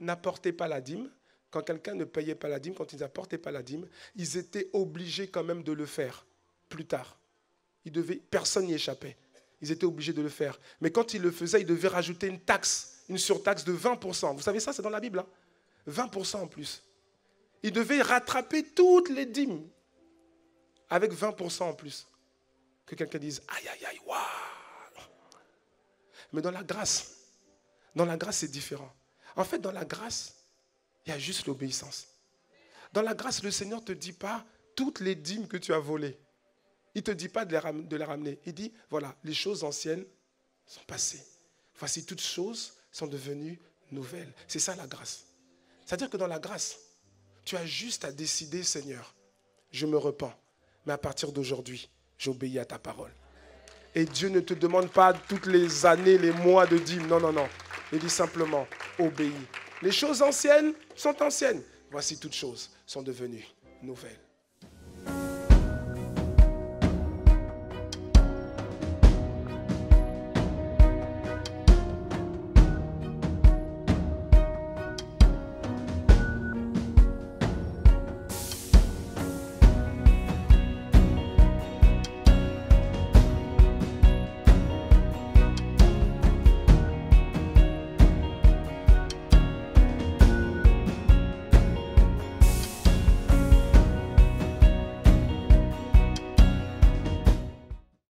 n'apportait pas la dîme, quand quelqu'un ne payait pas la dîme, quand ils n'apportaient pas la dîme, ils étaient obligés quand même de le faire plus tard. Personne n'y échappait. Ils étaient obligés de le faire. Mais quand ils le faisaient, ils devaient rajouter une taxe, une surtaxe de 20%. Vous savez ça, c'est dans la Bible. Hein, 20% en plus. Ils devaient rattraper toutes les dîmes avec 20% en plus. Que quelqu'un dise, aïe, aïe, aïe, waouh. Mais dans la grâce, c'est différent. En fait, dans la grâce, il y a juste l'obéissance. Dans la grâce, le Seigneur ne te dit pas toutes les dîmes que tu as volées. Il ne te dit pas de les ramener. Il dit, voilà, les choses anciennes sont passées. Voici, toutes choses sont devenues nouvelles. C'est ça la grâce. C'est-à-dire que dans la grâce, tu as juste à décider, Seigneur, je me repens. Mais à partir d'aujourd'hui, j'obéis à ta parole. Et Dieu ne te demande pas toutes les années, les mois de dîmes. Non, non, non. Il dit simplement, obéis. Les choses anciennes sont anciennes. Voici toutes choses sont devenues nouvelles.